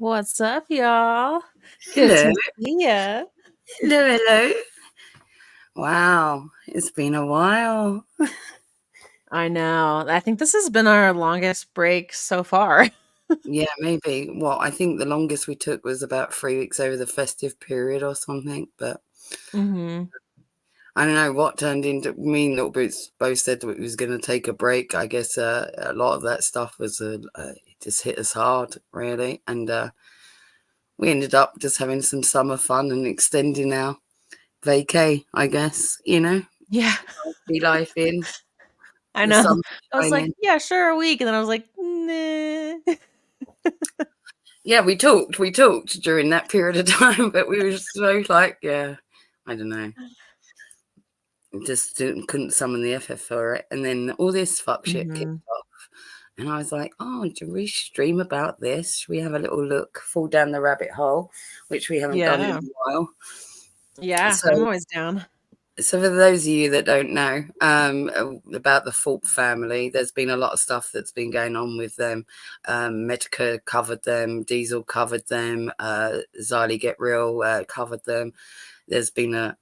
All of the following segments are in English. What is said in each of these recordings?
What's up, y'all? Good Hello. to see ya. Hello, hello. Wow, it's been a while. I know. I think this has been our longest break so far. Yeah, maybe. Well, I think the longest we took was about 3 weeks over the festive period or something, but Mm-hmm. I don't know what turned into. Me and Little Boots both said that we was going to take a break. I guess a lot of that stuff was it just hit us hard, really, and we ended up just having some summer fun and extending our vacay, I guess, Yeah. be life in. I The know. sun I was like, shining. yeah, sure, a week. And then I was like, nah. Yeah, we talked during that period of time, but we were just so like, yeah, I don't know. Just couldn't summon the FF for it. And then all this fuck shit kicked off. And I was like, oh, do we stream about this? Should we have a little look, fall down the rabbit hole, which we haven't done in Yeah. a while. Yeah, So I'm always down. So for those of you that don't know about the Thorp family, there's been a lot of stuff that's been going on with them. Medica covered them, Diesel covered them, Xylee Get Real covered them. There's been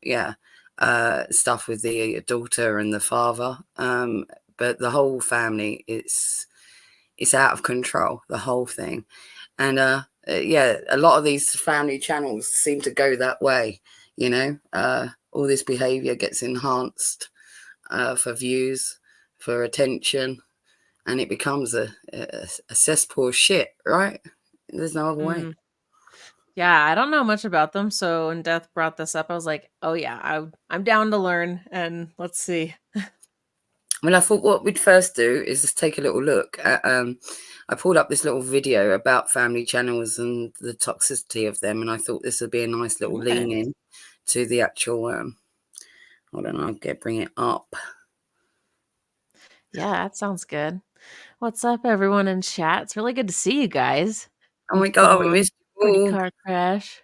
stuff with the daughter and the father, but the whole family it's out of control, the whole thing. And a lot of these family channels seem to go that way, all this behavior gets enhanced for views, for attention, and it becomes a cesspool of shit, right? There's no other way. Yeah, I don't know much about them, so when Death brought this up, I was like, "Oh yeah, I'm down to learn." And let's see. Well, I thought what we'd first do is just take a little look at. I pulled up this little video about family channels and the toxicity of them, and I thought this would be a nice little Okay. lean in to the actual. Hold on, bring it up. Yeah, that sounds good. What's up, everyone in chat? It's really good to see you guys. Oh my What's god, going we on? missed you Pretty all. car crash.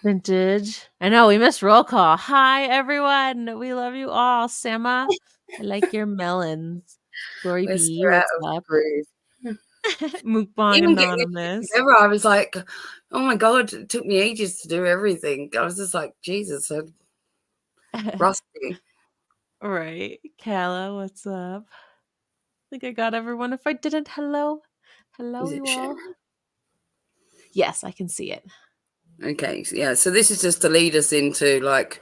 Vintage. I know we missed roll call. Hi, everyone. We love you all. Sama, I like your melons. Glory We're so be. out What's of the up? groove. Mukbang Even getting it Anonymous. together, I was like, oh my god, it took me ages to do everything. I was just like, Jesus, I'm rusty. Right. Kala, what's up? I think I got everyone. If I didn't, hello. Is Hello, it you sharing? all. Yes, I can see it. Okay, so yeah, so this is just to lead us into like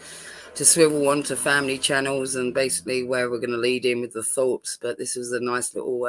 to swivel onto family channels and basically where we're going to lead in with the Thorps. But this was a nice little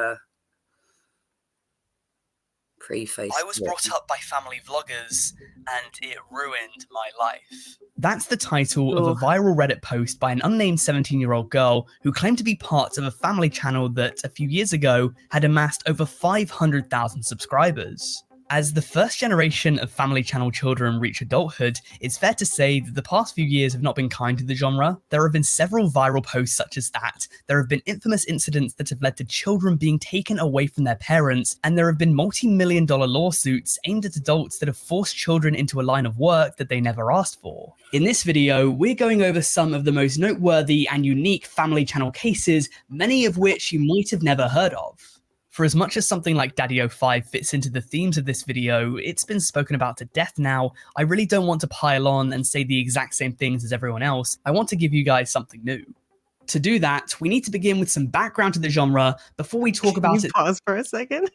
preface. I was brought up by family vloggers and it ruined my life. That's the title of a Ooh. viral Reddit post by an unnamed 17-year-old girl who claimed to be part of a family channel that, a few years ago, had amassed over 500,000 subscribers. As the first generation of family channel children reach adulthood, it's fair to say that the past few years have not been kind to the genre. There have been several viral posts such as that. There have been infamous incidents that have led to children being taken away from their parents, and there have been multi-million-dollar lawsuits aimed at adults that have forced children into a line of work that they never asked for. In this video, we're going over some of the most noteworthy and unique family channel cases, many of which you might have never heard of. For as much as something like Daddy05 fits into the themes of this video, it's been spoken about to death now. I really don't want to pile on and say the exact same things as everyone else. I want to give you guys something new. To do that, we need to begin with some background to the genre before we talk Can about you its pause for a second?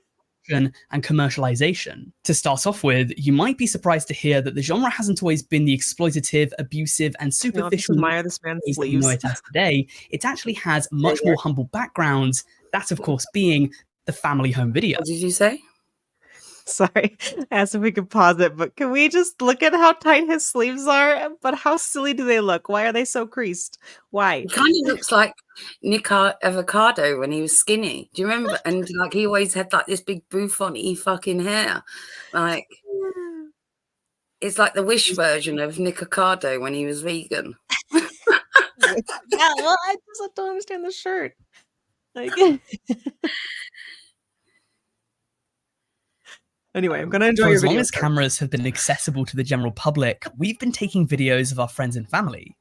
and commercialization. To start off with, you might be surprised to hear that the genre hasn't always been the exploitative, abusive, and I'll just superficial admire this man's ways that we know sleeves. it as today. It actually has There much you more go. humble backgrounds, that of course being the family home video. What did you say? Sorry, I asked if we could pause it, but can we just look at how tight his sleeves are? But how silly do they look? Why are they so creased? Why? He kind of looks like Nick Avocado when he was skinny. Do you remember? And like he always had like this big bouffant-y fucking hair. Like it's like the Wish version of Nick Avocado when he was vegan. Yeah, well, I just don't understand the shirt. Like, anyway, I'm gonna enjoy For your as long video. as cameras have been accessible to the general public, we've been taking videos of our friends and family.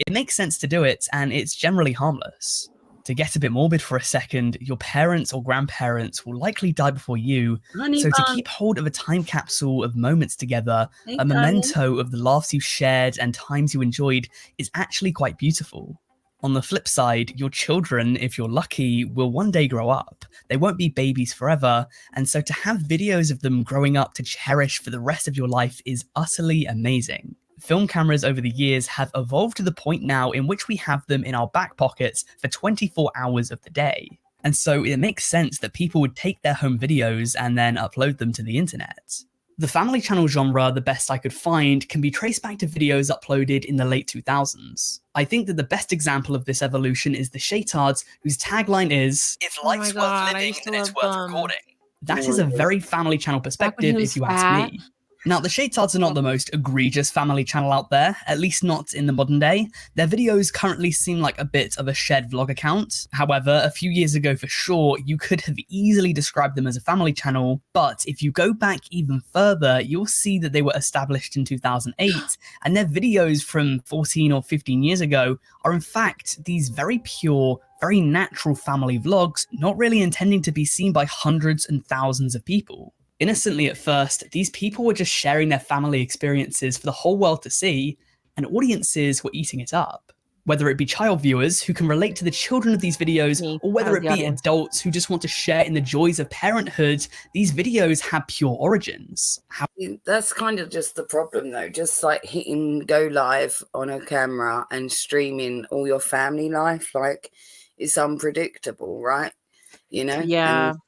It makes sense to do it, and it's generally harmless. To get a bit morbid for a second, your parents or grandparents will likely die before you, Honey so to bun. keep hold of a time capsule of moments together, Hey, a darling. memento of the laughs you shared and times you enjoyed, is actually quite beautiful. On the flip side, your children, if you're lucky, will one day grow up. They won't be babies forever, and so to have videos of them growing up to cherish for the rest of your life is utterly amazing. Film cameras over the years have evolved to the point now in which we have them in our back pockets for 24 hours of the day. And so it makes sense that people would take their home videos and then upload them to the internet. The family channel genre, the best I could find, can be traced back to videos uploaded in the late 2000s. I think that the best example of this evolution is the Shaytards, whose tagline is, If Oh my life's God, I worth living, used to then it's love worth them. recording. that is a very family channel Back when he perspective was if you ask fat. me. Now, the Shaytards are not the most egregious family channel out there, at least not in the modern day. Their videos currently seem like a bit of a shared vlog account. However, a few years ago for sure, you could have easily described them as a family channel, but if you go back even further, you'll see that they were established in 2008, and their videos from 14 or 15 years ago are in fact these very pure, very natural family vlogs, not really intending to be seen by hundreds and thousands of people. Innocently at first, these people were just sharing their family experiences for the whole world to see, and audiences were eating it up. Whether it be child viewers who can relate to the children of these videos, Me. or I whether was it the be audience. adults who just want to share in the joys of parenthood, these videos have pure origins. That's kind of just the problem, though. Just like hitting go live on a camera and streaming all your family life, like it's unpredictable, right? You know, Yeah. and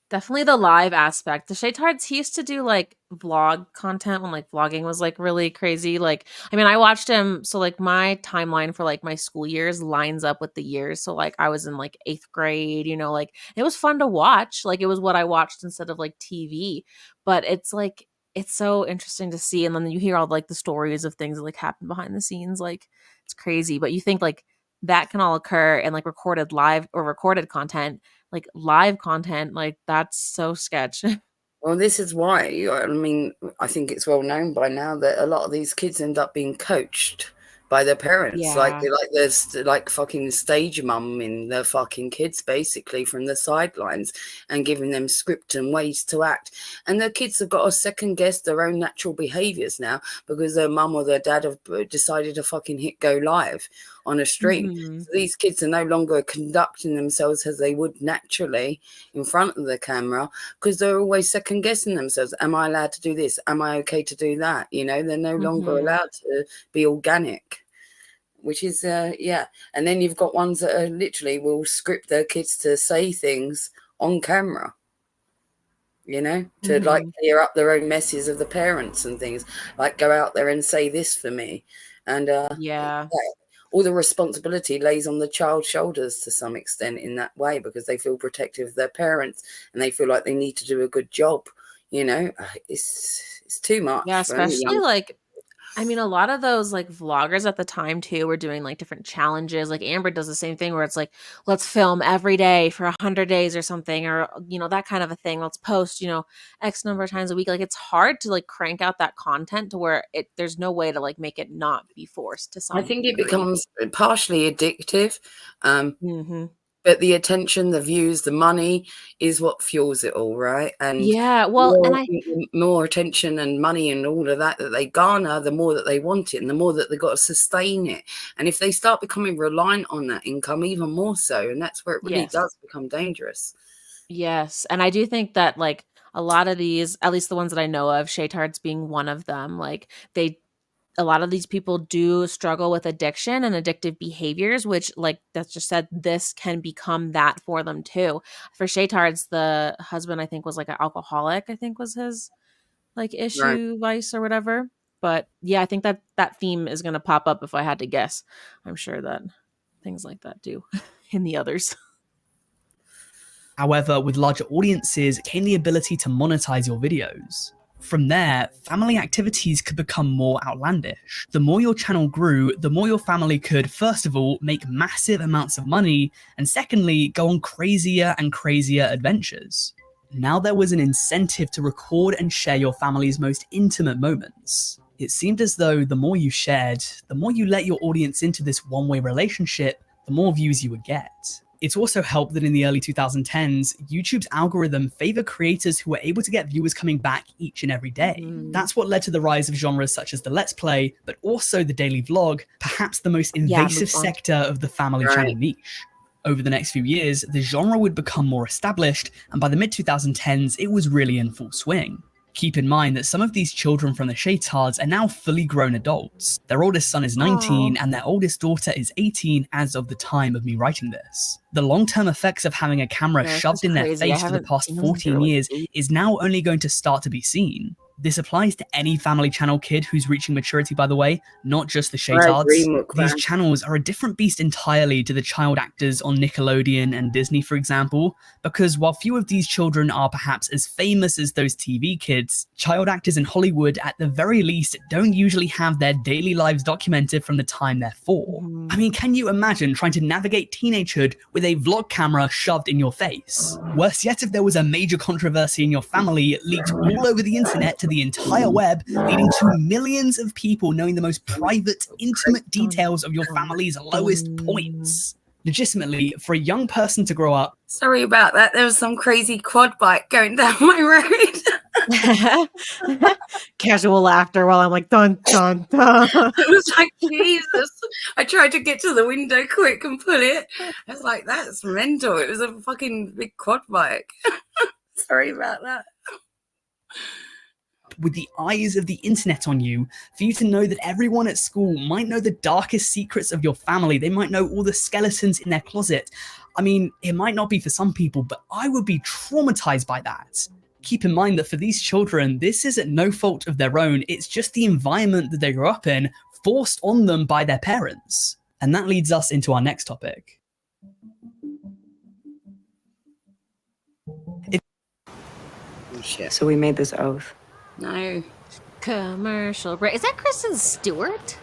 Definitely the live aspect. The Shaytards, he used to do like vlog content when like vlogging was like really crazy. Like, I mean, I watched him. So like my timeline for like my school years lines up with the years. So like I was in like 8th grade, you know, like it was fun to watch. Like it was what I watched instead of like TV. But it's like, it's so interesting to see. And then you hear all like the stories of things that like happen behind the scenes. Like it's crazy. But you think like that can all occur in like recorded live or recorded content, like live content, like that's so sketch. Well, this is why, I mean, I think it's well known by now that a lot of these kids end up being coached by their parents. Yeah. Like there's like fucking stage mum in their fucking kids, basically, from the sidelines, and giving them script and ways to act. And the kids have got to second guess their own natural behaviors now because their mum or their dad have decided to fucking hit go live on a stream. Mhm. So these kids are no longer conducting themselves as they would naturally in front of the camera, because they're always second guessing themselves. Am I allowed to do this? Am I okay to do that? You know, they're no longer Mhm. allowed to be organic, which is yeah. And then you've got ones that are literally will script their kids to say things on camera, you know, to like Mhm. clear up their own messes of the parents and things, like go out there and say this for me. And Yeah. all the responsibility lays on the child's shoulders to some extent in that way, because they feel protective of their parents and they feel like they need to do a good job. You know, it's too Yeah, much for any especially young. like, I mean, a lot of those like vloggers at the time too were doing like different challenges. Like Amber does the same thing where it's like, let's film every day for 100 days or something, or you know, that kind of a thing. Let's post, you know, X number of times a week. Like it's hard to like crank out that content to where there's no way to like make it not be forced to I some think it degree. becomes partially addictive. Mhm. But the attention, the views, the money is what fuels it all, right? And Yeah, well, and more, I more attention and money and all of that that they garner, the more that they want it and the more that they've got to sustain it. And if they start becoming reliant on that income, even more so, and that's where it really yes. does become dangerous. Yes, and I do think that, like, a lot of these, at least the ones that I know of, Shaytards being one of them, like, a lot of these people do struggle with addiction and addictive behaviors, which, like that's just said, this can become that for them too. For Shaytards, the husband, I think, was like an alcoholic, I think was his, like, Right. issue, vice, or whatever. But yeah, I think that that theme is going to pop up if I had to guess. I'm sure that things like that do in the others. However, with larger audiences came the ability to monetize your videos. From there, family activities could become more outlandish. The more your channel grew, the more your family could, first of all, make massive amounts of money, and secondly, go on crazier and crazier adventures. Now there was an incentive to record and share your family's most intimate moments. It seemed as though the more you shared, the more you let your audience into this one-way relationship, the more views you would get. It's also helped that in the early 2010s, YouTube's algorithm favored creators who were able to get viewers coming back each and every day. Mhm. That's what led to the rise of genres such as the Let's Play, but also the daily vlog, perhaps the most Yeah, invasive mukbang. sector of the family channel Right. niche. Over the next few years, the genre would become more established, and by the mid-2010s, it was really in full swing. Keep in mind that some of these children from the Shaytards are now fully grown adults. Their oldest son is 19 and their oldest daughter is 18 as of the time of me writing this. The long-term effects of having a camera Yeah, this shoved is in their crazy. I face for the haven't past seen them since they were 14 like years 8. is now only going to start to be seen. This applies to any family channel kid who's reaching maturity, by the way, not just the I agree, Shaytards. These mukbang. channels are a different beast entirely to the child actors on Nickelodeon and Disney, for example, because while few of these children are perhaps as famous as those TV kids, child actors in Hollywood at the very least don't usually have their daily lives documented from the time they're 4. I mean, can you imagine trying to navigate teenagehood with a vlog camera shoved in your face? Worse yet, if there was a major controversy in your family, it leaked all over the internet to the entire web, leading to millions of people knowing the most private, intimate details of your family's lowest points. Legitimately, for a young person to grow up, Sorry about that. There was some crazy quad bike going down my road. Casual laughter while I'm like, dun, dun, dun. It was like, Jesus. I tried to get to the window quick and pull it. I was like, that's mental. It was a fucking big quad bike. Sorry about that. with the eyes of the internet on you, for you to know that everyone at school might know the darkest secrets of your family. They might know all the skeletons in their closet. I mean, it might not be for some people, but I would be traumatized by that. Keep in mind that for these children, this is at no fault of their own. It's just the environment that they grew up in, forced on them by their parents. And that leads us into our next topic. So we made this oath. No. Commercial break. Is that Kristen Stewart?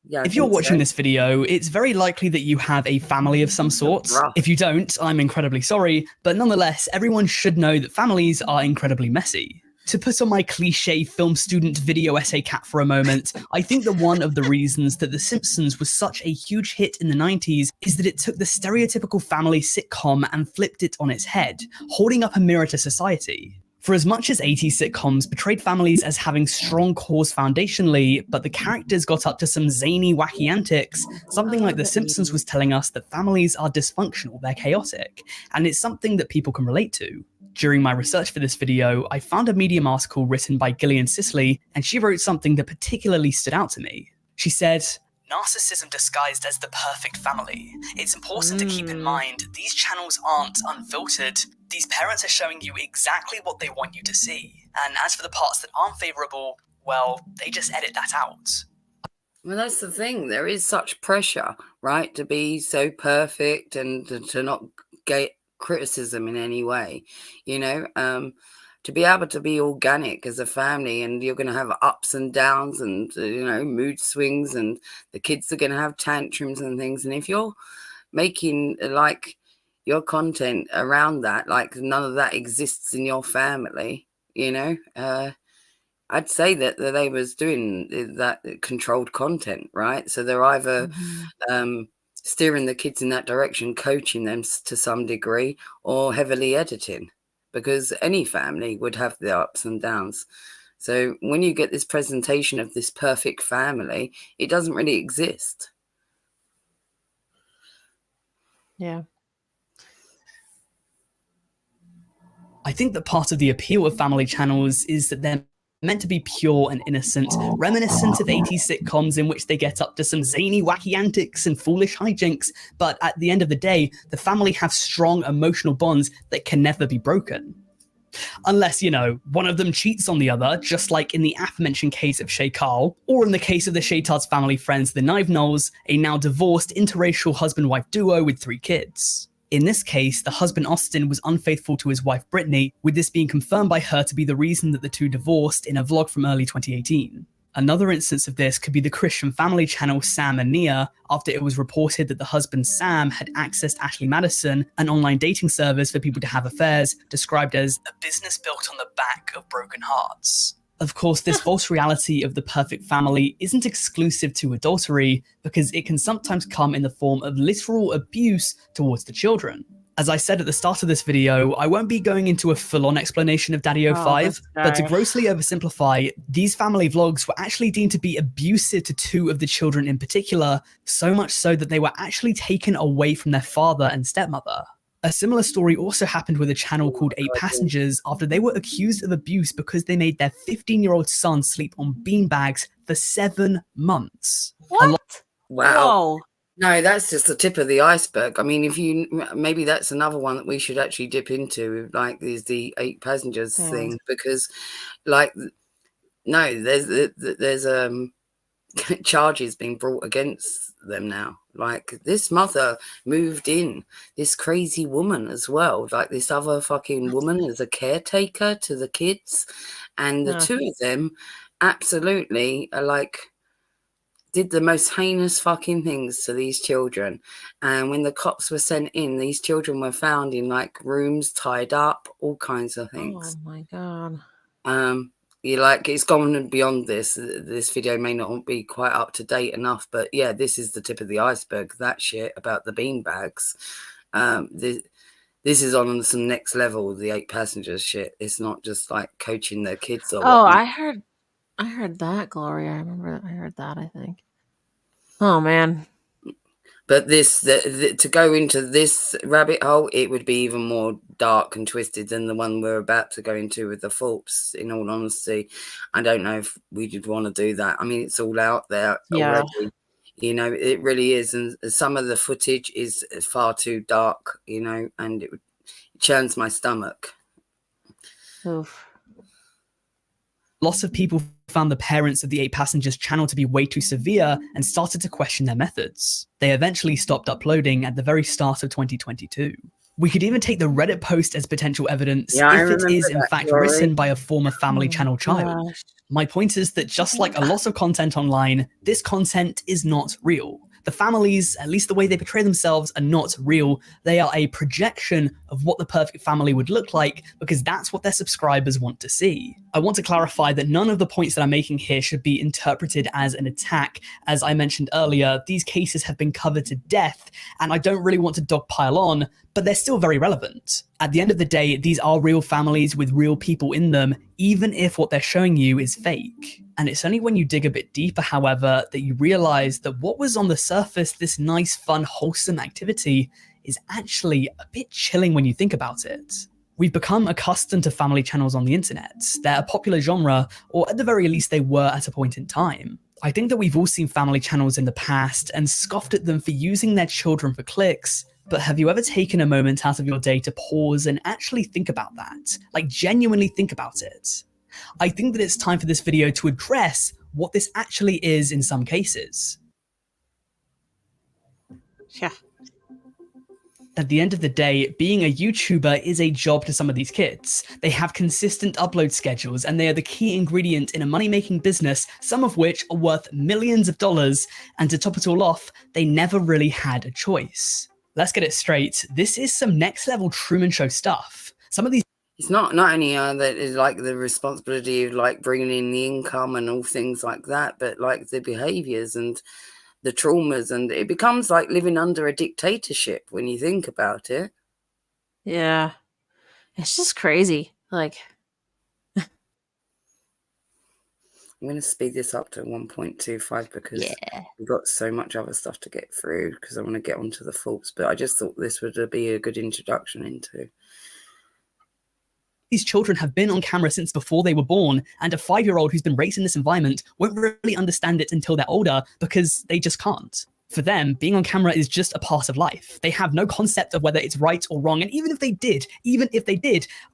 Yeah, If you're watching this video, it's very likely that you have a family of some sort. Rough. If you don't, I'm incredibly sorry, but nonetheless, everyone should know that families are incredibly messy. To put on my cliche film student video essay cap for a moment, I think that one of the reasons that The Simpsons was such a huge hit in the 90s is that it took the stereotypical family sitcom and flipped it on its head, holding up a mirror to society. For as much as 80s sitcoms portrayed families as having strong cores foundationally, but the characters got up to some zany, wacky antics, something like The Simpsons was telling us that families are dysfunctional, they're chaotic, and it's something that people can relate to. During my research for this video, I found a Medium article written by Gillian Sisley, and she wrote something that particularly stood out to me. She said, "Narcissism disguised as the perfect family. It's important to keep in mind these channels aren't unfiltered. These parents are showing you exactly what they want you to see. And as for the parts that aren't favorable, well, they just edit that out." Well, that's the thing. There is such pressure, right, to be so perfect and to not get criticism in any way, to be able to be organic as a family, and you're going to have ups and downs and, mood swings, and the kids are going to have tantrums and things. And if you're making like your content around that, like none of that exists in your family, I'd say that they was doing that controlled content, right? So they're either steering the kids in that direction, coaching them to some degree, or heavily editing, because any family would have the ups and downs. So when you get this presentation of this perfect family, it doesn't really exist. Yeah. I think that part of the appeal of family channels is that they're meant to be pure and innocent, reminiscent of 80s sitcoms in which they get up to some zany, wacky antics and foolish hijinks, but at the end of the day, the family have strong emotional bonds that can never be broken. Unless, one of them cheats on the other, just like in the aforementioned case of Shay Carl, or in the case of the Shaytards family friends, the Knive Knolls, a now divorced interracial husband-wife duo with 3 kids. In this case, the husband Austin was unfaithful to his wife Brittany, with this being confirmed by her to be the reason that the two divorced in a vlog from early 2018. Another instance of this could be the Christian family channel Sam and Nia, after it was reported that the husband Sam had accessed Ashley Madison, an online dating service for people to have affairs, described as a business built on the back of broken hearts. Of course, this false reality of the perfect family isn't exclusive to adultery, because it can sometimes come in the form of literal abuse towards the children. As I said at the start of this video, I won't be going into a full-on explanation of Daddy-O5, but to grossly oversimplify, these family vlogs were actually deemed to be abusive to 2 of the children in particular, so much so that they were actually taken away from their father and stepmother. A similar story also happened with a channel called 8 Passengers after they were accused of abuse because they made their 15-year-old son sleep on beanbags for 7 months. What? Wow. Whoa. No, that's just the tip of the iceberg. I mean, maybe that's another one that we should actually dip into, like is the 8 Passengers thing, because there's charges being brought against them now. Like, this mother moved in, this crazy woman as well, like this other fucking woman as a caretaker to the kids, and the 2 of them absolutely are did the most heinous fucking things to these children. And when the cops were sent in, these children were found in rooms tied up, all kinds of things. Oh my God. It's gone beyond this. This video may not be quite up to date enough, but yeah, this is the tip of the iceberg. That shit about the beanbags. This is on some next level, the 8 Passengers shit. It's not just coaching their kids or Oh, whatnot. I heard that, Gloria. I remember I heard that, I think. Oh man. But to go into this rabbit hole, it would be even more dark and twisted than the one we're about to go into with the Thorps. In all honesty, I don't know if we would want to do that. I mean, it's all out there already. You know, it really is. And some of the footage is far too dark, you know, and it churns my stomach. Oof. Lots of people found the parents of the 8 passengers channel to be way too severe and started to question their methods. They eventually stopped uploading at the very start of 2022. We could even take the Reddit post as potential evidence if it is in fact written by a former family channel child. Gosh. My point is that just like a lot of content online, this content is not real. The families, at least the way they portray themselves, are not real. They are a projection of what the perfect family would look like because that's what their subscribers want to see. I want to clarify that none of the points that I'm making here should be interpreted as an attack. As I mentioned earlier, these cases have been covered to death, and I don't really want to dogpile on, but they're still very relevant. At the end of the day, these are real families with real people in them, even if what they're showing you is fake. And it's only when you dig a bit deeper, however, that you realize that what was on the surface, this nice, fun, wholesome activity, is actually a bit chilling when you think about it. We've become accustomed to family channels on the internet. They're a popular genre, or at the very least they were at a point in time. I think that we've all seen family channels in the past and scoffed at them for using their children for clicks, but have you ever taken a moment out of your day to pause and actually think about that? Like genuinely think about it? I think that it's time for this video to address what this actually is in some cases. Yeah. At the end of the day, being a YouTuber is a job to some of these kids. They have consistent upload schedules, and they are the key ingredient in a money-making business, some of which are worth millions of dollars, and to top it all off, they never really had a choice. Let's get it straight, this is some next-level Truman Show stuff. Some of these It's not only that is like the responsibility of like bringing in the income and all things like that, but like the behaviors and the traumas, and it becomes like living under a dictatorship when you think about it. Yeah. It's just crazy. Like, I'm going to speed this up to 1.25 because we've got so much other stuff to get through because I want to get onto the Thorps, but I just thought this would be a good introduction into. These children have been on camera since before they were born, and a 5-year-old who's been raised in this environment won't really understand it until they're older because they just can't. For them, being on camera is just a part of life. They have no concept of whether it's right or wrong, and even if they did,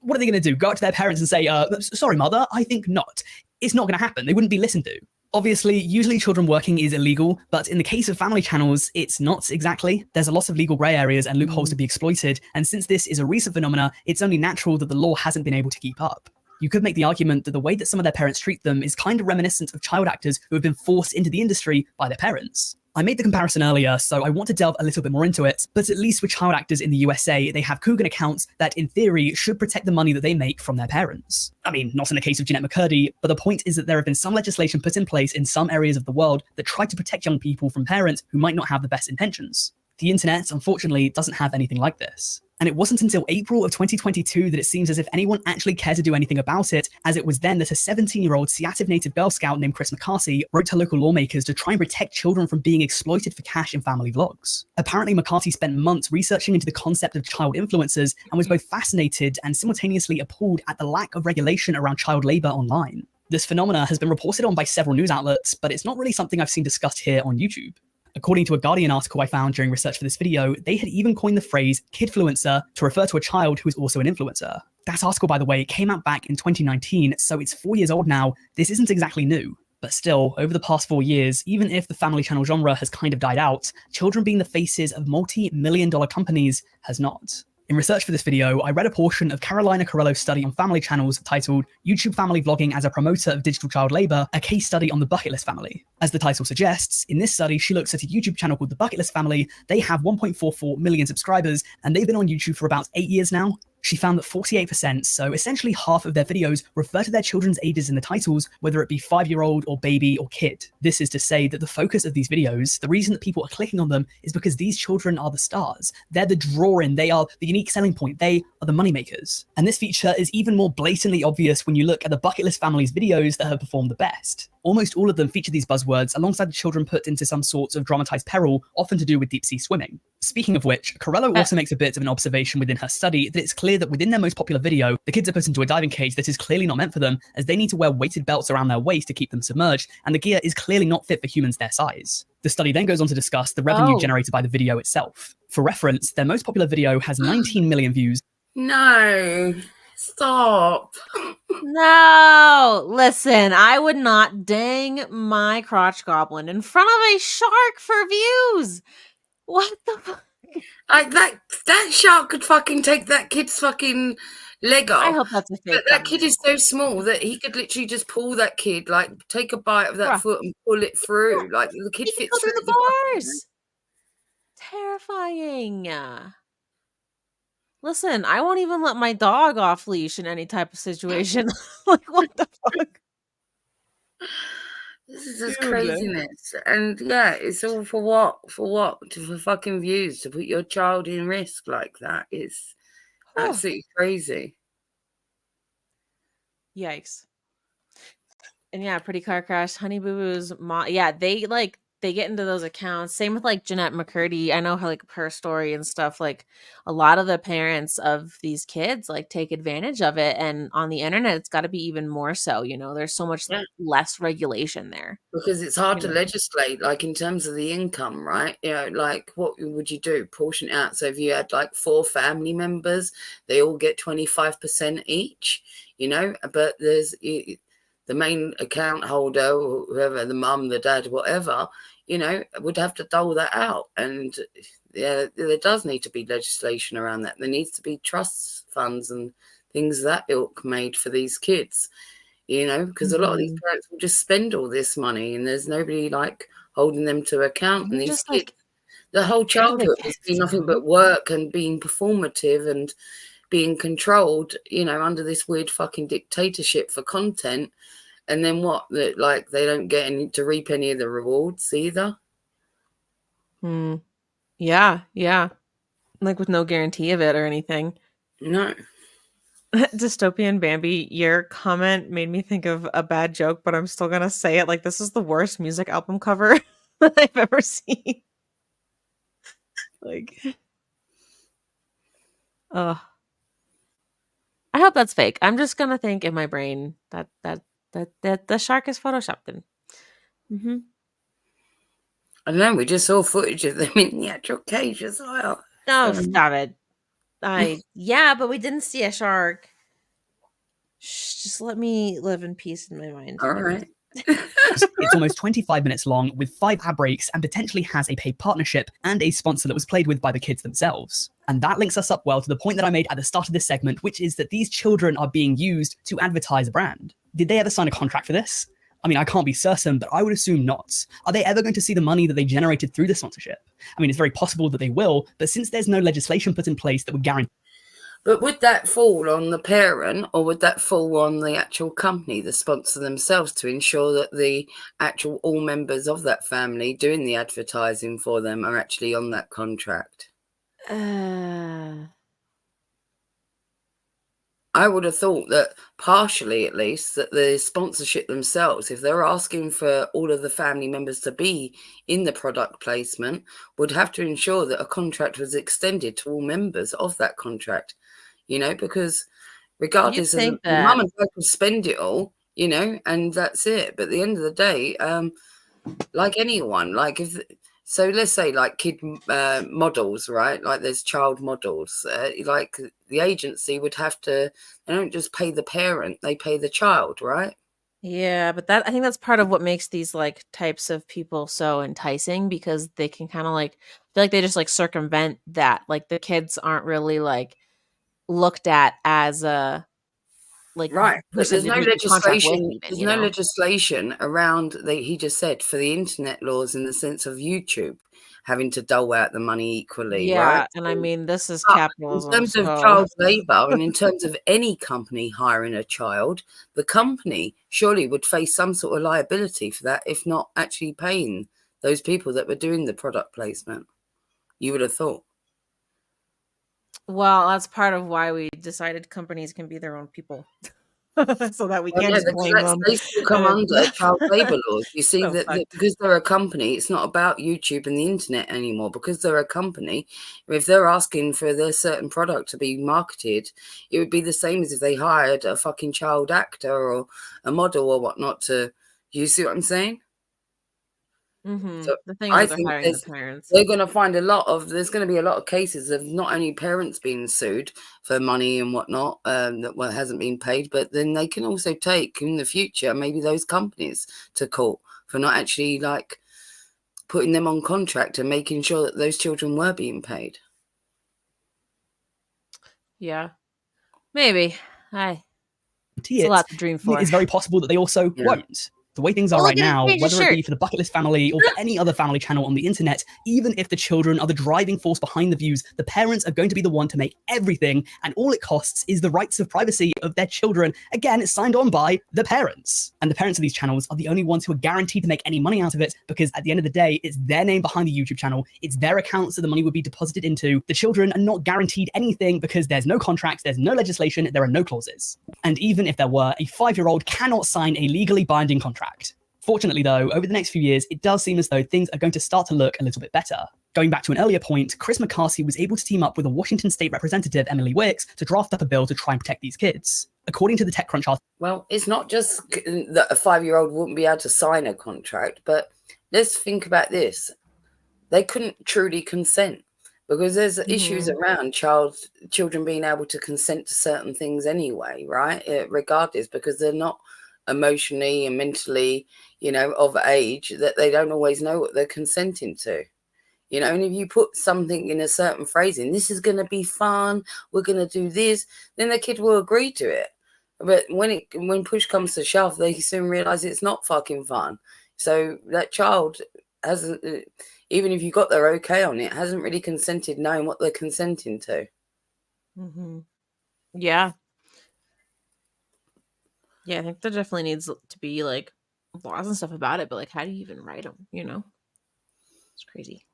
what are they going to do? Go out to their parents and say, sorry, mother, I think not. It's not going to happen. They wouldn't be listened to. Obviously, usually children working is illegal, but in the case of family channels, it's not exactly. There's a lot of legal grey areas and loopholes to be exploited, and since this is a recent phenomena, it's only natural that the law hasn't been able to keep up. You could make the argument that the way that some of their parents treat them is kind of reminiscent of child actors who have been forced into the industry by their parents. I made the comparison earlier, so I want to delve a little bit more into it, but at least with child actors in the USA, they have Coogan accounts that, in theory, should protect the money that they make from their parents. I mean, not in the case of Jeanette McCurdy, but the point is that there have been some legislation put in place in some areas of the world that try to protect young people from parents who might not have the best intentions. The internet, unfortunately, doesn't have anything like this. And it wasn't until April of 2022 that it seems as if anyone actually cared to do anything about it, as it was then that a 17-year-old Seattle native Girl Scout named Chris McCarthy wrote to local lawmakers to try and protect children from being exploited for cash in family vlogs. Apparently, McCarthy spent months researching into the concept of child influencers and was both fascinated and simultaneously appalled at the lack of regulation around child labor online. This phenomena has been reported on by several news outlets, but it's not really something I've seen discussed here on YouTube. According to a Guardian article I found during research for this video, they had even coined the phrase kidfluencer to refer to a child who is also an influencer. That article, by the way, came out back in 2019, so it's 4 years old now. This isn't exactly new. But still, over the past 4 years, even if the family channel genre has kind of died out, children being the faces of multi-million-dollar companies has not. In research for this video, I read a portion of Carolina Carello's study on family channels titled YouTube Family Vlogging as a Promoter of Digital Child Labor, a case study on the Bucket List family. As the title suggests, in this study, she looks at a YouTube channel called the Bucket List family. They have 1.44 million subscribers, and they've been on YouTube for about 8 years now. She found that 48%, so essentially half of their videos, refer to their children's ages in the titles, whether it be 5-year-old or baby or kid. This is to say that the focus of these videos, the reason that people are clicking on them, is because these children are the stars. They're the draw-in, they are the unique selling point, they are the moneymakers. And this feature is even more blatantly obvious when you look at the Bucket List family's videos that have performed the best. Almost all of them feature these buzzwords alongside the children put into some sorts of dramatized peril, often to do with deep sea swimming. Speaking of which, Corello also makes a bit of an observation within her study that it's clear that within their most popular video, the kids are put into a diving cage that is clearly not meant for them, as they need to wear weighted belts around their waist to keep them submerged, and the gear is clearly not fit for humans their size. The study then goes on to discuss the revenue generated by the video itself. For reference, their most popular video has 19 million views. No, stop. No, listen, I would not dang my crotch goblin in front of a shark for views. What the fuck? Like that shark could fucking take that kid's fucking leg off. I hope that's a fake. But that kid is so small that he could literally just pull that kid, like take a bite of that Bruh. foot and pull it through. Like the kid He can fits go through through the bottom, bars. Terrifying. Listen, I won't even let my dog off leash in any type of situation. Like, what the fuck? This is just Dude. craziness. And yeah, it's all for what? For what? For fucking views, to put your child in risk like that. It's absolutely crazy. Yikes. And yeah, Pretty Car Crash, Honey Boo Boo's mom. Yeah, they get into those accounts. Same with like Jeanette McCurdy. I know how like her story and stuff. Like a lot of the parents of these kids like take advantage of it, and on the internet, it's got to be even more so. You know, there's so much less regulation there Because it's hard You to know. legislate, like in terms of the income, right? You know, like what would you do? Portion it out. So if you had like 4 family members, they all get 25% each, you know, but there's the main account holder, or whoever, the mum, the dad, whatever, you know, would have to dole that out. And yeah, there does need to be legislation around that. There needs to be trust funds and things of that ilk made for these kids, you know, because a lot of these parents will just spend all this money and there's nobody like holding them to account. And these Just kids, like the whole they're the childhood has been kids, nothing you know? but work and being performative and being controlled, you know, under this weird fucking dictatorship for content. And then what? That like they don't get any to reap any of the rewards either. Yeah, yeah. Like with no guarantee of it or anything. No. Dystopian Bambi, your comment made me think of a bad joke, but I'm still gonna say it. Like, this is the worst music album cover that I've ever seen. Like, oh, I hope that's fake. I'm just gonna think in my brain that the shark is photoshopped in. I don't know. We just saw footage of them in the actual cage as well. No, stop it. Yeah, but we didn't see a shark. Shh, just let me live in peace in my mind. All right. It's almost 25 minutes long with 5 ad breaks and potentially has a paid partnership and a sponsor that was played with by the kids themselves. And that links us up well to the point that I made at the start of this segment, which is that these children are being used to advertise a brand. Did they ever sign a contract for this? I mean, I can't be certain, but I would assume not. Are they ever going to see the money that they generated through the sponsorship? I mean, it's very possible that they will, but since there's no legislation put in place that would guarantee. But would that fall on the parent or would that fall on the actual company, the sponsor themselves, to ensure that the actual all members of that family doing the advertising for them are actually on that contract? I would have thought that partially, at least, that the sponsorship themselves, if they're asking for all of the family members to be in the product placement, would have to ensure that a contract was extended to all members of that contract, you know, because regardless of think the that. mum and dad will spend it all, you know, and that's it. But at the end of the day, like anyone, like if so, let's say like kid models, right? Like there's child models. Like the agency would have to. They don't just pay the parent; they pay the child, right? Yeah, but I think that's part of what makes these like types of people so enticing, because they can kind of like feel like they just like circumvent that. Like the kids aren't really like looked at as a like Right, but person there's no who's in contract with legislation. even, There's you no know? legislation around. He just said for the internet laws in the sense of YouTube having to dole out the money equally, right? Yeah, and I mean this is But in capitalism, terms of so child labour and in terms of any company hiring a child, the company surely would face some sort of liability for that, if not actually paying those people that were doing the product placement. You would have thought. well, that's part of why we decided companies can be their own people. so that we Well, can't yeah, just because blame them. they still come under child labour laws. You see, So that fucked. because they're a company, it's not about YouTube and the internet anymore. Because they're a company, if they're asking for their certain product to be marketed, it would be the same as if they hired a fucking child actor or a model or whatnot to. You see what I'm saying? Mm-hmm. So The thing is I that they're think hiring the parents. they're going to find there's going to be a lot of cases of not only parents being sued for money and whatnot that hasn't been paid, but then they can also take in the future maybe those companies to court for not actually like putting them on contract and making sure that those children were being paid. Yeah, maybe. It's a it, lot to dream for. it's very possible that they also won't. The way things are Well, right look at him now, change his whether it be shirt. for the Bucket List family or for any other family channel on the internet, even if the children are the driving force behind the views, the parents are going to be the one to make everything, and all it costs is the rights of privacy of their children. Again, it's signed on by the parents. And the parents of these channels are the only ones who are guaranteed to make any money out of it, because at the end of the day, it's their name behind the YouTube channel, it's their accounts that the money would be deposited into. The children are not guaranteed anything because there's no contracts, there's no legislation, there are no clauses. And even if there were, a 5-year-old cannot sign a legally binding contract. Fortunately, though, over the next few years, it does seem as though things are going to start to look a little bit better. Going back to an earlier point, Chris McCarthy was able to team up with a Washington State Representative, Emily Wicks, to draft up a bill to try and protect these kids. According to the TechCrunch article, Well, it's not just that a 5-year-old wouldn't be able to sign a contract, but let's think about this. They couldn't truly consent because there's issues around children being able to consent to certain things anyway, right? Regardless, because they're not emotionally and mentally, of age, that they don't always know what they're consenting to. And if you put something in a certain phrasing, this is going to be fun, we're going to do this, then the kid will agree to it. But when push comes to shove, they soon realize it's not fucking fun. So that child hasn't, even if you got their okay on it, hasn't really consented knowing what they're consenting to. Mm-hmm. Yeah. Yeah, I think there definitely needs to be like laws and stuff about it, but like, how do you even write them? It's crazy.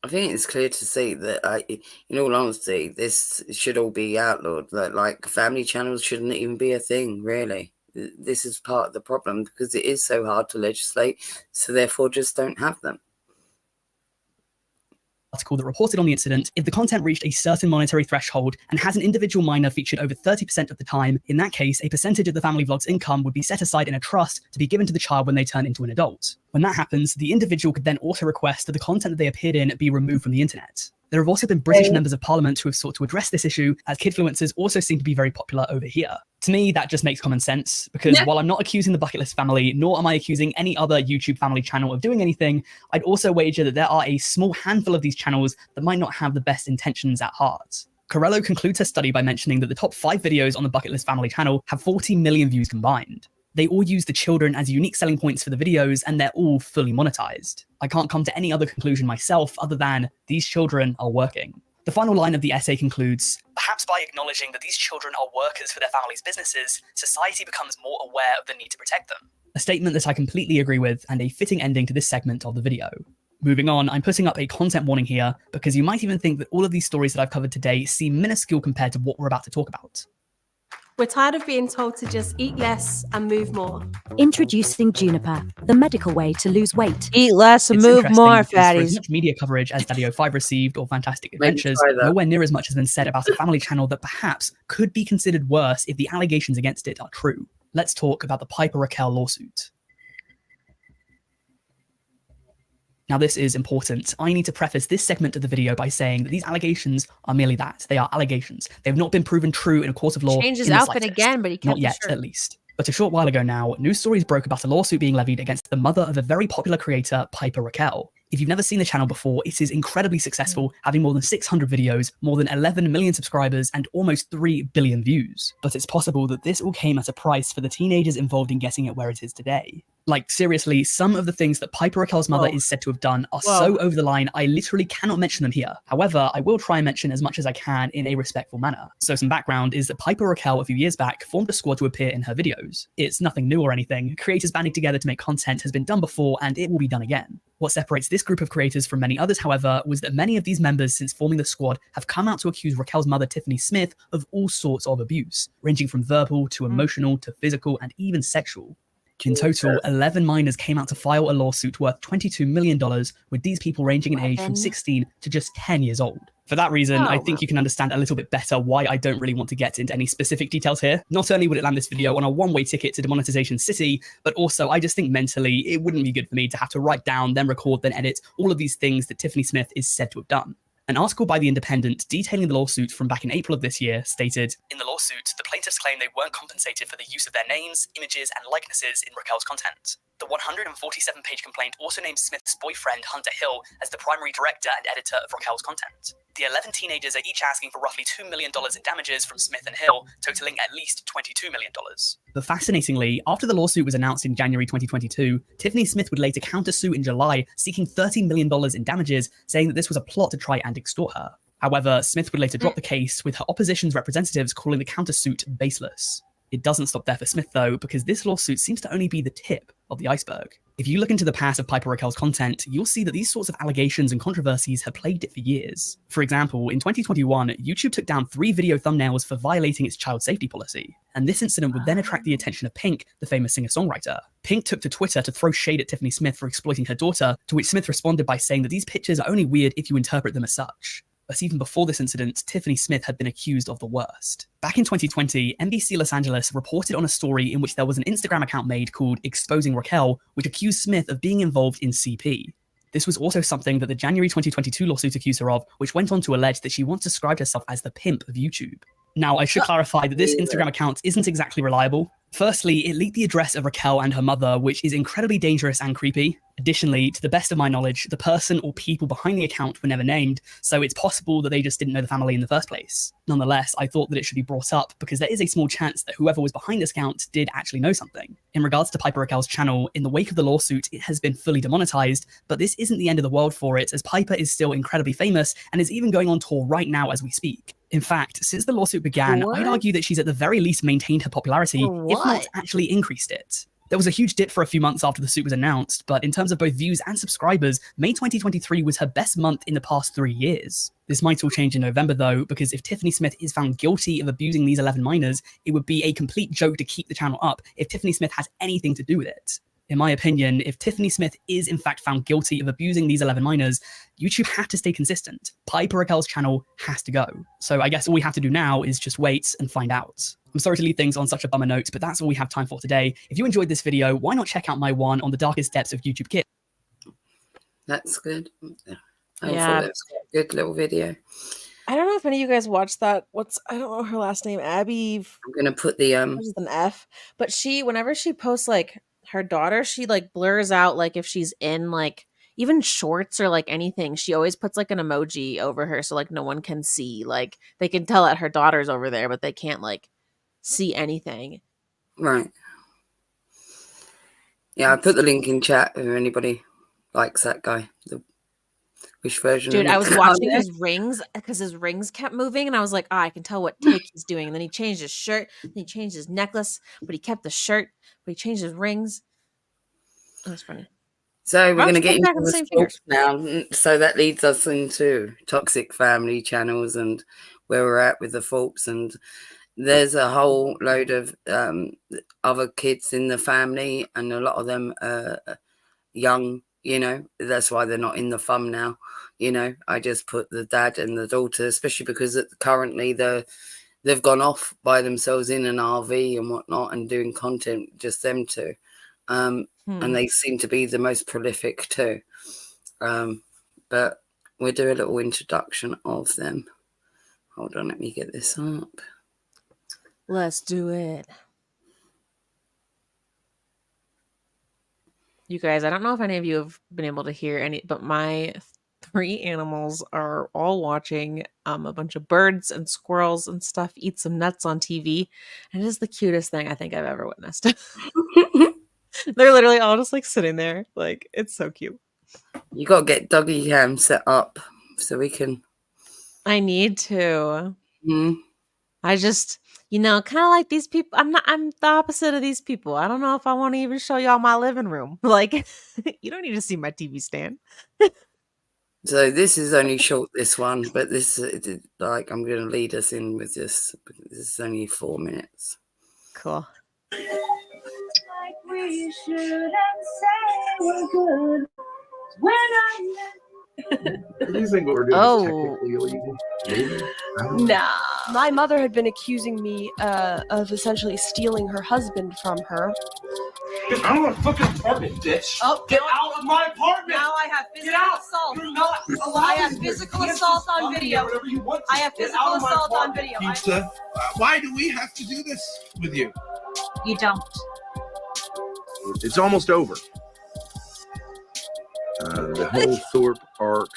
I think it's clear to see that, in all honesty, this should all be outlawed. Like family channels shouldn't even be a thing, really. This is part of the problem because it is so hard to legislate, so therefore just don't have them. Article that reported on the incident, if the content reached a certain monetary threshold and has an individual minor featured over 30% of the time, in that case, a percentage of the family vlog's income would be set aside in a trust to be given to the child when they turn into an adult. When that happens, the individual could then also request that the content that they appeared in be removed from the internet. There have also been British members of parliament who have sought to address this issue, as kidfluencers also seem to be very popular over here. To me, that just makes common sense, because while I'm not accusing the Bucket List family, nor am I accusing any other YouTube family channel of doing anything, I'd also wager that there are a small handful of these channels that might not have the best intentions at heart. Corello concludes her study by mentioning that the top 5 videos on the Bucket List family channel have 40 million views combined. They all use the children as unique selling points for the videos, and they're all fully monetized. I can't come to any other conclusion myself other than these children are working. The final line of the essay concludes, perhaps by acknowledging that these children are workers for their families' businesses, society becomes more aware of the need to protect them. A statement that I completely agree with, and a fitting ending to this segment of the video. Moving on, I'm putting up a content warning here, because you might even think that all of these stories that I've covered today seem minuscule compared to what we're about to talk about. We're tired of being told to just eat less and move more. Introducing Juniper, the medical way to lose weight. Eat less and It's move interesting more, because for as fatties. much media coverage as Daddy 05 received or Fantastic Maybe Adventures, try that. nowhere near as much has been said about a family channel that perhaps could be considered worse if the allegations against it are true. Let's talk about the Piper Raquel lawsuit. Now, this is important. I need to preface this segment of the video by saying that these allegations are merely that. They are allegations. They have not been proven true in a court of law. Changed his in the outfit slightest. again, but he kept Not the yet, shirt. at least. But a short while ago now, news stories broke about a lawsuit being levied against the mother of a very popular creator, Piper Raquel. If you've never seen the channel before, it is incredibly successful, having more than 600 videos, more than 11 million subscribers, and almost 3 billion views. But it's possible that this all came at a price for the teenagers involved in getting it where it is today. Like, seriously, some of the things that Piper Raquel's mother is said to have done are so over the line, I literally cannot mention them here. However, I will try and mention as much as I can in a respectful manner. So some background is that Piper Raquel, a few years back, formed a squad to appear in her videos. It's nothing new or anything. Creators banding together to make content has been done before, and it will be done again. What separates this group of creators from many others, however, was that many of these members since forming the squad have come out to accuse Raquel's mother, Tiffany Smith, of all sorts of abuse, ranging from verbal to emotional to physical and even sexual. In total, 11 minors came out to file a lawsuit worth $22 million, with these people ranging in age from 16 to just 10 years old. For that reason, I think you can understand a little bit better why I don't really want to get into any specific details here. Not only would it land this video on a one-way ticket to demonetization city, but also I just think mentally it wouldn't be good for me to have to write down, then record, then edit all of these things that Tiffany Smith is said to have done. An article by The Independent detailing the lawsuit from back in April of this year stated, "In the lawsuit, the plaintiffs claim they weren't compensated for the use of their names, images, and likenesses in Raquel's content. The 147-page complaint also names Smith's boyfriend, Hunter Hill, as the primary director and editor of Raquel's content. The 11 teenagers are each asking for roughly $2 million in damages from Smith and Hill, totaling at least $22 million. But fascinatingly, after the lawsuit was announced in January 2022, Tiffany Smith would later countersue in July, seeking $30 million in damages, saying that this was a plot to try and extort her. However, Smith would later drop the case, with her opposition's representatives calling the countersuit baseless. It doesn't stop there for Smith, though, because this lawsuit seems to only be the tip of the iceberg. If you look into the past of Piper Raquel's content, you'll see that these sorts of allegations and controversies have plagued it for years. For example, in 2021, YouTube took down 3 video thumbnails for violating its child safety policy, and this incident would then attract the attention of Pink, the famous singer-songwriter. Pink took to Twitter to throw shade at Tiffany Smith for exploiting her daughter, to which Smith responded by saying that these pictures are only weird if you interpret them as such. But even before this incident, Tiffany Smith had been accused of the worst. Back in 2020, NBC Los Angeles reported on a story in which there was an Instagram account made called Exposing Raquel, which accused Smith of being involved in CP. This was also something that the January 2022 lawsuit accused her of, which went on to allege that she once described herself as the pimp of YouTube. Now, I should clarify that this Instagram account isn't exactly reliable. Firstly, it leaked the address of Raquel and her mother, which is incredibly dangerous and creepy. Additionally, to the best of my knowledge, the person or people behind the account were never named, so it's possible that they just didn't know the family in the first place. Nonetheless, I thought that it should be brought up because there is a small chance that whoever was behind this account did actually know something. In regards to Piper Raquel's channel, in the wake of the lawsuit, it has been fully demonetized, but this isn't the end of the world for it, as Piper is still incredibly famous and is even going on tour right now as we speak. In fact, since the lawsuit began, I'd argue that she's at the very least maintained her popularity, if not actually increased it. There was a huge dip for a few months after the suit was announced, but in terms of both views and subscribers, May 2023 was her best month in the past 3 years. This might all change in November though, because if Tiffany Smith is found guilty of abusing these 11 minors, it would be a complete joke to keep the channel up if Tiffany Smith has anything to do with it. In my opinion, if Tiffany Smith is in fact found guilty of abusing these 11 minors, YouTube had to stay consistent. Piper Raquel's channel has to go. So I guess all we have to do now is just wait and find out. I'm sorry to leave things on such a bummer note, but that's all we have time for today. If you enjoyed this video, why not check out my one on the darkest depths of YouTube Kids? That's good. I Yeah. thought it was a good little video. I don't know if any of you guys watched that. I don't know her last name, Abby. I'm gonna put the There's an F, but whenever she posts like her daughter, she like blurs out like if she's in like even shorts or like anything. She always puts like an emoji over her so like no one can see. Like they can tell that her daughter's over there, but they can't like see anything. right. Yeah, I put the link in chat if anybody likes that guy. Which version? Dude, of I was it? watching his rings because his rings kept moving, and I was like, I can tell what take he's doing. And then he changed his shirt, then he changed his necklace, but he kept the shirt, but he changed his rings. That was funny. So we're going to get into the the same Thorps now. So that leads us into toxic family channels and where we're at with the Thorps. And there's a whole load of other kids in the family, and a lot of them are young. You know, that's why they're not in the thumbnail. You know, I just put the dad and the daughter, especially because currently they've gone off by themselves in an RV and whatnot and doing content, just them two. And they seem to be the most prolific too. But we'll do a little introduction of them. Hold on, let me get this up. Let's do it. You guys, I don't know if any of you have been able to hear any, but my 3 animals are all watching a bunch of birds and squirrels and stuff eat some nuts on TV. And it is the cutest thing I think I've ever witnessed. They're literally all just like sitting there. Like, it's so cute. You got to get doggy cam set up so we can. I need to. Mm. I just, kind of like these people. I'm the opposite of these people. I don't know if I want to even show y'all my living room. Like, you don't need to see my TV stand. So this is only short, this one, but this like I'm going to lead us in with this. This is only 4 minutes. Cool. Like we shouldn't say we're good when Do you think what we're doing is technically illegal? Maybe. I don't know. Nah. My mother had been accusing me of essentially stealing her husband from her. Get out of my fucking apartment, bitch! Oh, Get out of my apartment! Now I have physical assault. You're not allowed I have to. physical You assault have to on do video. whatever you want to. I have Get physical out of my assault on apartment, video. Pizza. Why do we have to do this with you? You don't. It's almost over. The whole Thorp arc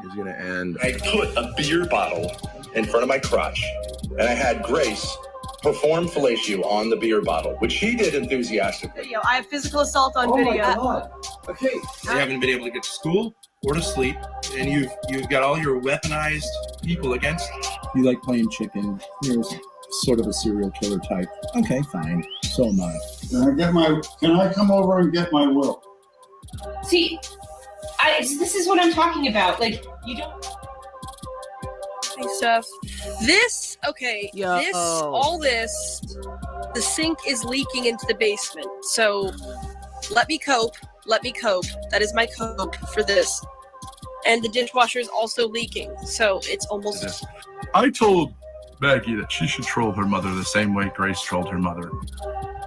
is going to end. I put a beer bottle in front of my crotch, and I had Grace perform fellatio on the beer bottle, which she did enthusiastically. Video. I have physical assault on video. My God. Okay. You haven't been able to get to school or to sleep, and you've got all your weaponized people against you. You like playing chicken. You're sort of a serial killer type. Okay, fine. So am I. Can I come over and get my will? See, this is what I'm talking about. Like, you don't. Stuff. This, okay. Yo. The sink is leaking into the basement. So, let me cope. That is my cope for this. And the dishwasher is also leaking. So, it's almost. I told Maggie that she should troll her mother the same way Grace trolled her mother.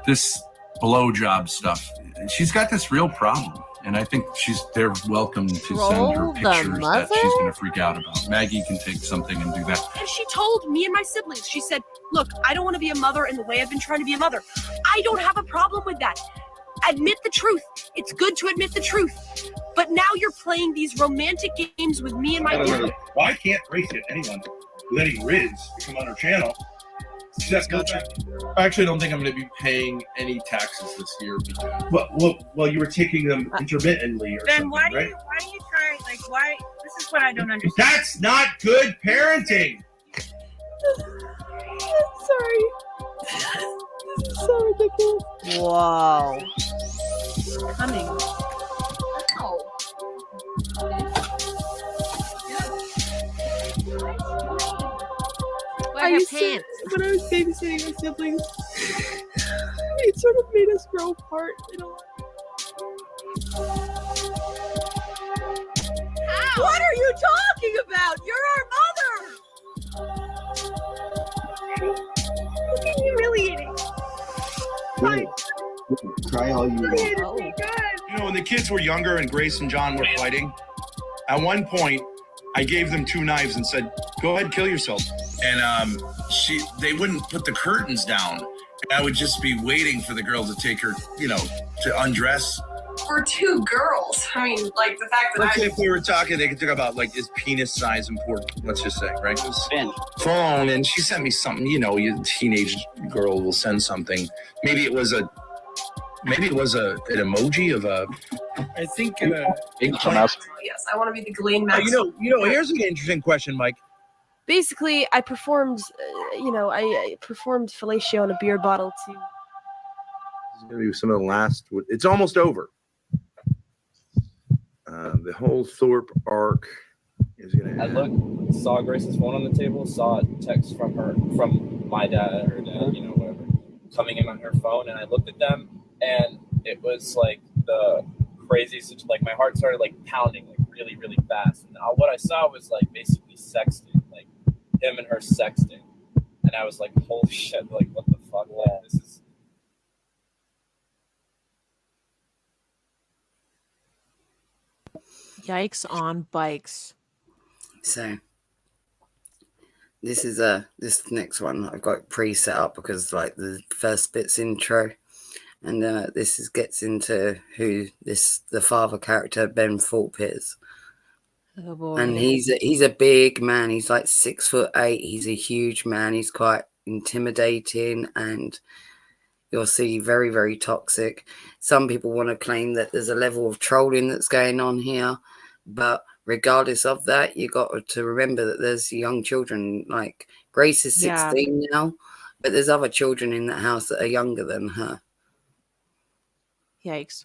This blowjob stuff. She's got this real problem. And I think they're welcome to send her pictures that she's going to freak out about. Maggie can take something and do that. And she told me and my siblings, she said, look, I don't want to be a mother in the way I've been trying to be a mother. I don't have a problem with that. Admit the truth. It's good to admit the truth. But now you're playing these romantic games with me and my family. Why can't Grace get anyone letting Riz come on her channel? That's not true. I actually don't think I'm going to be paying any taxes this year. Well, you were taking them intermittently or Then something, why do right? you try, like, why? This is what I don't understand. That's not good parenting. Sorry. This is so ridiculous. Whoa. Coming. Oh. Wear your pants. When I was babysitting my siblings, it sort of made us grow apart in a way. What are you talking about? You're our mother! It's humiliating. Try all you want. You know, when the kids were younger and Grace and John were fighting, at one point, I gave them 2 knives and said, go ahead, kill yourself. And they wouldn't put the curtains down. I would just be waiting for the girl to take her, to undress. We're 2 girls. I mean, like, the fact that If we were talking, they could talk about, like, is penis size important? Let's just say, right? Phone, and she sent me something, your teenage girl will send something. Maybe it was an emoji of a... I think... Yes, I want to be the Ghislaine Maxwell. Here's an interesting question, Mike. Basically, I performed, I performed fellatio on a beer bottle too. This is going to be some of the last... It's almost over. The whole Thorp arc is going to end. I saw Grace's phone on the table, saw a text from my dad, her dad, whatever, coming in on her phone, and I looked at them, and it was like the craziest, like my heart started like pounding like really, really fast. And what I saw was like basically sexting, like him and her sexting. And I was like, holy shit, like what the fuck? Like, this is... Yikes on bikes. So this is this next one I've got pre-set up because like the first bit's intro, and this gets into who the father character Ben Thorp is. Oh boy. And he's a big man. He's like 6'8". He's a huge man. He's quite intimidating, and you'll see very, very toxic. Some people want to claim that there's a level of trolling that's going on here, but regardless of that, you got to remember that there's young children. Like Grace is 16 now, but there's other children in that house that are younger than her. Yikes.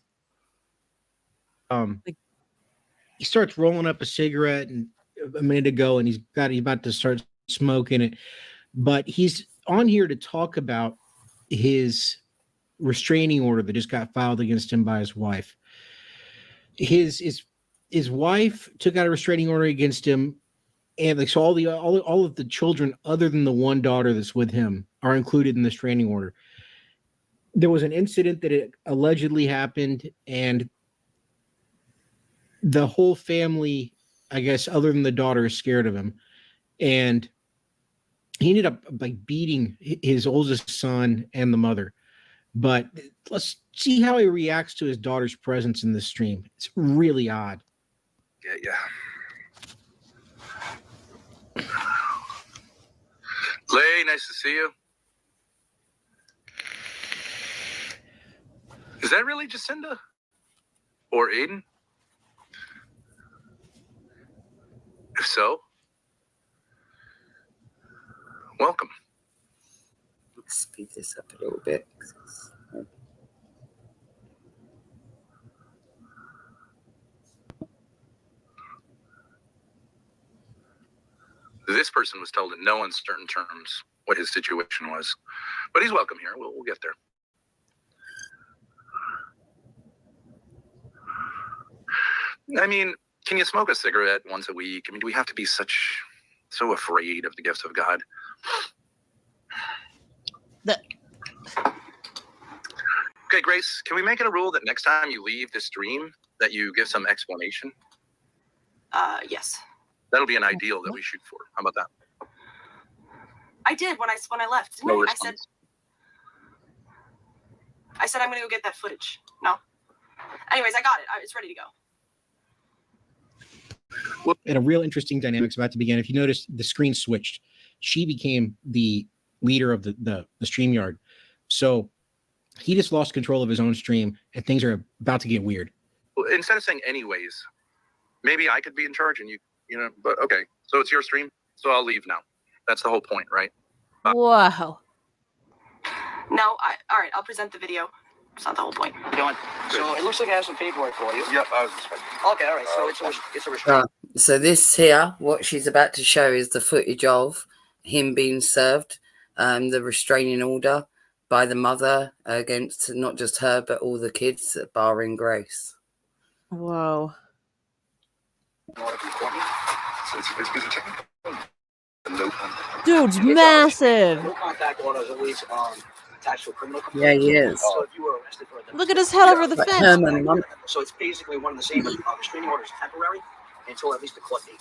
He starts rolling up a cigarette and a minute ago, and he's about to start smoking it, but he's on here to talk about his restraining order that just got filed against him by his wife. His wife took out a restraining order against him, and like so all of the children other than the one daughter that's with him are included in the restraining order. There was an incident that it allegedly happened, and the whole family, I guess, other than the daughter, is scared of him, and he ended up like beating his oldest son and the mother. But let's see how he reacts to his daughter's presence in the stream. It's really odd. Yeah. Lay, nice to see you. Is that really Jacinda? Or Aiden? If so, welcome. Let's speed this up a little bit. This person was told in no uncertain terms what his situation was, but he's welcome here. We'll get there. I mean, can you smoke a cigarette once a week? I mean, do we have to be so afraid of the gifts of God? Okay, Grace, can we make it a rule that next time you leave the stream that you give some explanation? Yes. That'll be an ideal that we shoot for. How about that? I did when I left. No I response. said I'm gonna go get that footage. No. Anyways, I got it. It's ready to go. And a real interesting dynamic's about to begin. If you notice, the screen switched. She became the leader of the StreamYard. So he just lost control of his own stream, and things are about to get weird. Well, instead of saying anyways, maybe I could be in charge and you know, but okay. So it's your stream, so I'll leave now. That's the whole point, right? Wow. No, all right, I'll present the video. It's not the whole point. So it looks like I have some paperwork for you. Yep, I was expecting. Okay, all right. So it's a restraint. So this here, what she's about to show is the footage of him being served, the restraining order by the mother against not just her, but all the kids, barring Grace. Whoa. Dude's massive. No contact order is always attached to a criminal complaint. Yeah, he is. So if you were arrested for Look at his head over the fence. So it's basically one of the same. Restraining order is temporary until at least the court date.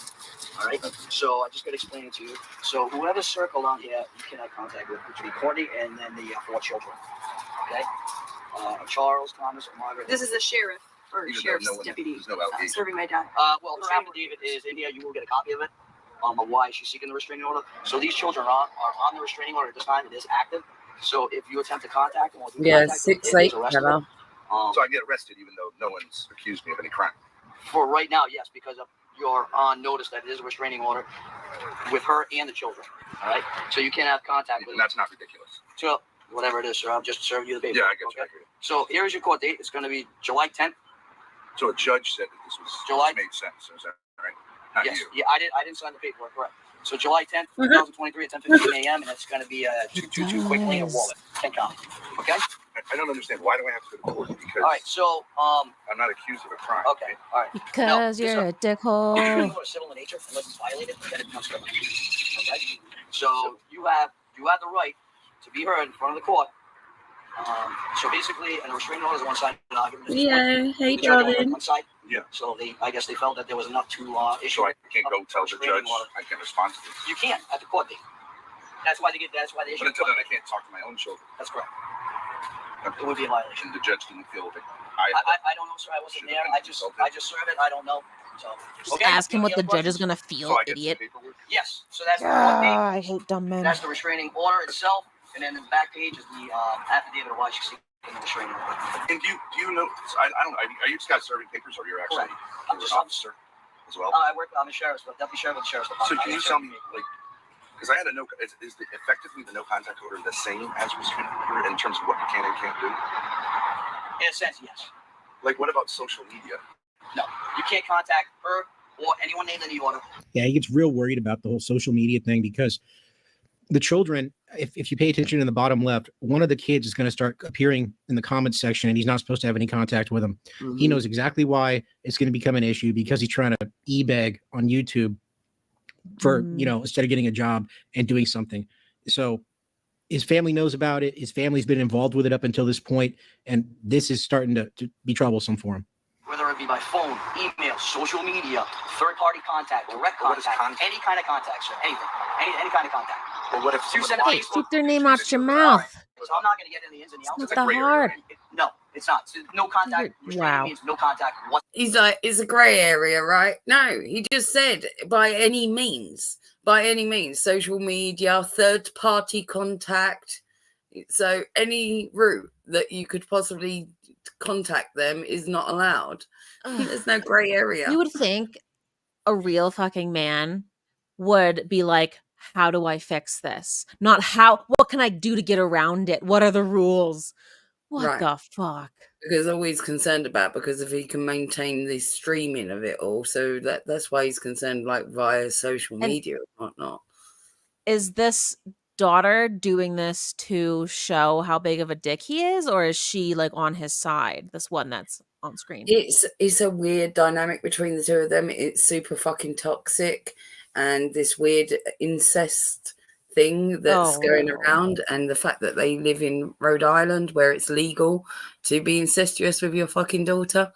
All right. So I just got to explain it to you. So whoever's circled on here, you cannot contact with, which would be Courtney and then the 4 children. Okay. Charles, Thomas, or Margaret. This is the sheriff or sheriff's deputy serving my dad. Well, her affidavit is in here. You will get a copy of it. Of why she's seeking the restraining order. So these children are on the restraining order at this time. It is active. So if you attempt to contact them, yeah, 6'8", hello. So I get arrested even though no one's accused me of any crime. For right now, yes, because you're on notice that it is a restraining order with her and the children. All right. So you can't have contact with. And that's not ridiculous. So whatever it is, sir, I'll just serve you the paper. Yeah, I get you. So here's your court date. It's going to be July 10th. So a judge said that this was July made sense. Is that right? Not yes. you. Yeah, I didn't sign the paperwork. Correct. So July 10th, 2023 at 10:15 a.m. and it's going to be 222 quickly in Wallet, Kent County. Okay. I don't understand. Why do I have to go to court? Because all right. So I'm not accused of a crime. Okay. All right. Because you're a dickhole. If you are civil in nature unless it's violated, then it becomes criminal. Okay. So you have the right to be heard in front of the court. So basically, a restraining order is one side. Yeah, hey, darling. One side. Yeah. So I guess they felt that there was enough to issue. So I can't go tell the judge. I can't respond to this. You can't at the court date. That's why they issue. But until then, I can't talk to my own children. That's correct. Okay. It would be a violation. And the judge didn't feel that. I don't know, sir. I wasn't there. I just served it. I don't know. So just ask him what the judge is gonna feel, idiot. Yes. So that's the court date. I hate dumb men. That's the restraining order itself. And then the back page is the affidavit of why she's seeking the restraining order. And do you know? I don't. Are you just guys serving papers, or you're actually I'm just an officer as well? I'm a sheriff's, deputy sheriff of the sheriff's department. So can you tell me, like, because I had a effectively the no contact order the same as restraining order in terms of what you can and can't do? In a sense, yes. Like, what about social media? No, you can't contact her or anyone named in the order. Yeah, he gets real worried about the whole social media thing because the children, if you pay attention in the bottom left, one of the kids is going to start appearing in the comments section and he's not supposed to have any contact with them. Mm-hmm. He knows exactly why it's going to become an issue because he's trying to e-beg on YouTube for, instead of getting a job and doing something. So his family knows about it. His family's been involved with it up until this point, and this is starting to be troublesome for him. Whether it be by phone, email, social media, third-party contact, direct contact, any kind of contact, sir, anything, any kind of contact. Well, what if you send Hey, keep their name out your mouth. So I'm not going to get into the ins and the outs. It's not that hard. No, it's not. No contact. Wow. Means no contact. He's like, it's a grey area, right? No, he just said by any means, social media, third-party contact. So any route that you could possibly contact them is not allowed. There's no grey area. You would think a real fucking man would be like, how do I fix this? Not what can I do to get around it? What are the rules? What the fuck? Because all he's concerned about, because if he can maintain the streaming of it all, so that's why he's concerned, like via social media and whatnot. Is this daughter doing this to show how big of a dick he is, or is she like on his side? This one that's on screen. It's a weird dynamic between the two of them. It's super fucking toxic, and this weird incest thing that's going around, and the fact that they live in Rhode Island where it's legal to be incestuous with your fucking daughter.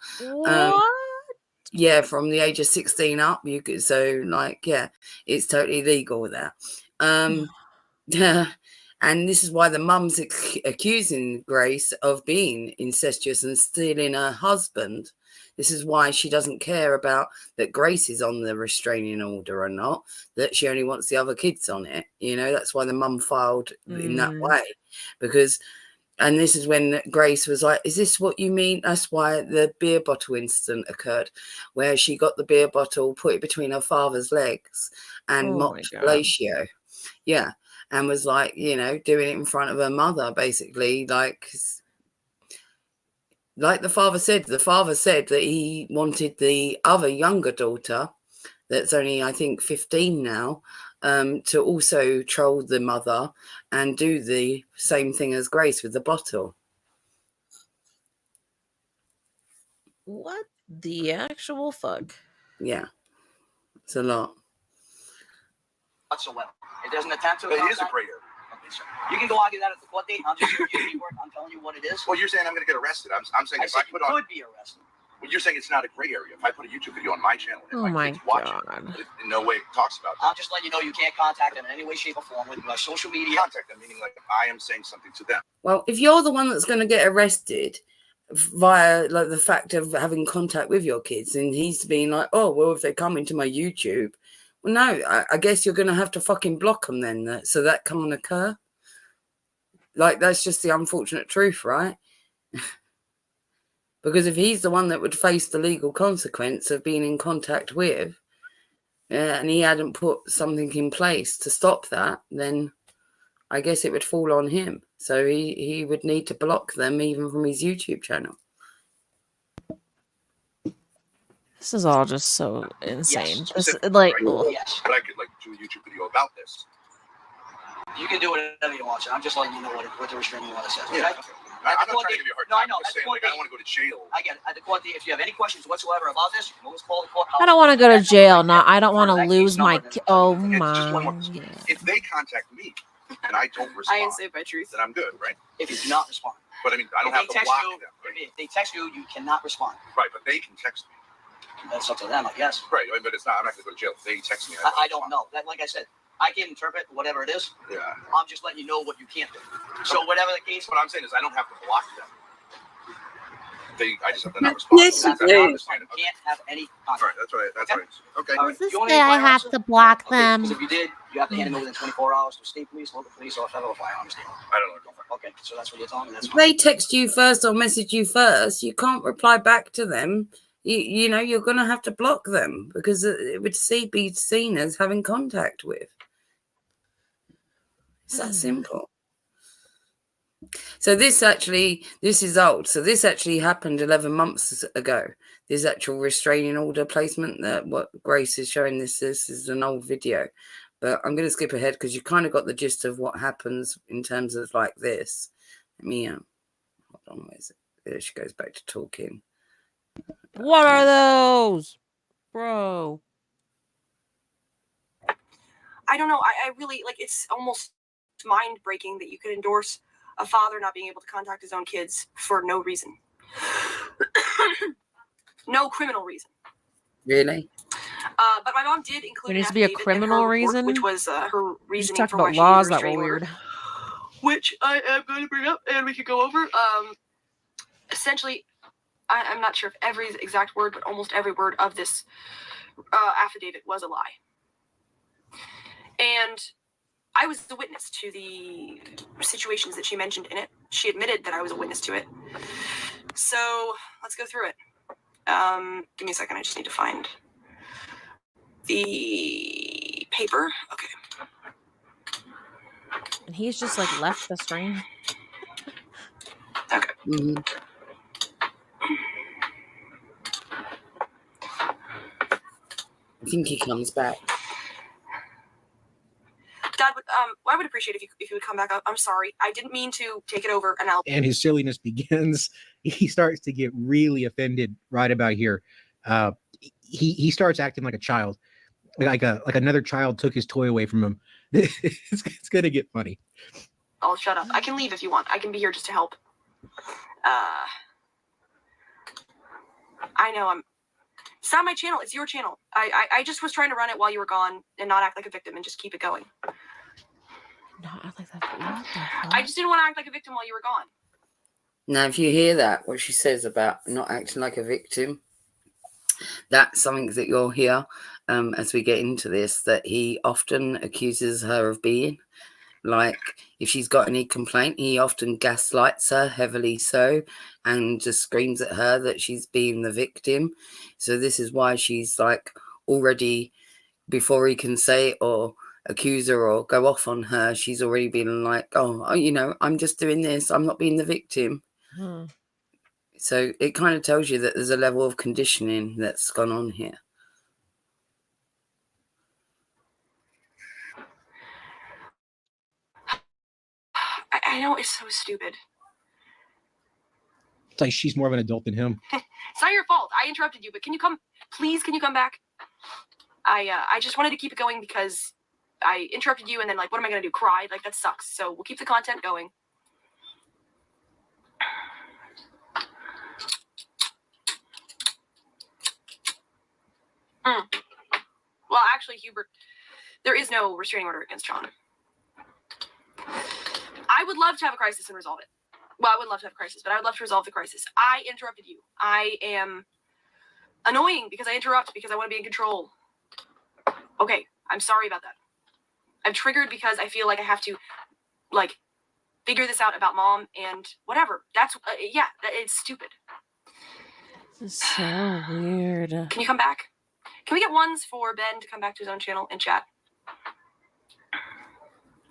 Yeah, from the age of 16 up, you could, so like, yeah, it's totally legal there. And this is why the mum's accusing Grace of being incestuous and stealing her husband. This is why she doesn't care about that Grace is on the restraining order or not, that she only wants the other kids on it. That's why the mum filed in that way. And this is when Grace was like, is this what you mean? That's why the beer bottle incident occurred, where she got the beer bottle, put it between her father's legs and mocked fellatio. Yeah. And was like, doing it in front of her mother, basically, like the father said that he wanted the other younger daughter, that's only, I think, 15 now, to also troll the mother and do the same thing as Grace with the bottle. What the actual fuck? Yeah, it's a lot. Whatsoever. It doesn't attempt to. But it is a gray area. Okay, sir. You can go argue that at the court date. I'm just giving you I'm telling you what it is. Well, you're saying I'm going to get arrested. I'm saying if I put on. Could be arrested. Well, you're saying it's not a gray area. If I put a YouTube video on my channel and my kids watch it, it in no way talks about that. I'm just letting you know you can't contact them in any way, shape, or form with my social media. Contact them, meaning like I am saying something to them. Well, if you're the one that's going to get arrested via like the fact of having contact with your kids, and he's being like, oh, well, if they come into my YouTube, well, no, I guess you're going to have to fucking block them then, so that can't occur. Like, that's just the unfortunate truth, right? Because if he's the one that would face the legal consequence of being in contact with, and he hadn't put something in place to stop that, then I guess it would fall on him. So he would need to block them even from his YouTube channel. This is all just so insane. Yes, this, right? well, yes. But I could do a YouTube video about this. You can do whatever you want, sir. I'm just letting you know what the restraining order says. Okay? Yeah. I'm not trying to give you a hard time. No, I know. I'm just saying, I don't want to go to jail. I get it. At the court date, if you have any questions whatsoever about this, you can always call the court. I don't want to go to jail. I don't want to lose my. Oh my! If they contact me and I don't respond, I say by truth. then I'm good, right? If you do not respond. But I mean, I don't have to block them. Right? If they text you, you cannot respond. Right, but they can text me. That's up to them, I guess. Right, but it's not. I'm not going to go to jail. If they text me. I don't know. Like I said, I can interpret whatever it is. Yeah. I'm just letting you know what you can't do. So whatever the case. What I'm saying is, I don't have to block them. I just have to not respond. Yes, you do. You can't have any contact. All right, that's right. That's right. Okay. Does this say I have to block them? Because if you did, You have to hand him over within 24 hours to state police, local police, or federal firearms dealer. I don't know. Okay, so that's what you're telling me. That's If fine. they text you first or message you first, you can't reply back to them. You know, you're going to have to block them because it would be seen as having contact with. It's that simple. So this is old. So this actually happened 11 months ago. This actual restraining order placement, that what Grace is showing this is an old video. But I'm going to skip ahead because you kind of got the gist of what happens in terms of like this. Let me, hold on, where is it? There she goes back to talking. What are those? Bro. I don't know. I really, like, it's almost mind-breaking that you could endorse a father not being able to contact his own kids for no reason. No criminal reason. Really? But my mom did include There needs to be a criminal reason, which was her reasoning talk for why about she laws needed a that were restraining order, weird. which I am going to bring up and we could go over. Essentially, I'm not sure if every exact word, but almost every word of this affidavit was a lie. And I was the witness to the situations that she mentioned in it. She admitted that I was a witness to it. So let's go through it. Give me a second. I just need to find the paper. Okay. And he's just like left the stream. Okay. Mm-hmm. I think he comes back. Dad, I would appreciate if you would come back up. I'm sorry. I didn't mean to take it over, and his silliness begins. He starts to get really offended right about here. He starts acting like a child, like another child took his toy away from him. It's gonna get funny. I'll shut up. I can leave if you want. I can be here just to help. I know it's not my channel. It's your channel. I just was trying to run it while you were gone and not act like a victim and just keep it going. Not act like that. I just didn't want to act like a victim while you were gone. Now, if you hear that, what she says about not acting like a victim, that's something that you'll hear as we get into this, that he often accuses her of being. Like, if she's got any complaint, he often gaslights her, heavily so, and just screams at her that she's being the victim. So this is why she's like already, before he can say it or accuse her or go off on her, she's already been like, oh, you know, I'm just doing this. I'm not being the victim. So it kind of tells you that there's a level of conditioning that's gone on here. I know it's so stupid. It's like she's more of an adult than him. It's not your fault. I interrupted you, but can you come back? I just wanted to keep it going because I interrupted you and then, like, what am I going to do? Cry? Like, that sucks. So we'll keep the content going. Well, actually, Hubert, there is no restraining order against John. I would love to have a crisis and resolve it. Well, I would love to have a crisis, but I would love to resolve the crisis. I interrupted you. I am annoying because I interrupt because I want to be in control. Okay, I'm sorry about that. I'm triggered because I feel like I have to, like, figure this out about Mom and whatever. That's, it's stupid. This is so weird. Can you come back? Can we get ones for Ben to come back to his own channel and chat?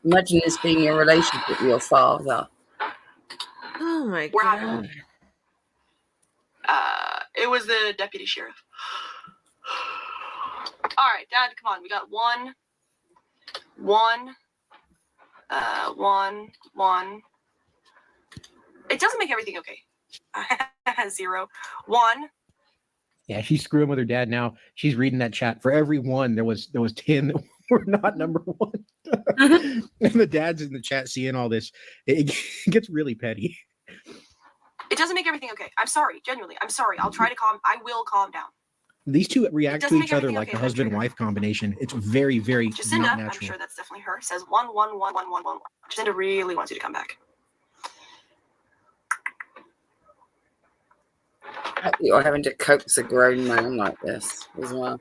Imagine this being a relationship with your father. Oh my We're god. having it was the deputy sheriff. All right, Dad, come on. We got one. It doesn't make everything okay. 0, 1. Yeah, she's screwing with her dad now. She's reading that chat. For every one, there was 10 that were not number 1. And the dad's in the chat seeing all this. It gets really petty. It doesn't make everything okay. I'm sorry. Genuinely, I'm sorry. I will calm down. These two react to each other like okay, a husband-wife combination. It's very, very Jacinda, not I'm natural. sure that's definitely her, says 1. Jacinda really wants you to come back. You're having to coax a grown man like this as well.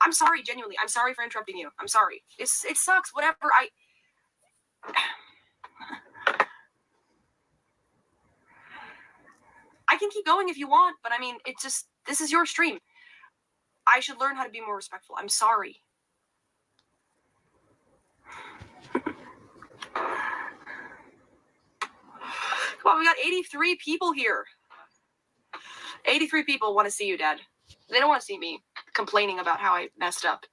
I'm sorry, genuinely. I'm sorry for interrupting you. I'm sorry. It sucks. Whatever. I can keep going if you want, but I mean, this is your stream. I should learn how to be more respectful. I'm sorry. Come on, we got 83 people here. 83 people want to see you, Dad. They don't want to see me complaining about how I messed up.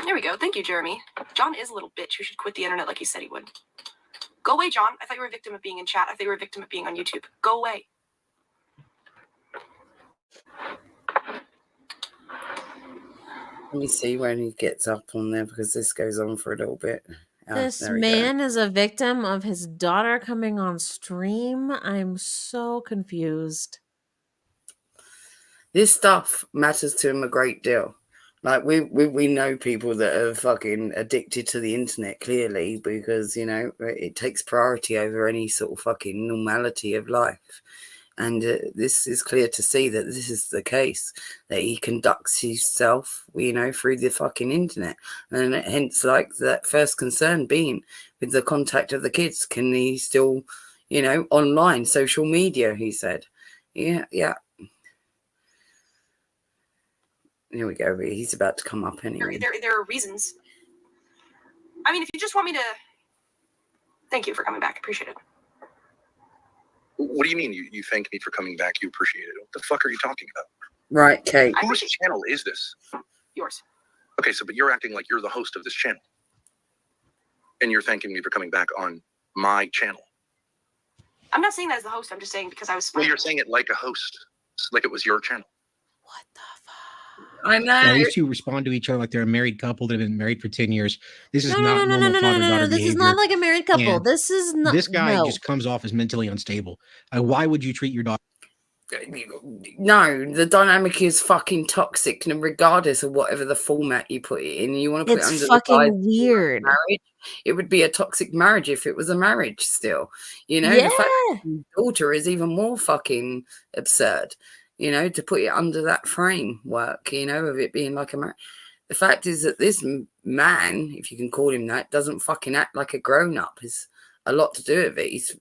There we go. Thank you, Jeremy. John is a little bitch who should quit the internet like he said he would. Go away, John. I thought you were a victim of being in chat. I thought you were a victim of being on YouTube. Go away. Let me see when he gets up on there because this goes on for a little bit. This man is a victim of his daughter coming on stream. I'm so confused. This stuff matters to him a great deal. Like we know people that are fucking addicted to the internet, clearly, because, you know, it takes priority over any sort of fucking normality of life. And this is clear to see that this is the case, that he conducts himself, you know, through the fucking internet. And hence, like, that first concern being with the contact of the kids. Can he still, you know, online, social media, he said. Yeah. Here we go. He's about to come up anyway. There are reasons. I mean, if you just want me to... Thank you for coming back. Appreciate it. What do you mean you thank me for coming back? You appreciate it. What the fuck are you talking about? Right, Kate. Whose channel is this? Yours. Okay, but you're acting like you're the host of this channel. And you're thanking me for coming back on my channel. I'm not saying that as the host. I'm just saying because I was... Well, you're saying it like a host. Like it was your channel. What the fuck? I know. Yeah, these two respond to each other like they're a married couple that have been married for 10 years. This is not normal father-daughter This behavior. is not like a married couple. And this is not... This guy just comes off as mentally unstable. Why would you treat your daughter? No, the dynamic is fucking toxic, and regardless of whatever the format you put it in, you want to put it under fucking the weird. Marriage. It would be a toxic marriage if it was a marriage still. You know, Yeah. the fact that his daughter is even more fucking absurd. You know, to put it under that framework, you know, of it being like a marriage. The fact is that this man, if you can call him that, doesn't fucking act like a grown-up. Is a lot to do with it. He's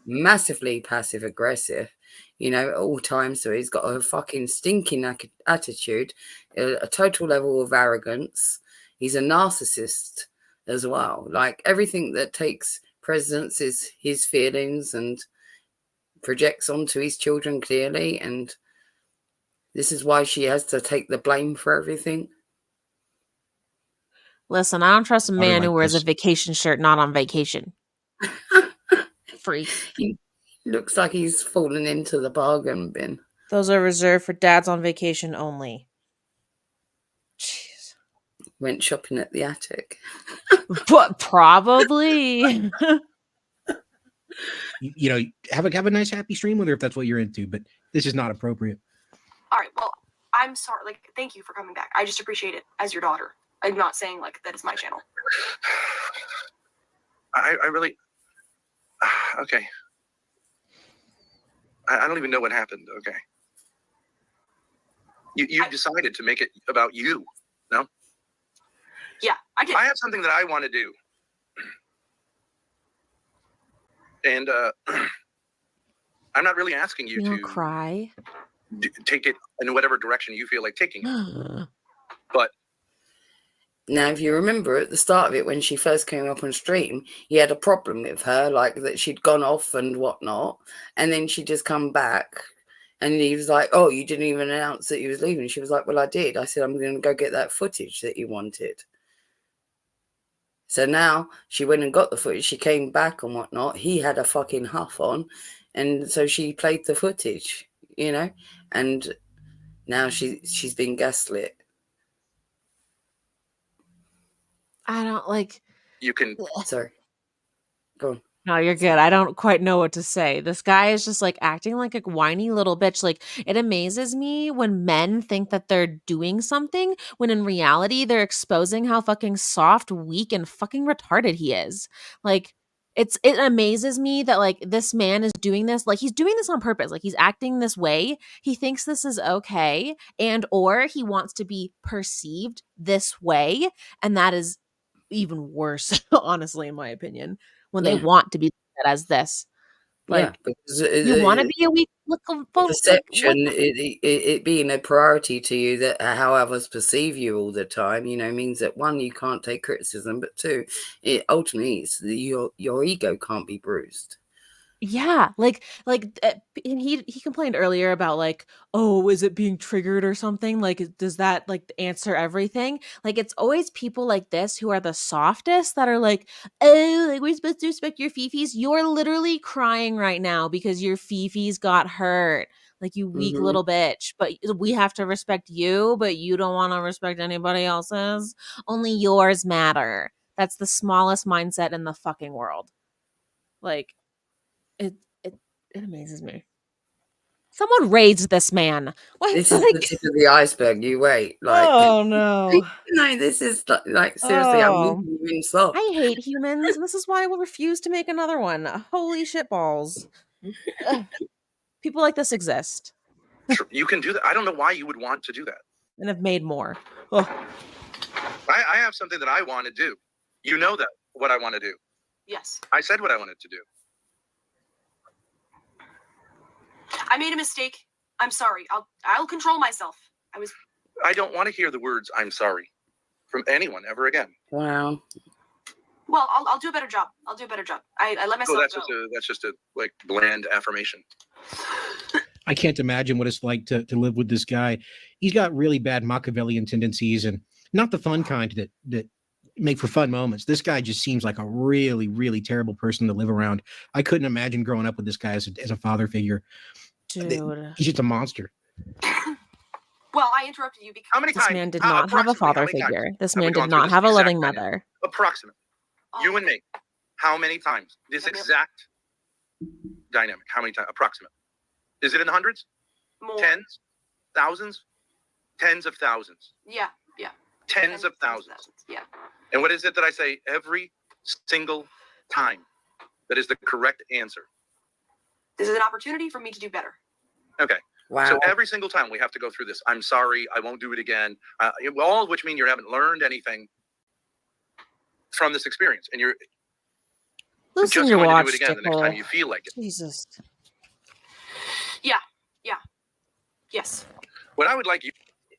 massively passive aggressive, you know, at all times. So he's got a fucking stinking attitude, a total level of arrogance. He's a narcissist as well. Like, everything that takes precedence is his feelings and projects onto his children clearly. And this is why she has to take the blame for everything. Listen, I don't trust a man who wears a vacation shirt not on vacation. Freak. He looks like he's fallen into the bargain bin. Those are reserved for dads on vacation only. Jeez. Went shopping at the attic. But probably. You know, have a nice happy stream with her if that's what you're into, but this is not appropriate. All right, well, I'm sorry. Like, thank you for coming back. I just appreciate it as your daughter. I'm not saying, like, that is my channel. I really... Okay. I don't even know what happened, okay? You decided to make it about you, no? Yeah, I did. I have something that I want to do. And I'm not really asking you to cry. Take it in whatever direction you feel like taking it. But now, if you remember at the start of it, when she first came up on stream, he had a problem with her, like that she'd gone off and whatnot. And then she just come back and he was like, oh, you didn't even announce that you was leaving. She was like, well, I did. I said, I'm going to go get that footage that you wanted. So now she went and got the footage. She came back and whatnot. He had a fucking huff on. And so she played the footage, you know, and now she's been gaslit. I don't like... You can... Sorry. Go on. No, you're good. I don't quite know what to say. This guy is just like acting like a whiny little bitch. Like, it amazes me when men think that they're doing something when in reality they're exposing how fucking soft, weak, and fucking retarded he is. Like, it amazes me that like this man is doing this, like he's doing this on purpose, like he's acting this way, he thinks this is okay, and or he wants to be perceived this way, and that is even worse honestly in my opinion, when they Yeah. want to be looked at as this, Yeah, like because you want to be a weak little folk, like what perception, it being a priority to you, that how others perceive you all the time, means that one, you can't take criticism, but two, it ultimately it's your ego can't be bruised. Yeah, and he complained earlier about like, oh, is it being triggered or something? Like, does that like answer everything? Like, it's always people like this who are the softest that are like, oh, like we're supposed to respect your fifis. You're literally crying right now because your fifis got hurt. Like, you weak Mhm. little bitch. But we have to respect you, but you don't want to respect anybody else's. Only yours matter. That's the smallest mindset in the fucking world. Like. It it it amazes me. Someone raised this man. What? This is the tip of the iceberg. You wait, like Oh no. no, this is like seriously, I'm Oh, leaving you in soft. I hate humans. This is why I will refuse to make another one. Holy shit balls. Ugh. People like this exist You can do that. I don't know why you would want to do that. and have made more. Ugh. I have something that I want to do. You know that what I want to do. Yes. I said what I wanted to do. I made a mistake. I'm sorry. I'll control myself. I don't want to hear the words "I'm sorry" from anyone ever again. Wow. Well, I'll do a better job. I'll do a better job. I let myself So that's go. just a like bland affirmation. I can't imagine what it's like to live with this guy. He's got really bad Machiavellian tendencies, and not the fun kind that make for fun moments. This guy just seems like a really, really terrible person to live around. I couldn't imagine growing up with this guy as a father figure. Dude. He's just a monster. Well, I interrupted you because This man did not have a father figure. This man did not have a exact loving dynamic? mother. Approximate. You and me. How many times? This exact dynamic. How many times? Approximate. Is it in the hundreds? More. Tens? Thousands? Tens of thousands. Yeah. Tens of thousands. Yeah. And what is it that I say every single time? That is the correct answer. This is an opportunity for me to do better. Okay. Wow. So every single time we have to go through this. I'm sorry. I won't do it again. All of which mean you haven't learned anything from this experience, and you're Loosen just your going to watch, do it again the next Dickel. time you feel like it. Jesus. Yeah. Yes. What I would like you.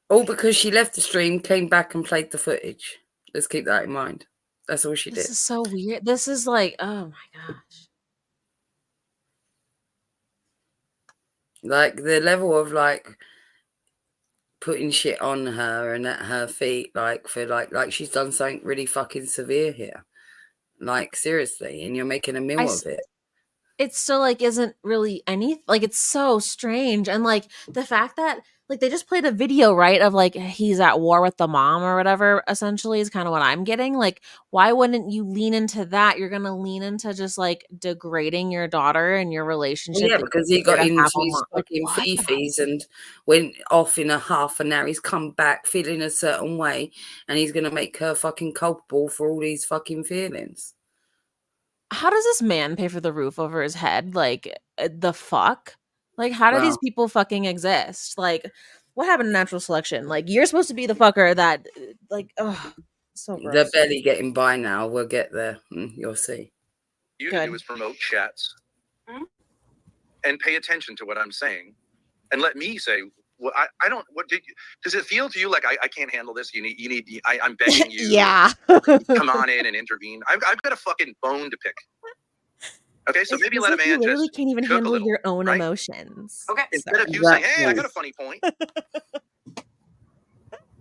All because she left the stream, came back and played the footage. Let's keep that in mind. That's all she This did. is so weird. This is like, oh my gosh. Like the level of like putting shit on her and at her feet, like for like she's done something really fucking severe here. Like seriously, and you're making a meal of it. It still like isn't really anything. Like it's so strange, and like the fact that like they just played a video, right, of like he's at war with the mom or whatever. Essentially, is kind of what I'm getting. Like, why wouldn't you lean into that? You're gonna lean into just like degrading your daughter and your relationship. Yeah, because he got into his like, fucking what? fifis and went off in a huff, and now he's come back feeling a certain way, and he's gonna make her fucking culpable for all these fucking feelings. How does this man pay for the roof over his head? Like, the fuck? Like, how do these Wow. people fucking exist? Like, what happened to natural selection? Like, you're supposed to be the fucker that, like, oh, so gross. They're barely getting by now. We'll get there. You'll see. You to do is promote chats and pay attention to what I'm saying, and let me say. Well, I don't. What does it feel to you like? I can't handle this. I'm begging you. Yeah. Come on in and intervene. I've got a fucking bone to pick. Okay, so maybe let a man you literally just can't even cook a handle little, your own right? emotions. Okay. Instead of you saying, "Hey, I got a funny point."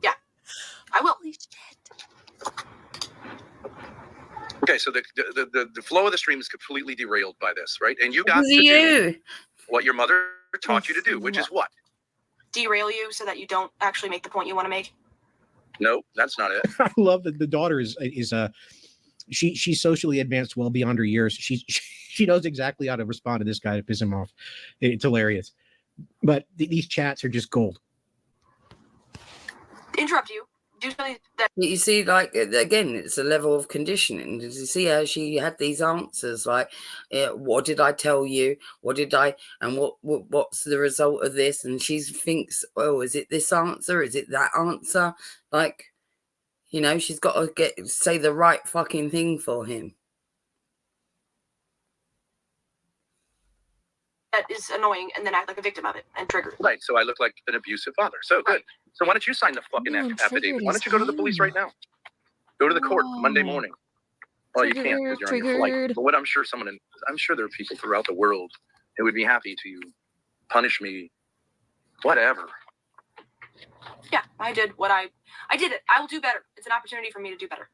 Yeah, I will. Okay, so the flow of the stream is completely derailed by this, right? And you got Who's to you? do what your mother taught you to do, which is what? Derail you so that you don't actually make the point you want to make. No, that's not it. I love that the daughter is she's socially advanced well beyond her years. She knows exactly how to respond to this guy to piss him off. It's hilarious. But these chats are just gold. Interrupt you. do something that You see, like, again, it's a level of conditioning. Did you see how she had these answers? Like, what did I tell you? What did I, and what's the result of this? And she thinks, oh, is it this answer? Is it that answer? Like, you know, she's got to say the right fucking thing for him. that is annoying and then act like a victim of it and trigger. Right. So I look like an abusive father. So good. So why don't you sign the fucking affidavit? Why don't you go to the police right now? Go to the court Monday morning. Well, you can't because you're on your flight. But what I'm sure I'm sure there are people throughout the world who would be happy to punish me. Whatever. Yeah, I did what I did it. I will do better. It's an opportunity for me to do better.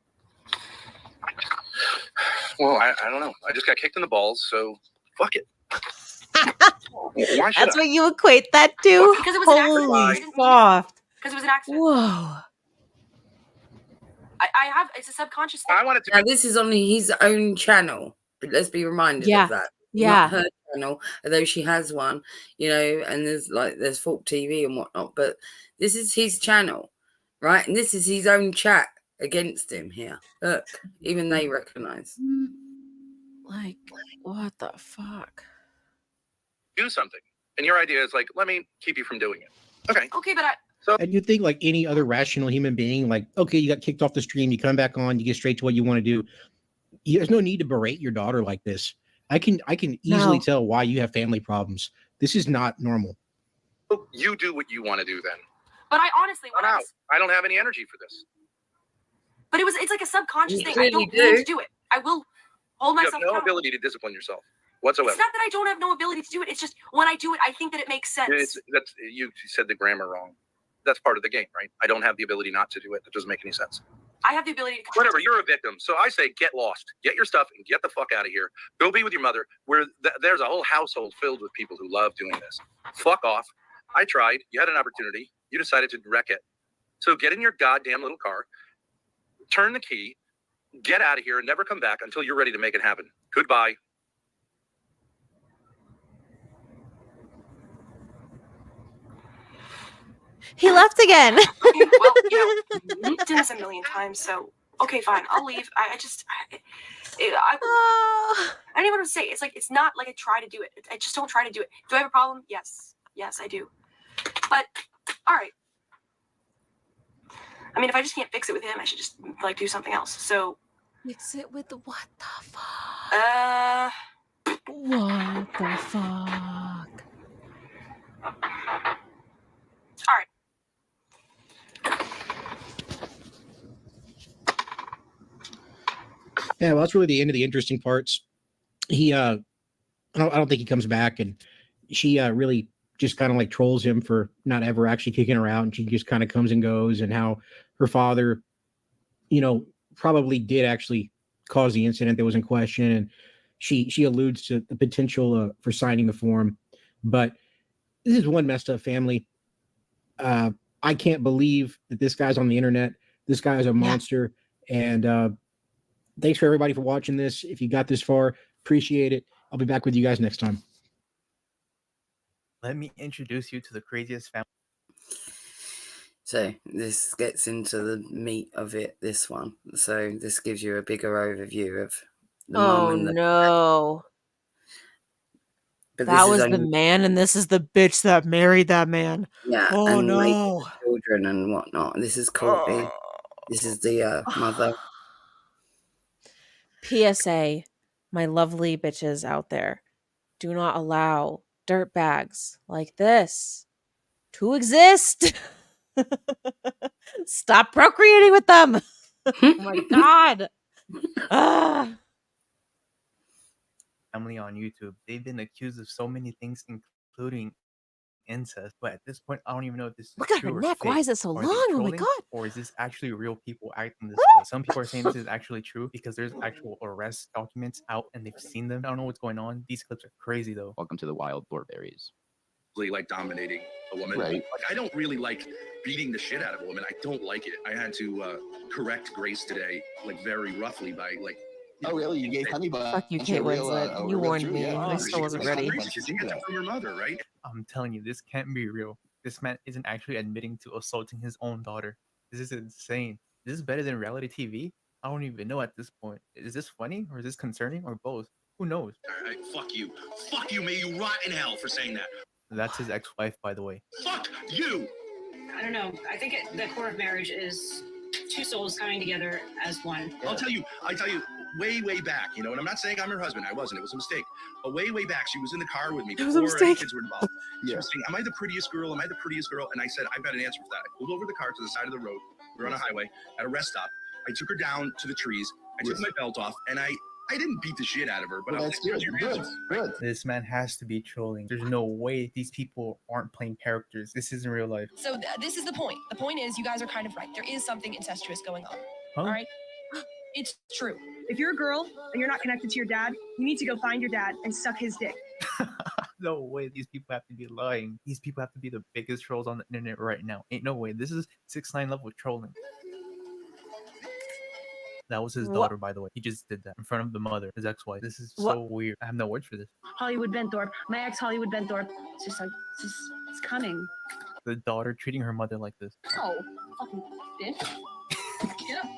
Well, I don't know. I just got kicked in the balls, so fuck it. That's what you equate that to? Because it was an accident. Holy soft. Because it was an accident. Whoa. I have, it's a subconscious thing. I wanted to. Now, this is on his own channel, but let's be reminded of that. Yeah. Not her channel, although she has one, you know, and there's Thorp TV and whatnot, but this is his channel, right? And this is his own chat against him here. Look, even they recognize. Like, what the fuck? Do something. And your idea is like, let me keep you from doing it. Okay. Okay, but and you think like any other rational human being, like, okay, you got kicked off the stream, you come back on, you get straight to what you want to do. There's no need to berate your daughter like this. I can easily tell why you have family problems. This is not normal. You do what you want to do then. But I honestly, I don't have any energy for this. But it's like a subconscious thing. I clearly don't do. need to do it. I will hold You myself have no accountable. ability to discipline yourself whatsoever. It's not that I don't have no ability to do it. It's just when I do it, I think that it makes sense. You said the grammar wrong. That's part of the game, right? I don't have the ability not to do it. That doesn't make any sense. I have the ability to control. Whatever, you're a victim. So I say get lost. Get your stuff and get the fuck out of here. Go be with your mother, where there's a whole household filled with people who love doing this. Fuck off. I tried. You had an opportunity. You decided to wreck it. So get in your goddamn little car, turn the key, get out of here, and never come back until you're ready to make it happen. Goodbye. He left again. Okay, well, you know, we've done this a million times, so okay, fine, I'll leave. I don't even want to say. It's like it's not like I try to do it. I just don't try to do it. Do I have a problem? Yes, I do. But all right. I mean, if I just can't fix it with him, I should just like do something else. So fix it with what the fuck? What the fuck? All right. Yeah, well, that's really the end of the interesting parts. He, I don't think he comes back, and she really just kind of like trolls him for not ever actually kicking her out, and she just kind of comes and goes, and how her father, you know, probably did actually cause the incident that was in question, and she alludes to the potential for signing the form, but this is one messed up family. I can't believe that this guy's on the internet. This guy is a monster, and thanks for everybody for watching this. If you got this far, appreciate it. I'll be back with you guys next time. Let me introduce you to the craziest family. So this gets into the meat of it, this one. So this gives you a bigger overview of the mum and the no. But that was the man, and this is the bitch that married that man. Yeah. Oh, and no. Children and whatnot. This is Courtney. This is the mother. PSA, my lovely bitches out there, do not allow dirtbags like this to exist. Stop procreating with them. Oh my God. Family on YouTube. They've been accused of so many things, including incest. But at this point, I don't even know if this is Look at true her or neck. fake. Why is it so Are they long? Oh my trolling, God. Or is this actually real people acting this way? Some people are saying this is actually true because there's actual arrest documents out and they've seen them. I don't know what's going on. These clips are crazy though. Welcome to the wild Thorp areas. Like dominating a woman. Right. Like I don't really like beating the shit out of a woman. I don't like it. I had to correct Grace today, like very roughly by like. Oh really? You gave honey bun. Fuck you, Kate Winslet. You warned me. I still wasn't ready. She gets it from her mother, right? I'm telling you, this can't be real. This man isn't actually admitting to assaulting his own daughter. This is insane. This is better than reality TV. I don't even know at this point. Is this funny or is this concerning or both? Who knows? All right, fuck you. Fuck you. May you rot in hell for saying that. That's his ex-wife, by the way. Fuck you. I don't know. I think the core of marriage is two souls coming together as one. I tell you, way back, you know, and I'm not saying I'm her husband. I wasn't. It was a mistake. But way back, she was in the car with me It was a before any mistake. kids were involved. She was saying, am I the prettiest girl? Am I the prettiest girl? And I said, I've got an answer for that. I pulled over the car to the side of the road. We were on a highway at a rest stop. I took her down to the trees. I took my belt off, and I didn't beat the shit out of her, but I was like, here's your answer. Good. This man has to be trolling. There's no way these people aren't playing characters. This isn't real life. So this is the point. The point is, you guys are kind of right. There is something incestuous going on. Huh? All right? It's true. If you're a girl and you're not connected to your dad, you need to go find your dad and suck his dick. No way. These people have to be lying. These people have to be the biggest trolls on the internet right now. Ain't no way. This is 6ix9ine level trolling. That was his daughter, by the way. He just did that in front of the mother, his ex-wife. This is so weird. I have no words for this. Hollywood Ben Thorp. My ex Hollywood Ben Thorp. It's just like, it's cunning. The daughter treating her mother like this. Oh, fucking bitch. Get up.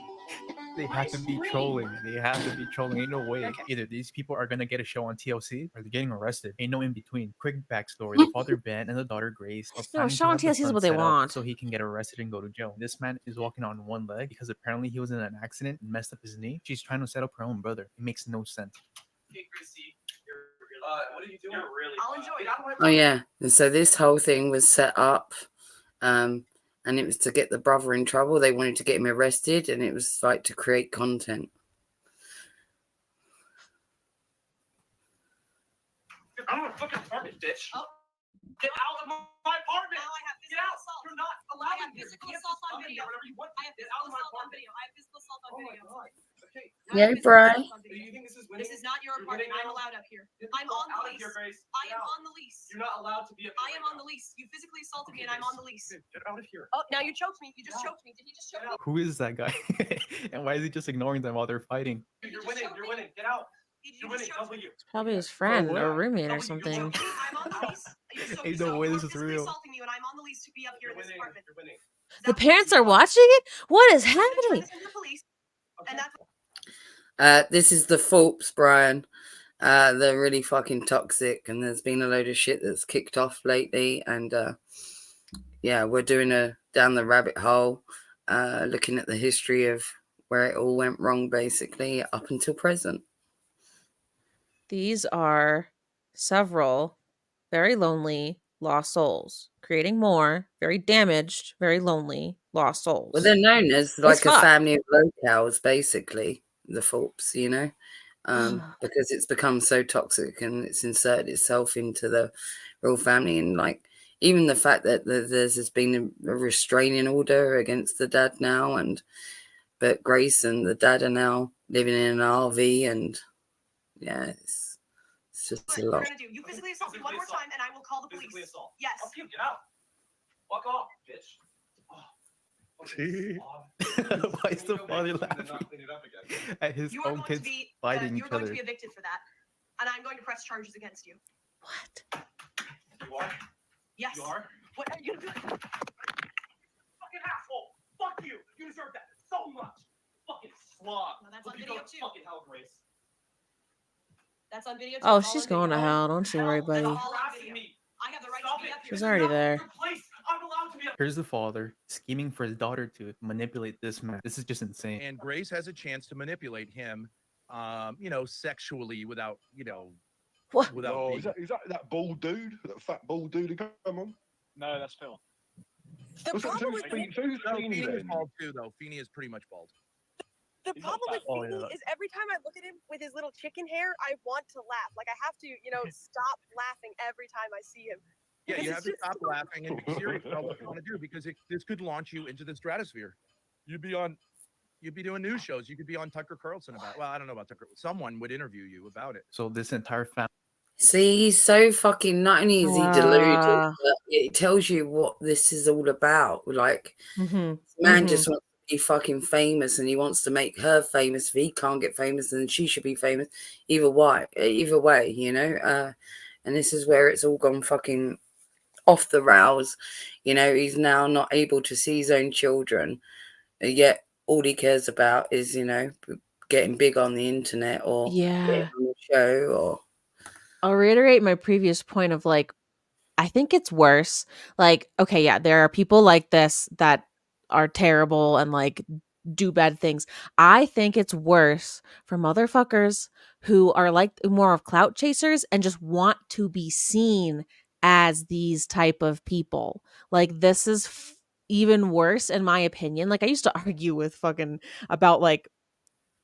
They have to be trolling. They have to be trolling. Ain't no way. Either these people are gonna get a show on TLC or they're getting arrested. Ain't no in between. Quick backstory: the father Ben and the daughter Grace are planning to show on have the TLC is son what they set up want. so he can get arrested and go to jail. This man is walking on one leg because apparently he was in an accident and messed up his knee. She's trying to set up her own brother. It makes no sense. What are you doing? Really I'll enjoy it. Oh yeah, and so this whole thing was set up, and it was to get the brother in trouble. They wanted to get him arrested, and it was like to create content. I don't want to fucking apartment, bitch. Oh. Get out of my apartment. Now I have Get out. assault. You're not allowed. I have physical assault on video. Whatever you want. I have Get physical out of my assault on apartment. video. I have physical assault on video. Okay. Yeah, Brian. Do you think this is winning? This is not your apartment. I'm allowed up here. I'm on the lease. I am on the lease. You're not allowed to be up I here am right on the now. lease. You physically assaulted me and I'm on the lease. Get out of here. Oh, now you choked me. You just choked me. Did he just choke me? Who is that guy? And why is he just ignoring them while they're fighting? You're winning. You're winning. Get out. You're winning. W. Probably his friend or roommate or something. I'm on the lease. Ain't no way this is You're real. assaulting me and I'm on the lease to be up here in this apartment. You're winning. The parents are watching it? What is happening? And that's This is the Thorps, Brian. They're really fucking toxic, and there's been a load of shit that's kicked off lately. And yeah, we're doing a down the rabbit hole, looking at the history of where it all went wrong, basically, up until present. These are several very lonely lost souls, creating more very damaged, very lonely lost souls. Well, they're known as like a fuck. family of lolcows, basically, the Thorps, you know, because it's become so toxic and it's inserted itself into the real family. And like, even the fact that there's been a restraining order against the dad now, but Grace and the dad are now living in an RV, and yeah, it's just a lot. You physically assault me one more time and I will call the police. Physically assault. Yes. Okay, get out. Walk off, bitch. Why is the father laughing at his You are own going kids to be fighting you're each going other? to be evicted for that. And I'm going to press charges against you. What? You are? Yes. You are? What are you doing? Fucking asshole. Fuck you. You deserve that so much. Fucking slob. No, that's Look, on you video go to too. fucking hell, Grace. That's on video too. Oh, It's all she's on going to video. hell. Don't you worry, buddy. All on video. I have the right to be up here. She's already there. I'm allowed to be up. Here's the father scheming for his daughter to manipulate this man. This is just insane. And Grace has a chance to manipulate him, sexually without, What? without. Oh, being- is that bald dude? That fat bald dude? Come on. No, that's Phil. The problem with Who's No, Feeney Feeney is then? bald too, though. Feeney is pretty much bald. The He's not problem with fat. Oh, Feeney yeah. is every time I look at him with his little chicken hair, I want to laugh. Like I have to, stop laughing every time I see him. Yeah, Because you it's have to just stop so- laughing and be serious about what you want to do, because this could launch you into the stratosphere. You'd be doing news shows. You could be on Tucker Carlson about. Well, I don't know about Tucker. Someone would interview you about it. So this entire family. See, he's so fucking, not only is he deluded, Wow. but it tells you what this is all about. Like, Mm-hmm. man just wants to be fucking famous, and he wants to make her famous. If he can't get famous, then she should be famous. Either way, you know. And this is where it's all gone fucking off the rails. You know, he's now not able to see his own children, yet all he cares about is, you know, getting big on the internet or getting Yeah. on the show or I'll reiterate my previous point of like, I think it's worse. Like, okay, yeah, there are people like this that are terrible and like do bad things. I think it's worse for motherfuckers who are like more of clout chasers and just want to be seen as these type of people. Like, this is even worse in my opinion. Like, I used to argue with fucking about like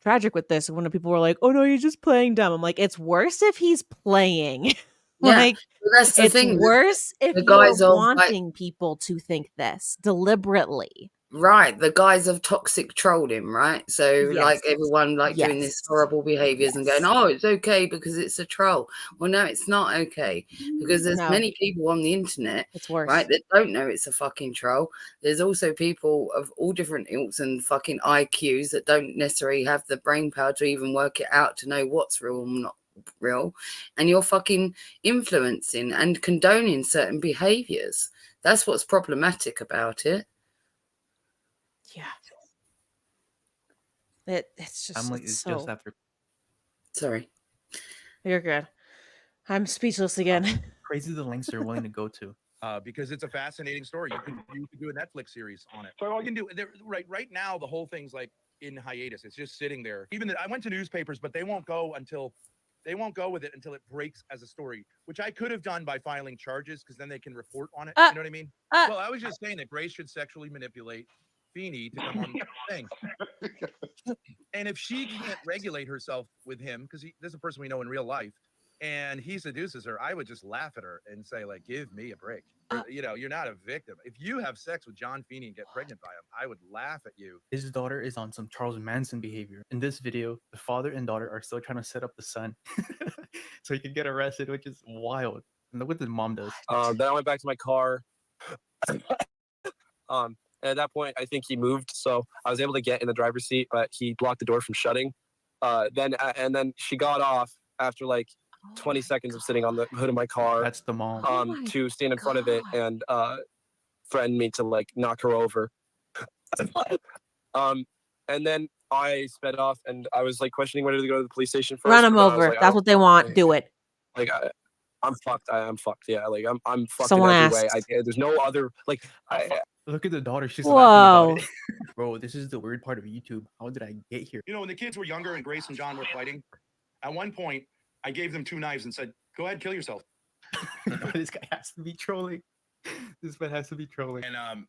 tragic with this when people were like, "Oh no, he's just playing dumb." I'm like, it's worse if he's playing. yeah. Like, But that's the it's thing. worse if The you're guys of like wanting people to think this deliberately. right, the guys have toxic trolled him, right? So like Yes. everyone like doing this Yes. horrible behaviors and going, Yes. oh, it's okay because it's a troll. Well, no, it's not okay because there's No, many people on the internet, it's worse. right, that don't know it's a fucking troll. There's also people of all different ilks and fucking IQs that don't necessarily have the brain power to even work it out to know what's real and not real, and you're fucking influencing and condoning certain behaviors. That's what's problematic about it. Yeah. It's just Family it's is so just after Sorry. you're good. I'm speechless again. crazy the lengths they're willing to go to. Because it's a fascinating story. You could do a Netflix series on it. So all you can do right now, the whole thing's like in hiatus. It's just sitting there. Even I went to newspapers, but they won't go with it until it breaks as a story, which I could have done by filing charges because then they can report on it. You know what I mean? Well, I was just saying that Grace should sexually manipulate Feeney to come on the thing. And if she can't regulate herself with him, because this is a person we know in real life, and he seduces her, I would just laugh at her and say, like, give me a break. You know, you're not a victim. If you have sex with John Feeney and get pregnant by him, I would laugh at you. His daughter is on some Charles Manson behavior. In this video, the father and daughter are still trying to set up the son so he can get arrested, which is wild. And look what the mom does. Then I went back to my car. And at that point, I think he moved, so I was able to get in the driver's seat, but he blocked the door from shutting. Then she got off after like 20 seconds of sitting on the hood of my car. That's the mom. To stand in front of it and threaten me to like knock her over. And then I sped off, and I was like questioning whether to go to the police station first. Run them over. Like, That's what they want. Do it. Like I'm fucked. I'm fucked. Yeah, like I'm fucked Someone in every way. asked. There's no other like. Look at the daughter. She's Whoa. laughing about it. Bro, this is the weird part of YouTube. How did I get here? You know, when the kids were younger and Grace and John were fighting, at one point, I gave them 2 knives and said, go ahead, kill yourself. This guy has to be trolling. This man has to be trolling. And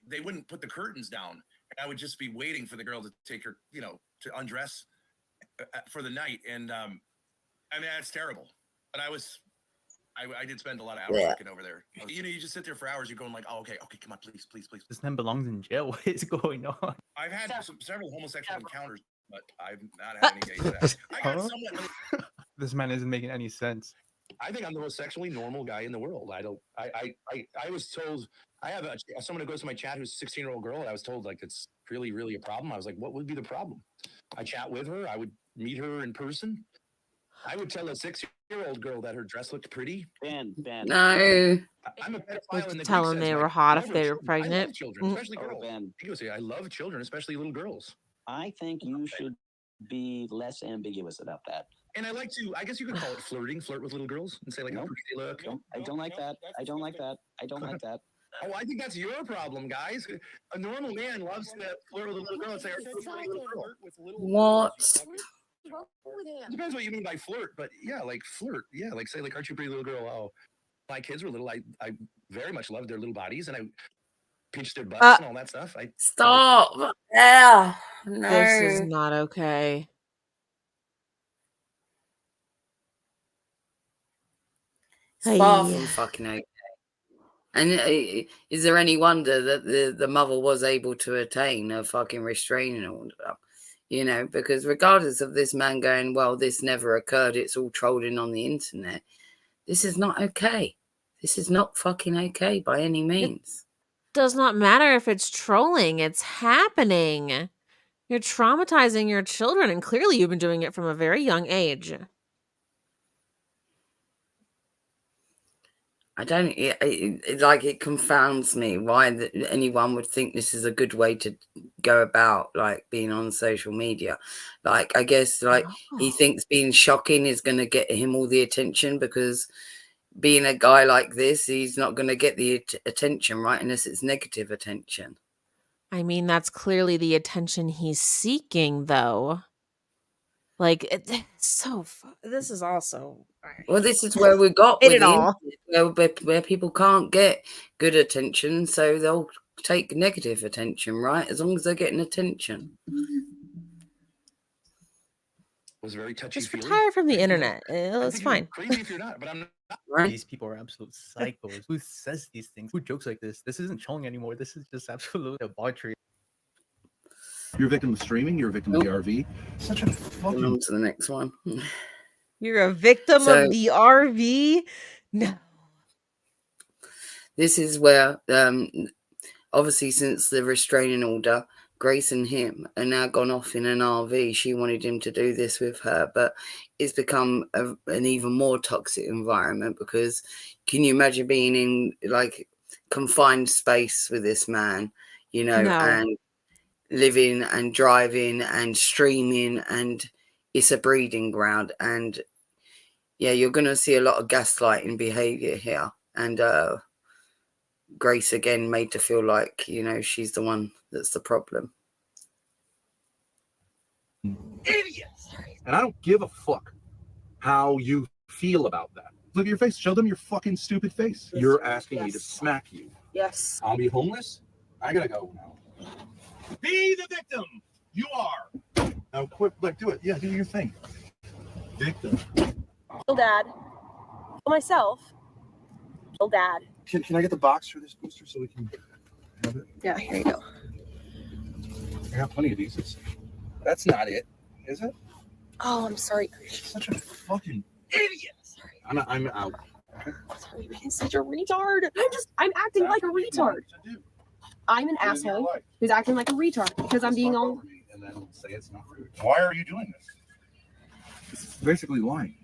they wouldn't put the curtains down. And I would just be waiting for the girl to take her, you know, to undress for the night. And I mean, that's terrible. But I did spend a lot of hours looking over there. You know, you just sit there for hours. You're going like, oh, okay, come on, please. This man belongs in jail. What is going on? I've had several homosexual encounters, but I've not had any gays. I got somewhat. This man isn't making any sense. I think I'm the most sexually normal guy in the world. I was told I have someone who goes to my chat who's a 16-year-old girl, and I was told like it's really, really a problem. I was like, what would be the problem? I chat with her. I would meet her in person. I would tell a 6-year-old girl that her dress looked pretty. No. I'm a pedophile in the Tell them they were hot if they were pregnant. I love children, especially girls. He goes, I love children, especially little girls. I think you should be less ambiguous about that. And I like to, I guess you could call it flirting, flirt with little girls and say like, how pretty they look. I don't like that. I don't like that. I don't like that. Oh, I think that's your problem, guys. A normal man loves to flirt with a little girl and say, What? Depends what you mean by flirt, but yeah, like flirt. Yeah, like say, like, aren't you a pretty little girl? Oh, my kids were little. I very much loved their little bodies, and I pinched their butts and all that stuff. Stop. Yeah. No. This is not okay. It's far from fucking okay. And is there any wonder that the mother was able to attain a fucking restraining order? You know, because regardless of this man going, well, this never occurred, it's all trolling on the internet. This is not okay. This is not fucking okay by any means. It does not matter if it's trolling. It's happening. You're traumatizing your children, and clearly you've been doing it from a very young age. I don't. It confounds me why anyone would think this is a good way to go about like being on social media. Like, I guess he thinks being shocking is going to get him all the attention, because being a guy like this, he's not going to get the attention, right? Unless it's negative attention. I mean, that's clearly the attention he's seeking, though. Like, this is also. Well, this is where we got Hate with it all. where people can't get good attention, so they'll take negative attention, right? As long as they're getting attention. Was very touchy. Just retire from the internet. It's fine. Crazy if you're not, but I'm not. Right? These people are absolute psychos. Who says these things? Who jokes like this? This isn't trolling anymore. This is just absolute debauchery. You're a victim of streaming. You're a victim of the RV. Such a fucking. On to the next one. You're a victim of the RV? No. This is where, obviously, since the restraining order, Grace and him are now gone off in an RV. She wanted him to do this with her, but it's become an even more toxic environment, because can you imagine being in like confined space with this man, you know, and living and driving and streaming, and it's a breeding ground. And yeah, you're going to see a lot of gaslighting behavior here. And Grace again made to feel like, you know, she's the one that's the problem. Idiots! And I don't give a fuck how you feel about that. Look at your face. Show them your fucking stupid face. You're asking me to smack you. Yes. I'll be homeless? I gotta go now. Be the victim! You are! Now quit, like, do it. Yeah, do your thing. Victim. Kill dad. Kill myself. Kill dad. Can I get the box for this booster so we can have it? Yeah, here you go. I got plenty of these. That's not it, is it? Oh, I'm sorry. Such a fucking idiot. Sorry. I'm out. Okay. Sorry, you're such a retard. I'm acting like a retard. I'm an asshole who's acting like a retard because I'm being all. And then say it's not rude. Why are you doing this? It's basically lying.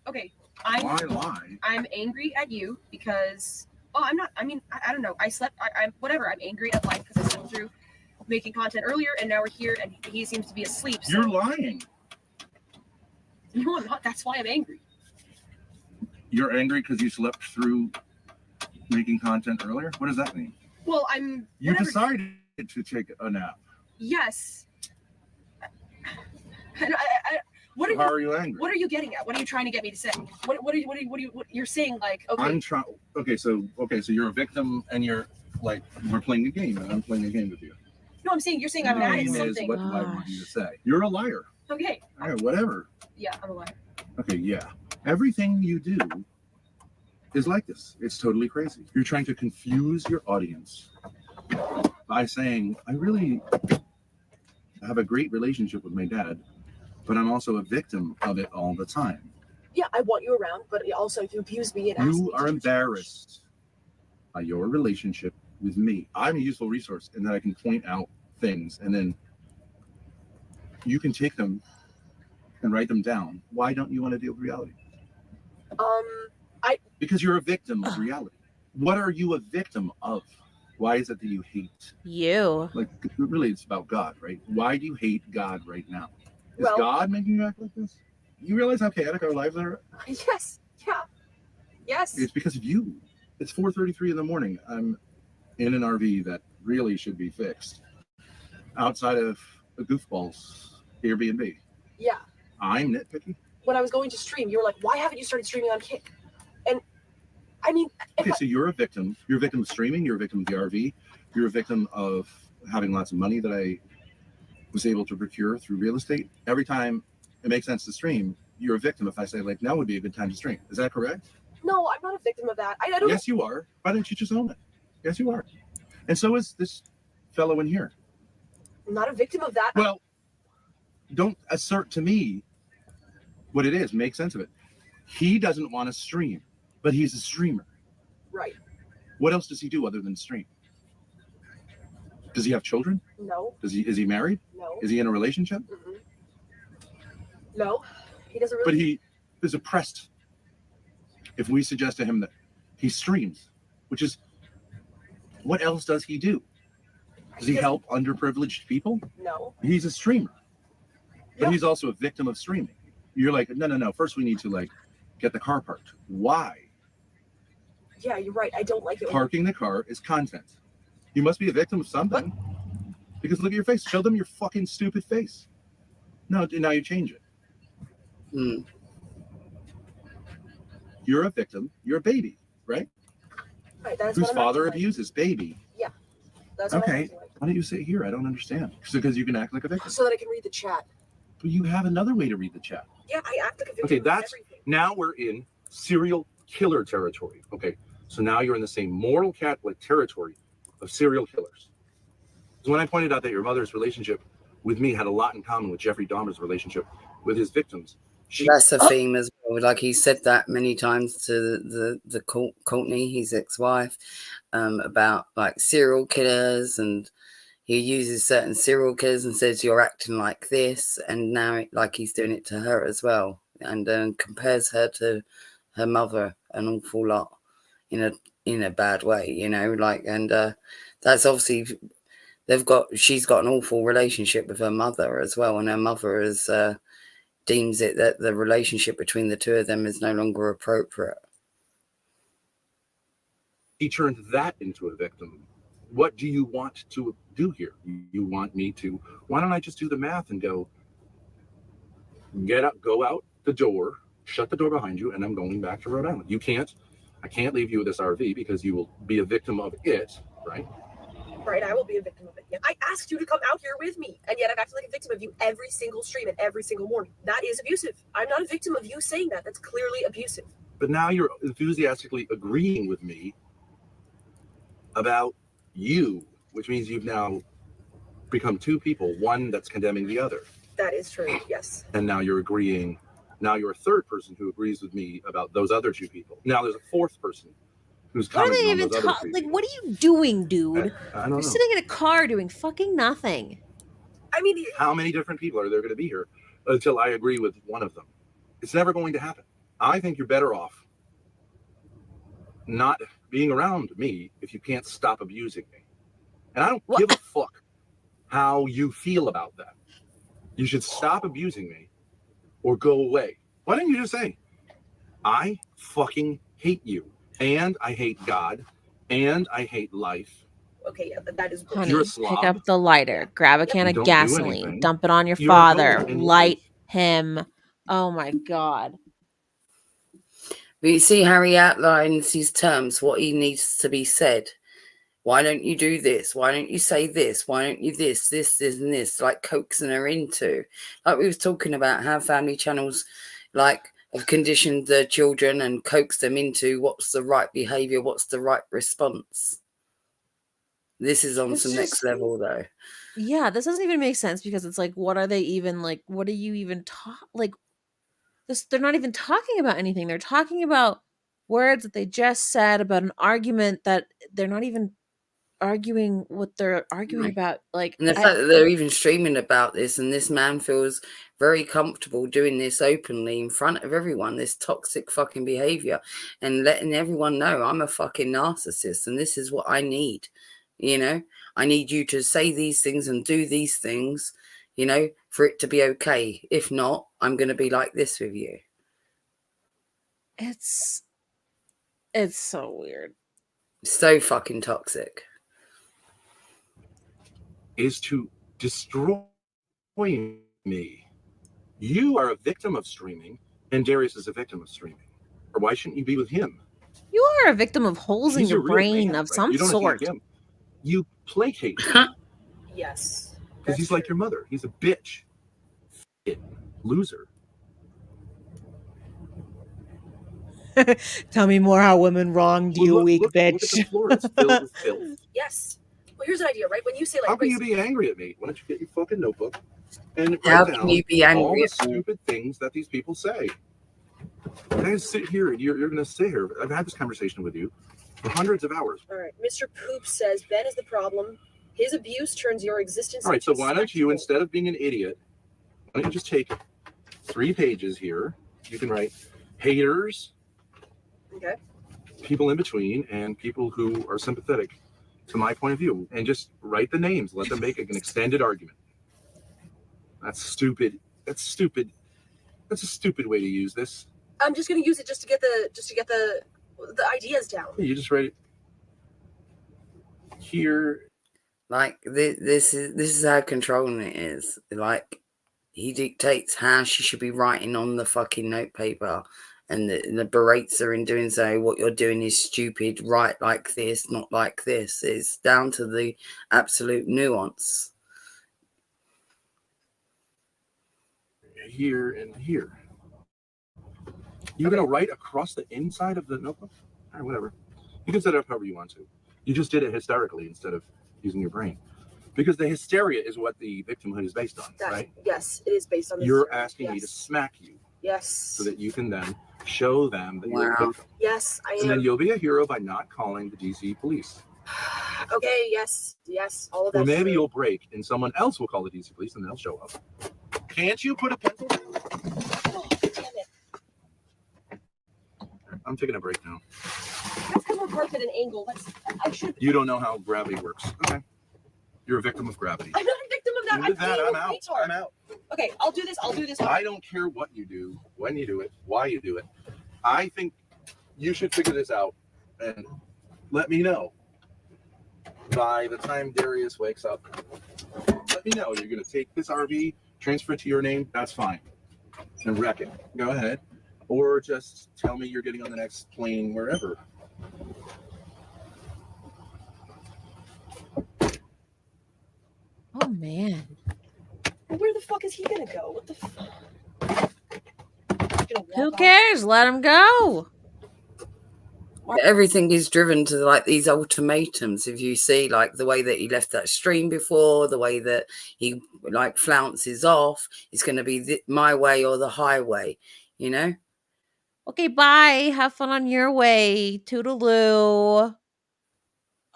Okay. Why lie? I'm angry at you because. Oh, I'm not. I mean, I don't know. I slept. I'm whatever. I'm angry at life because I slept through making content earlier, and now we're here, and he seems to be asleep. So. You're lying. No, I'm not. That's why I'm angry. You're angry because you slept through making content earlier? What does that mean? Well, I'm. You decided to take a nap. Yes. What How are you angry? What are you getting at? What are you trying to get me to say? What you're saying? Like, okay. I'm trying. Okay, so you're a victim, and you're like, we're playing a game, and I'm playing a game with you. No, I'm saying you're saying I'm mad at something. What do I want you to say? You're a liar. Okay. All right, whatever. Yeah, I'm a liar. Okay, yeah. Everything you do is like this. It's totally crazy. You're trying to confuse your audience by saying, I really have a great relationship with my dad, but I'm also a victim of it all the time. Yeah, I want you around, but also if you abuse me and you are embarrassed by your relationship with me. I'm a useful resource in that I can point out things, and then you can take them and write them down. Why don't you want to deal with reality? Because you're a victim of reality. What are you a victim of? Why is it that you hate? You. Like, really, it's about God, right? Why do you hate God right now? Is God making you act like this? You realize how chaotic our lives are? Yes. Yeah. Yes. It's because of you. It's 4:33 in the morning. I'm in an RV that really should be fixed outside of a goofball's Airbnb. Yeah. I'm nitpicky. When I was going to stream, you were like, why haven't you started streaming on Kick? And I mean, okay, so you're a victim. You're a victim of streaming. You're a victim of the RV. You're a victim of having lots of money that I was able to procure through real estate. Every time it makes sense to stream, you're a victim if I say, like, now would be a good time to stream. Is that correct? No, I'm not a victim of that. I don't. Yes, you are. Why don't you just own it? Yes, you are. And so is this fellow in here. I'm not a victim of that. Well, don't assert to me what it is. Make sense of it. He doesn't want to stream, but he's a streamer. Right. What else does he do other than stream? Does he have children? No. Is he married? No. Is he in a relationship? Mm-hmm. No. He doesn't really. But he is oppressed if we suggest to him that he streams, which is, what else does he do? Does he help underprivileged people? No. He's a streamer, but he's also a victim of streaming. You're like, no. First, we need to like get the car parked. Why? Yeah, you're right. I don't like it. Parking the car is content. You must be a victim of something. Because look at your face. Show them your fucking stupid face. No, now you change it. You're a victim. You're a baby, right? Right, that's Whose what I'm father acting abuses baby. Yeah. That's what I'm Okay. acting like. Why don't you sit here? I don't understand. Because you can act like a victim. So that I can read the chat. But you have another way to read the chat. Yeah, I act like a victim. Okay, of that's everything. now we're in serial killer territory. Okay, so now you're in the same moral Catholic territory of serial killers. So when I pointed out that your mother's relationship with me had a lot in common with Jeffrey Dahmer's relationship with his victims, that's a theme as well. Like he said that many times to the Courtney, his ex-wife, about like serial killers, and he uses certain serial killers and says you're acting like this, and now like he's doing it to her as well, and compares her to her mother an awful lot in a bad way, you know, like, and that's obviously she's got an awful relationship with her mother as well, and her mother is deems it that the relationship between the two of them is no longer appropriate. he turned that into a victim. What do you want to do here? You want me to, why don't I just do the math and go, get up, go out the door, shut the door behind you, and I'm going back to Rhode Island. You can't, I can't leave you with this RV because you will be a victim of it, right? Right, I will be a victim of it. Yeah. I asked you to come out here with me, and yet I've acted like a victim of you every single stream and every single morning. That is abusive. I'm not a victim of you saying that. That's clearly abusive. But now you're enthusiastically agreeing with me about you, which means you've now become two people, one that's condemning the other. That is true, yes. And now you're agreeing, now you're a third person who agrees with me about those other two people. Now there's a fourth person who's What are commenting they on even those other three like? people. What are you doing, dude? I don't You're know. sitting in a car doing fucking nothing. I mean, How many different people are there going to be here until I agree with one of them? It's never going to happen. I think you're better off not being around me if you can't stop abusing me. And I don't give a fuck how you feel about that. You should stop abusing me or go away. Why don't you just say, I fucking hate you, and I hate God, and I hate life. Okay, yeah, that is Honey, You're a pick slob. up the lighter, grab a can You of don't do gasoline, anything. dump it on your You're a father, goat in light life. him. Oh my God. But you see how he outlines his terms, what he needs to be said. Why don't you do this? Why don't you say this? Why don't you this, and this? Like coaxing her into. Like we was talking about how family channels like have conditioned their children and coaxed them into what's the right behavior, what's the right response. This is on It's some next just- level though. Yeah, this doesn't even make sense because it's like, what are they even like? What are you even like? This, they're not even talking about anything. They're talking about words that they just said about an argument that they're not even arguing what they're arguing Right. about. Like, And the fact that they're even streaming about this, and this man feels very comfortable doing this openly in front of everyone, this toxic fucking behavior, and letting everyone know I'm a fucking narcissist and this is what I need. You know, I need you to say these things and do these things, you know, for it to be okay. If not, I'm going to be like this with you. it's so weird. So fucking toxic. Is to destroy me. You are a victim of streaming, and Darius is a victim of streaming. Or why shouldn't you be with him? You are a victim of holes in He's a your real brain man, of right? some You don't sort. attack him. You placate him Yes. because he's like your mother. He's a bitch. Loser. Tell me more how women wronged you, weak Look at bitch. the floor. It's filled with filth. Yes. Well, here's an idea, right? When you say like, How can you be angry at me? Why don't you get your fucking notebook and How write can down you be all angry the at me? stupid things that these people say? And I sit here and you're going to sit here. I've had this conversation with you for hundreds of hours. all right, Mr. Poop says Ben is the problem. His abuse turns your existence All right, so into why don't you, spectacle. instead of being an idiot, why don't you just take 3 pages here? You can write haters Okay. People in between, and people who are sympathetic to my point of view, and just write the names. Let them make an extended argument. That's stupid. That's stupid. That's a stupid way to use this. I'm just gonna use it just to get the ideas down. You just write it here. Like this is how controlling it is. Like he dictates how she should be writing on the fucking notepaper, and the berates her in doing so. What you're doing is stupid. Write like this, not like this. It's down to the absolute nuance. Here and here. You're going to write across the inside of the notebook? Or whatever. You can set it up however you want to. You just did it hysterically instead of using your brain. Because the hysteria is what the victimhood is based on, right? Yes, it is based on this. You're asking me to smack you. Yes. So that you can then show them that you're a victim. Yes, I am. And then you'll be a hero by not calling the DC police. Okay, yes, all of that. Or maybe you'll break and someone else will call the DC police and they'll show up. Can't you put a pencil down? Oh, damn it. I'm taking a break now. That's because we're parked at an angle. I should. You don't know how gravity works. Okay. You're a victim of gravity. I'm not a victim of that. You did that. I'm out. Retard. I'm out. Okay, I'll do this. I don't care what you do, when you do it, why you do it. I think you should figure this out and let me know by the time Darius wakes up. Let me know. You're going to take this RV, transfer it to your name. That's fine. And wreck it. Go ahead. Or just tell me you're getting on the next plane wherever. Oh, man. Well, where the fuck is he going to go? What the fuck? Who cares? Let him go. Everything is driven to like these ultimatums. If you see like the way that he left that stream before, the way that he like flounces off, it's going to be my way or the highway, you know? Okay, bye. Have fun on your way. Toodaloo.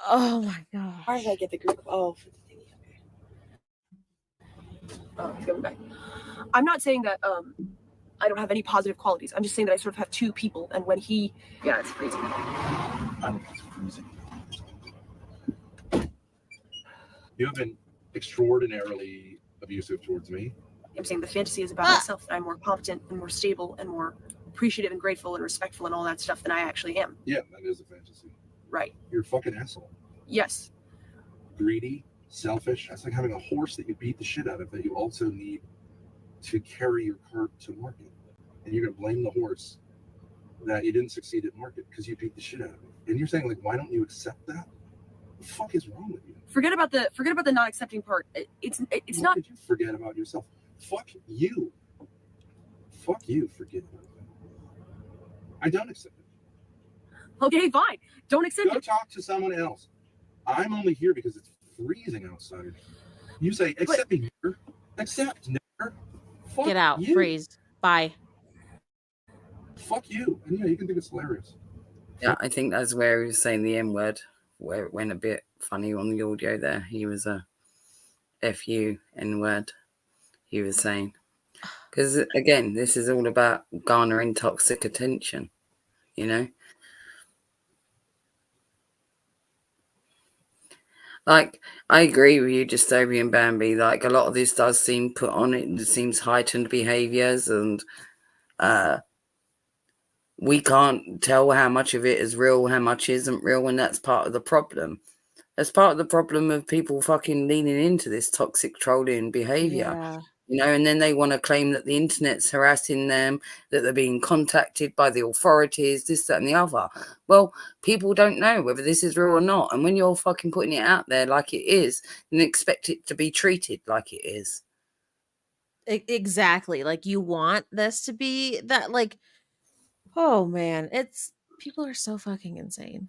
Oh my god. How did I get the group? Oh, for the thingy. Okay. Oh, it's going back. I'm not saying that I don't have any positive qualities. I'm just saying that I sort of have two people, and when he, yeah, it's crazy. I think it's freezing. You have been extraordinarily abusive towards me. I'm saying the fantasy is about myself, that I'm more competent and more stable and more appreciative and grateful and respectful and all that stuff than I actually am. Yeah, that is a fantasy. Right. You're a fucking asshole. Yes. Greedy, selfish. That's like having a horse that you beat the shit out of that you also need to carry your cart to market. And you're going to blame the horse that you didn't succeed at market because you beat the shit out of it. And you're saying, like, why don't you accept that? What the fuck is wrong with you? Forget about the not accepting part. It's What not. did you forget about yourself? Fuck you. Fuck you. Forget about that. I don't accept it. Okay, fine. Don't accept Go it. talk to someone else. I'm only here because it's freezing outside. You say, accept me, nigger. Accept, nigger. Fuck Get out. you. Freeze. Bye. Fuck you. And yeah, you can think it's hilarious. Yeah, I think that's where he was saying the M word, where it went a bit funny on the audio there. He was a F-U N-word he was saying. Because, again, this is all about garnering toxic attention, you know? Like, I agree with you, Dystopian Bambi. Like, a lot of this does seem put on it. It seems heightened behaviours, and we can't tell how much of it is real, how much isn't real, and that's part of the problem. That's part of the problem of people fucking leaning into this toxic trolling behaviour. Yeah. You know, and then they want to claim that the internet's harassing them, that they're being contacted by the authorities, this, that, and the other. Well, people don't know whether this is real or not. And when you're fucking putting it out there like it is, then expect it to be treated like it is. Exactly. Like, you want this to be that, like, oh man, it's people are so fucking insane.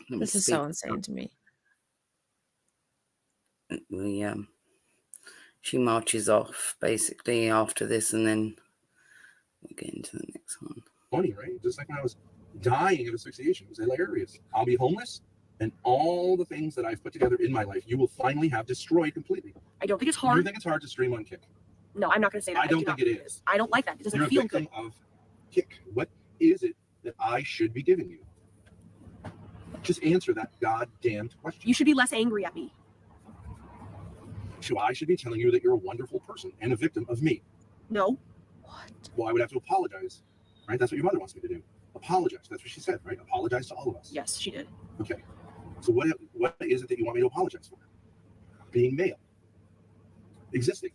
This is so insane to me. She marches off basically after this, and then we'll get into the next one. Funny, right? Just like when I was dying of asphyxiation. It was hilarious. I'll be homeless, and all the things that I've put together in my life, you will finally have destroyed completely. I don't think it's hard. You think it's hard to stream on Kick? No, I'm not going to say that. I don't think it is. I don't like that. It doesn't You're feel a victim good. of Kick. What is it that I should be giving you? Just answer that goddamned question. You should be less angry at me. So I should be telling you that you're a wonderful person and a victim of me. No. Well, I would have to apologize, right? That's what your mother wants me to do. Apologize. That's what she said, right? Apologize to all of us. Yes, she did. Okay. So what is it that you want me to apologize for? Being male. Existing.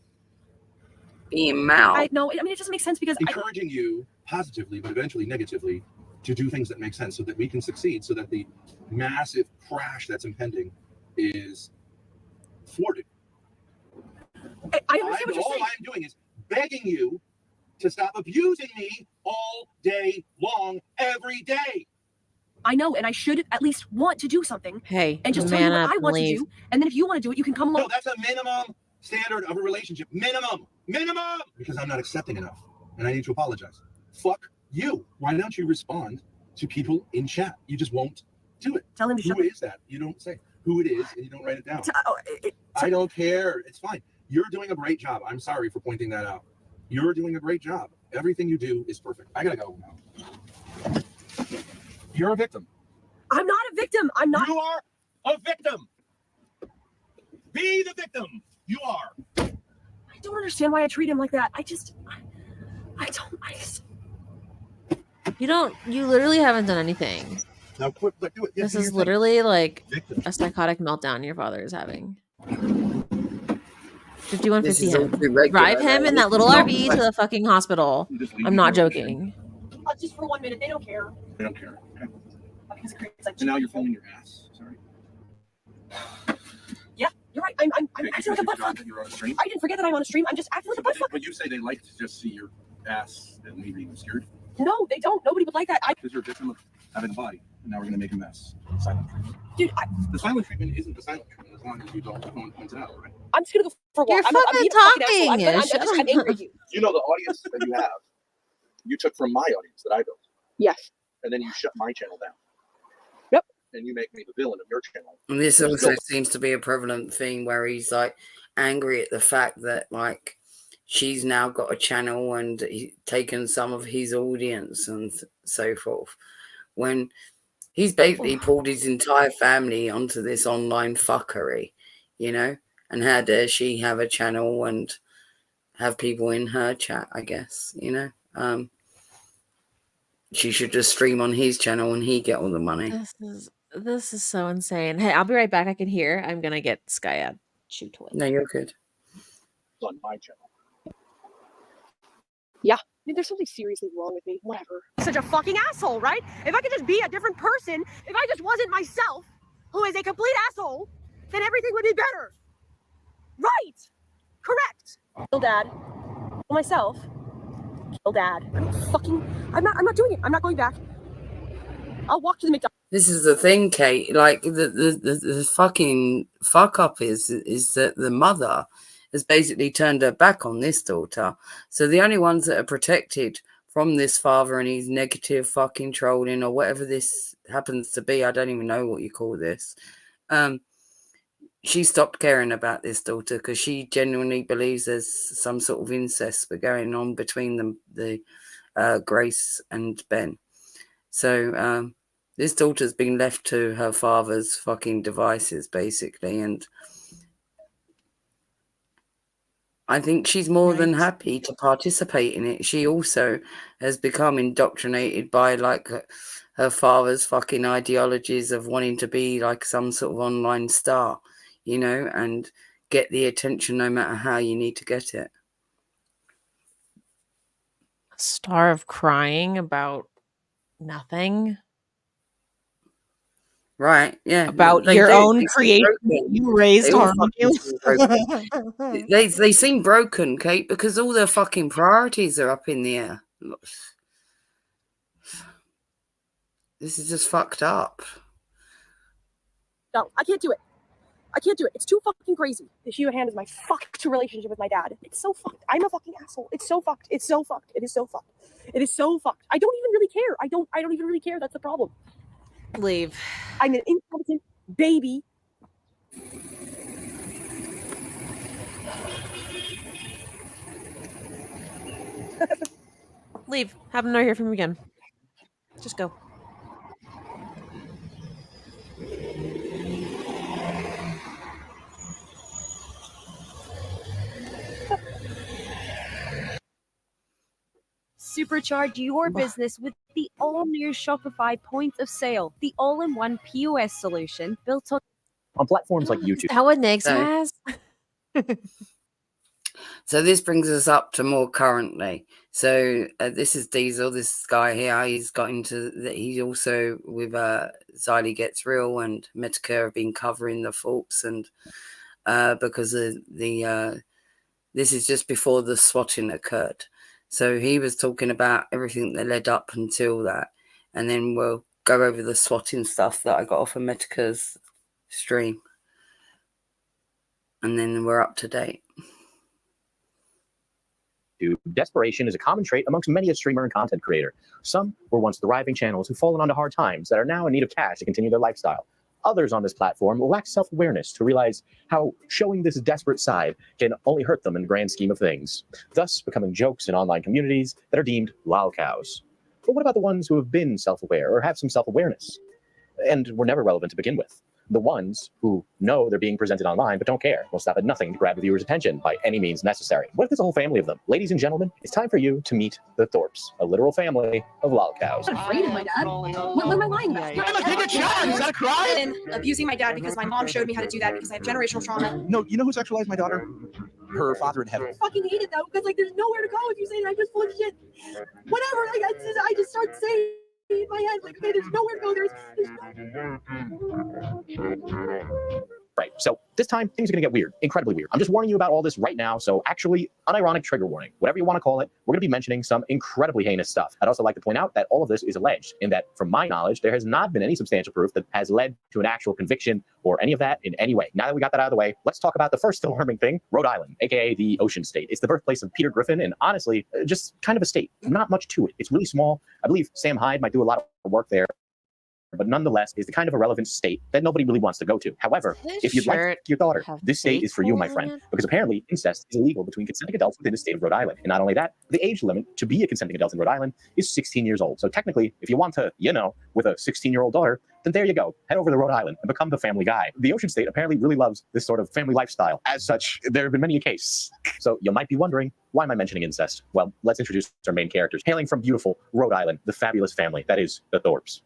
Being male. No, I mean, it doesn't make sense because encouraging you positively, but eventually negatively, to do things that make sense so that we can succeed, so that the massive crash that's impending is thwarted. I understand what you're all saying. I'm doing is begging you to stop abusing me all day long, every day. I know, and I should at least want to do something. Hey, and just tell you man what up I and want leave. to do, and then if you want to do it, you can come along. No, that's a minimum standard of a relationship. Minimum. Because I'm not accepting enough, and I need to apologize. Fuck you. Why don't you respond to people in chat? You just won't do it. Tell him to Who is that? You don't say who it is, and you don't write it down. I don't care. It's fine. You're doing a great job. I'm sorry for pointing that out. You're doing a great job. Everything you do is perfect. I gotta go now. You're a victim. I'm not a victim. I'm not. You are a victim. Be the victim. You are. I don't understand why I treat him like that. You literally haven't done anything. Now quit, do it. Yes, This is literally like a psychotic meltdown your father is having. 5150 him. Drive him in that little RV to the fucking hospital. I'm not joking. Just for 1 minute. They don't care. They don't care. Okay. Because it creates like. And now you're filming your ass. Sorry. Yeah, you're right. I'm acting like a buttfuck. You're on a stream. I didn't forget that I'm on a stream. I'm just acting like a buttfuck. But you say they like to just see your ass and me being scared. No, they don't. Nobody would like that. Because you're a victim of having a body, and now we're gonna make a mess. Silent treatment. Dude, the silent treatment isn't the silent treatment as long as you don't point it out, right? I'm just gonna go for a walk. You're I'm fucking talking. I'm angry at you. You know the audience that you have, you took from my audience that I built. Yes. And then you shut my channel down. Yep. And you make me the villain of your channel. And this also seems to be a prevalent thing where he's like angry at the fact that like she's now got a channel and he's taken some of his audience and so forth. When he's basically pulled his entire family onto this online fuckery, you know? And how dare she have a channel and have people in her chat, I guess, you know? She should just stream on his channel and he get all the money. This is so insane. Hey, I'll be right back. I can hear. I'm gonna get Skyad. Shoot away. No, you're good. On my channel. Yeah. Dude, there's something seriously wrong with me. Whatever. Such a fucking asshole, right? If I could just be a different person, if I just wasn't myself, who is a complete asshole, then everything would be better. Right. Correct. Kill dad. Kill myself. Kill dad. I'm not doing it. I'm not going back. I'll walk to the McDonald's. This is the thing, Kate. Like the fucking fuck up is that the mother has basically turned her back on this daughter. So the only ones that are protected from this father and his negative fucking trolling or whatever this happens to be, I don't even know what you call this. She stopped caring about this daughter because she genuinely believes there's some sort of incest going on between the Grace and Ben. So this daughter's been left to her father's fucking devices, basically, and I think she's more than happy to participate in it. She also has become indoctrinated by like her father's fucking ideologies of wanting to be like some sort of online star, you know, and get the attention no matter how you need to get it. A star of crying about nothing. Right, yeah. About your own creation you raised on you. They seem broken, Kate, because all their fucking priorities are up in the air. This is just fucked up. No, I can't do it. I can't do it. It's too fucking crazy. The Hugh hand is my fucked relationship with my dad. It's so fucked. I'm a fucking asshole. It's so fucked. It's so fucked. It is so fucked. It is so fucked. I don't even really care. I don't even really care. That's the problem. Leave. I'm an incompetent baby. Leave. Have him not hear from him again. Just go. Supercharge your business with the all-new Shopify point of sale, the all-in-one POS solution built on platforms like YouTube. Is that what Nix So- has? So this brings us up to more currently. So this is Diesel, this guy here. He's got into that. He also with Xylee Gets Real and Medicare have been covering the Thorps, and because of the this is just before the swatting occurred. So he was talking about everything that led up until that, and then we'll go over the swatting stuff that I got off of Medicare's stream, and then we're up to date. Desperation is a common trait amongst many a streamer and content creator. Some were once thriving channels who've fallen onto hard times that are now in need of cash to continue their lifestyle. Others on this platform lack self-awareness to realize how showing this desperate side can only hurt them in the grand scheme of things, thus becoming jokes in online communities that are deemed lolcows. But what about the ones who have been self-aware or have some self-awareness and were never relevant to begin with? The ones who know they're being presented online but don't care, will stop at nothing to grab the viewer's attention by any means necessary. What if there's a whole family of them? Ladies and gentlemen, it's time for you to meet the Thorps, a literal family of lolcows. I'm afraid of my dad. What am I lying about? Take a shot. Is that a cry? And abusing my dad because my mom showed me how to do that because I have generational trauma. No, you know who sexualized my daughter? Her father in heaven. I fucking hate it though because like there's nowhere to go if you say that I'm just full of shit. Whatever. Like I just start saying in my head like okay, there's nowhere to go. Right, so this time, things are going to get weird, incredibly weird. I'm just warning you about all this right now, so actually, unironic trigger warning, whatever you want to call it, we're going to be mentioning some incredibly heinous stuff. I'd also like to point out that all of this is alleged, in that, from my knowledge, there has not been any substantial proof that has led to an actual conviction or any of that in any way. Now that we got that out of the way, let's talk about the first alarming thing, Rhode Island, aka the Ocean State. It's the birthplace of Peter Griffin, and honestly, just kind of a state. Not much to it. It's really small. I believe Sam Hyde might do a lot of work there, but nonetheless is the kind of irrelevant state that nobody really wants to go to. However, if you'd like your daughter, this state is for you, my friend, because apparently incest is illegal between consenting adults within the state of Rhode Island. And not only that, the age limit to be a consenting adult in Rhode Island is 16 years old. So technically, if you want to, with a 16-year-old daughter, then there you go. Head over to Rhode Island and become the family guy. The Ocean State apparently really loves this sort of family lifestyle. As such, there have been many a case. So you might be wondering, why am I mentioning incest? Well, let's introduce our main characters. Hailing from beautiful Rhode Island, the fabulous family, that is the Thorps.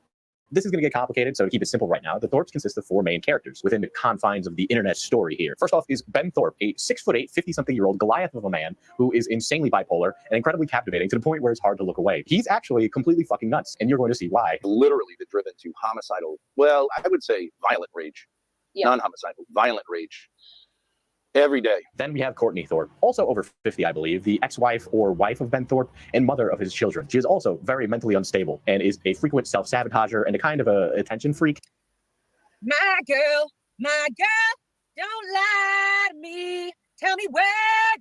This is going to get complicated, so to keep it simple right now, the Thorps consist of four main characters within the confines of the internet story here. First off is Ben Thorp, a 6'8", 50-something-year-old Goliath of a man who is insanely bipolar and incredibly captivating to the point where it's hard to look away. He's actually completely fucking nuts, and you're going to see why. Literally driven to homicidal, well, I would say violent rage. Non-homicidal, violent rage. Every day. Then we have Courtney Thorp, also over 50, I believe, the ex-wife or wife of Ben Thorp and mother of his children. She is also very mentally unstable and is a frequent self-sabotager and a kind of a attention freak. My girl, don't lie to me. Tell me where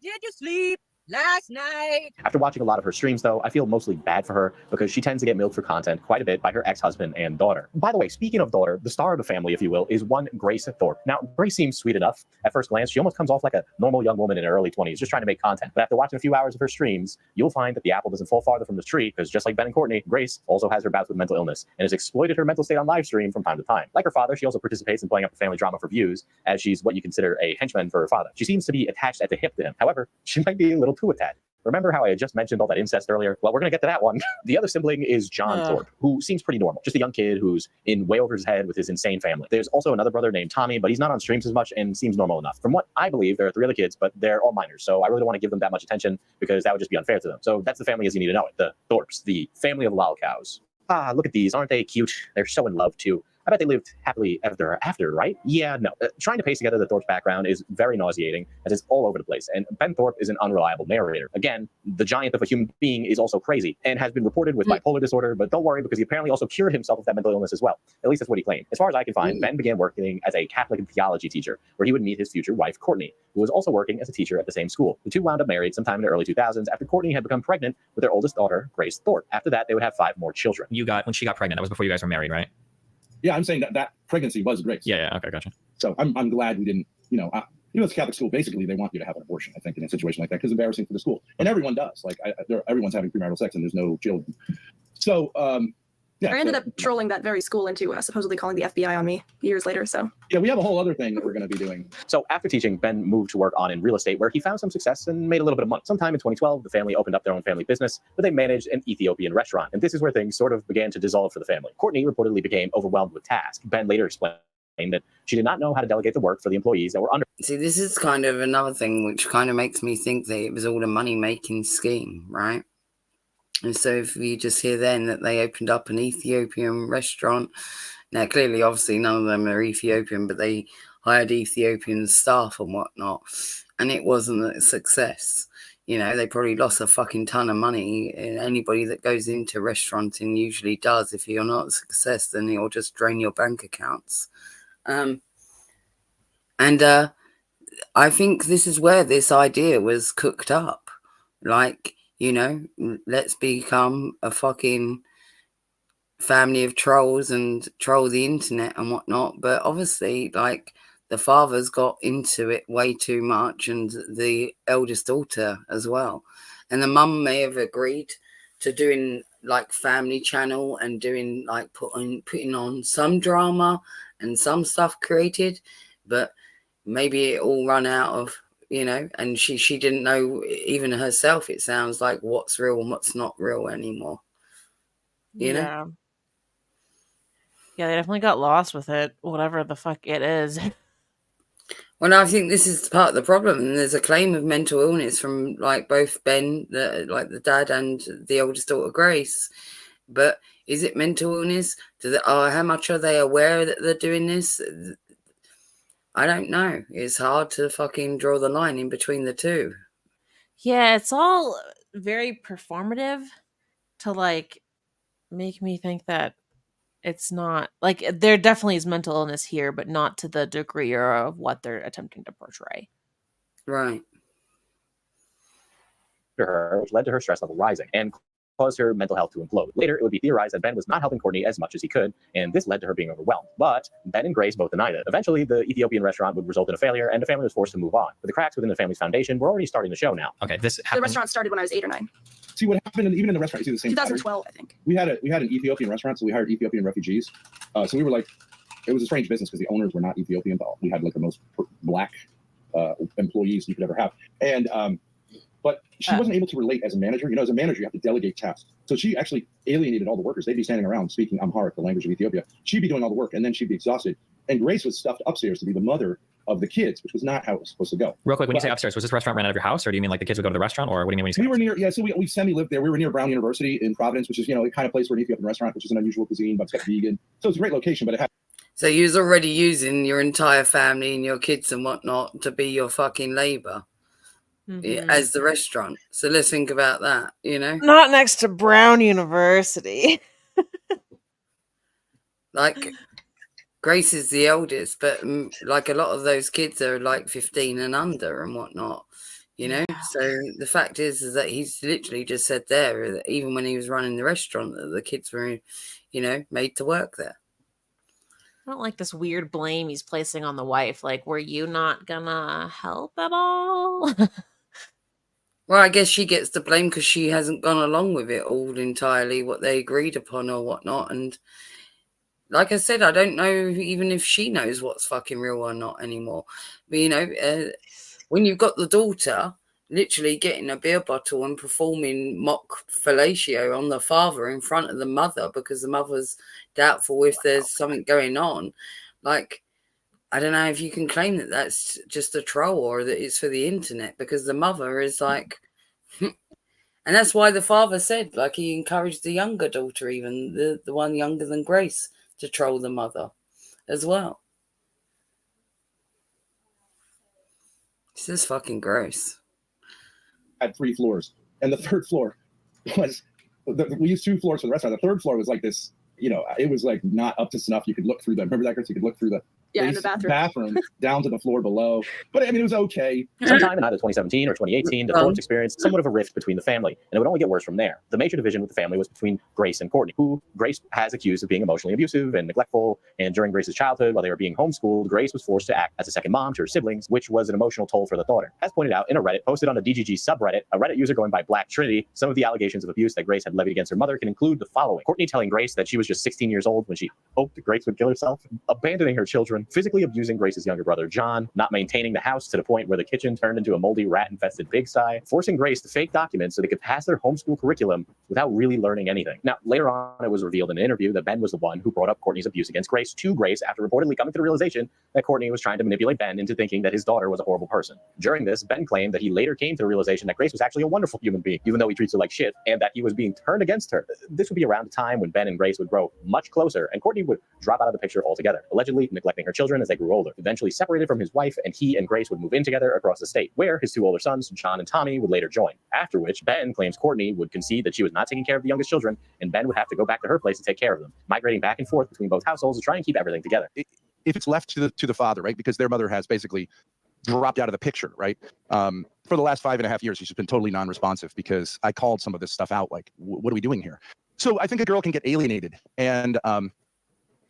did you sleep last night? After watching a lot of her streams, though, I feel mostly bad for her because she tends to get milked for content quite a bit by her ex-husband and daughter. By the way, speaking of daughter, the star of the family, if you will, is one Grace Thorp. Now, Grace seems sweet enough. At first glance, she almost comes off like a normal young woman in her early 20s, just trying to make content. But after watching a few hours of her streams, you'll find that the apple doesn't fall farther from the tree, because just like Ben and Courtney, Grace also has her bouts with mental illness and has exploited her mental state on live stream from time to time. Like her father, she also participates in playing up the family drama for views, as she's what you consider a henchman for her father. She seems to be attached at the hip to him. However, she might be a little too attached. Remember how I had just mentioned all that incest earlier? Well, we're going to get to that one. The other sibling is John Thorp, who seems pretty normal. Just a young kid who's in way over his head with his insane family. There's also another brother named Tommy, but he's not on streams as much and seems normal enough. From what I believe, there are 3 other kids, but they're all minors, so I really don't want to give them that much attention because that would just be unfair to them. So that's the family as you need to know it. The Thorps, the family of lolcows. Ah, look at these. Aren't they cute? They're so in love, too. I bet they lived happily ever after, right? Yeah, no. Trying to paste together the Thorp's background is very nauseating, as it's all over the place, and Ben Thorp is an unreliable narrator. Again, the giant of a human being is also crazy, and has been reported with bipolar disorder, but don't worry, because he apparently also cured himself of that mental illness as well. At least that's what he claimed. As far as I can find, Ben began working as a Catholic theology teacher, where he would meet his future wife, Courtney, who was also working as a teacher at the same school. The two wound up married sometime in the early 2000s after Courtney had become pregnant with their oldest daughter, Grace Thorp. After that, they would have 5 more children. When she got pregnant, that was before you guys were married, right? Yeah, I'm saying that pregnancy was Grace. Yeah, okay, gotcha. So I'm glad we didn't, it's Catholic school. Basically, they want you to have an abortion, I think, in a situation like that, because it's embarrassing for the school. And everyone does. Like, everyone's having premarital sex and there's no children. So Yeah, I ended up trolling that very school into supposedly calling the FBI on me years later. So yeah, we have a whole other thing that we're going to be doing. So after teaching, Ben moved to work on in real estate, where he found some success and made a little bit of money. Sometime in 2012, the family opened up their own family business, but they managed an Ethiopian restaurant. And this is where things sort of began to dissolve for the family. Courtney reportedly became overwhelmed with tasks. Ben later explained that she did not know how to delegate the work for the employees that were under. See, this is kind of another thing which kind of makes me think that it was all a money-making scheme, right? And so if you just hear then that they opened up an Ethiopian restaurant, now clearly, obviously, none of them are Ethiopian, but they hired Ethiopian staff and whatnot, and it wasn't a success. You know, they probably lost a fucking ton of money. Anybody that goes into restauranting usually does. If you're not a success, then it'll just drain your bank accounts. I think this is where this idea was cooked up. Like, you know, let's become a fucking family of trolls and troll the internet and whatnot. But obviously, like, the father's got into it way too much, and the eldest daughter as well. And the mum may have agreed to doing like family channel and doing like putting on some drama and some stuff created, but maybe it all run out of, you know, and she didn't know even herself, it sounds like, what's real and what's not real anymore. You know? Yeah, they definitely got lost with it, whatever the fuck it is. Well, I think this is part of the problem. And there's a claim of mental illness from like both Ben, like the dad, and the oldest daughter, Grace. But is it mental illness? How much are they aware that they're doing this? I don't know. It's hard to fucking draw the line in between the two. Yeah, it's all very performative to like make me think that it's not like there definitely is mental illness here, but not to the degree or of what they're attempting to portray. Right. Her, which led to her stress level rising and caused her mental health to implode. Later, it would be theorized that Ben was not helping Courtney as much as he could, and this led to her being overwhelmed. But Ben and Grace both denied it. Eventually, the Ethiopian restaurant would result in a failure, and the family was forced to move on. But the cracks within the family's foundation were already starting to show now. Okay, this the happened. restaurant started when I was 8 or 9. See what happened even in the restaurant. You see the same 2012, pattern? I think. We had an Ethiopian restaurant, so we hired Ethiopian refugees. So we were like, it was a strange business because the owners were not Ethiopian at all. We had like the most black employees you could ever have, and but she wasn't able to relate as a manager. You know, as a manager, you have to delegate tasks. So she actually alienated all the workers. They'd be standing around speaking Amharic, the language of Ethiopia. She'd be doing all the work, and then she'd be exhausted. And Grace was stuffed upstairs to be the mother of the kids, which was not how it was supposed to go. Real quick, when you say upstairs, was this restaurant ran out of your house, or do you mean like the kids would go to the restaurant, or what do you mean when you say? We were near, yeah. So we semi-lived there. We were near Brown University in Providence, which is, you know, the kind of place where an Ethiopian restaurant, which is an unusual cuisine, but it's got vegan. So it's a great location, but it had. So you was already using your entire family and your kids and whatnot to be your fucking labor as the restaurant. So let's think about that, you know? Not next to Brown University. Like, Grace is the eldest, but like a lot of those kids are like 15 and under and whatnot, you know? So the fact is that he's literally just said there that even when he was running the restaurant, that the kids were, you know, made to work there. I don't like this weird blame he's placing on the wife. Like, were you not gonna help at all? Well, I guess she gets the blame because she hasn't gone along with it all entirely, what they agreed upon or whatnot. And like I said, I don't know even if she knows what's fucking real or not anymore. But, you know, when you've got the daughter literally getting a beer bottle and performing mock fellatio on the father in front of the mother because the mother's doubtful if there's something going on, like, I don't know if you can claim that that's just a troll or that it's for the internet, because the mother is like, and that's why the father said, like, he encouraged the younger daughter, even the one younger than Grace, to troll the mother as well. It's just fucking gross. Had 3 floors, and the third floor was, we used 2 floors for the restaurant. The third floor was like this, you know, it was like not up to snuff. You could look through them. Remember that, Chris? You could look through the Yeah, in the bathroom. down to the floor below. But I mean, it was okay. Sometime in either 2017 or 2018, the Thorps experienced somewhat of a rift between the family, and it would only get worse from there. The major division with the family was between Grace and Courtney, who Grace has accused of being emotionally abusive and neglectful. And during Grace's childhood, while they were being homeschooled, Grace was forced to act as a second mom to her siblings, which was an emotional toll for the daughter. As pointed out in a Reddit posted on the DGG subreddit, a Reddit user going by Black Trinity, some of the allegations of abuse that Grace had levied against her mother can include the following: Courtney telling Grace that she was just 16 years old when she hoped Grace would kill herself, abandoning her children, physically abusing Grace's younger brother John, not maintaining the house to the point where the kitchen turned into a moldy rat-infested pigsty, forcing Grace to fake documents so they could pass their homeschool curriculum without really learning anything. Now, later on, it was revealed in an interview that Ben was the one who brought up Courtney's abuse against Grace to Grace after reportedly coming to the realization that Courtney was trying to manipulate Ben into thinking that his daughter was a horrible person. During this, Ben claimed that he later came to the realization that Grace was actually a wonderful human being, even though he treats her like shit, and that he was being turned against her. This would be around the time when Ben and Grace would grow much closer, and Courtney would drop out of the picture altogether, allegedly neglecting her children as they grew older. Eventually separated from his wife, and he and Grace would move in together across the state, where his two older sons, John and Tommy, would later join. After which, Ben claims Courtney would concede that she was not taking care of the youngest children, and Ben would have to go back to her place to take care of them, migrating back and forth between both households to try and keep everything together. If it's left to the father, right, because their mother has basically dropped out of the picture, right? For the last 5.5 years, she's been totally non-responsive because I called some of this stuff out. Like, what are we doing here? So I think a girl can get alienated. And,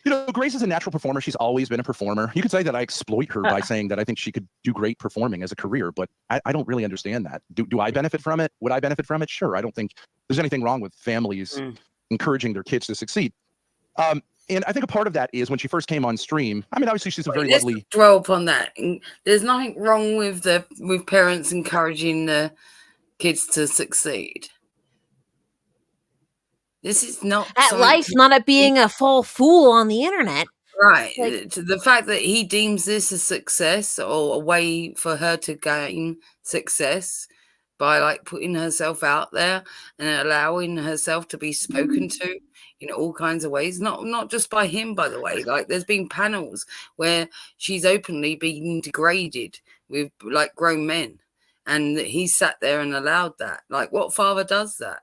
you know, Grace is a natural performer. She's always been a performer. You could say that I exploit her by saying that I think she could do great performing as a career, but I don't really understand that. Do I benefit from it? Would I benefit from it? Sure. I don't think there's anything wrong with families encouraging their kids to succeed. And I think a part of that is when she first came on stream. I mean, obviously she's a very lovely. Dwell upon that. There's nothing wrong with parents encouraging the kids to succeed. This is not at life, not at being a full fool on the internet. Right. Like, the fact that he deems this a success or a way for her to gain success by like putting herself out there and allowing herself to be spoken to in all kinds of ways, not just by him, by the way. Like there's been panels where she's openly being degraded with like grown men, and he sat there and allowed that. Like what father does that?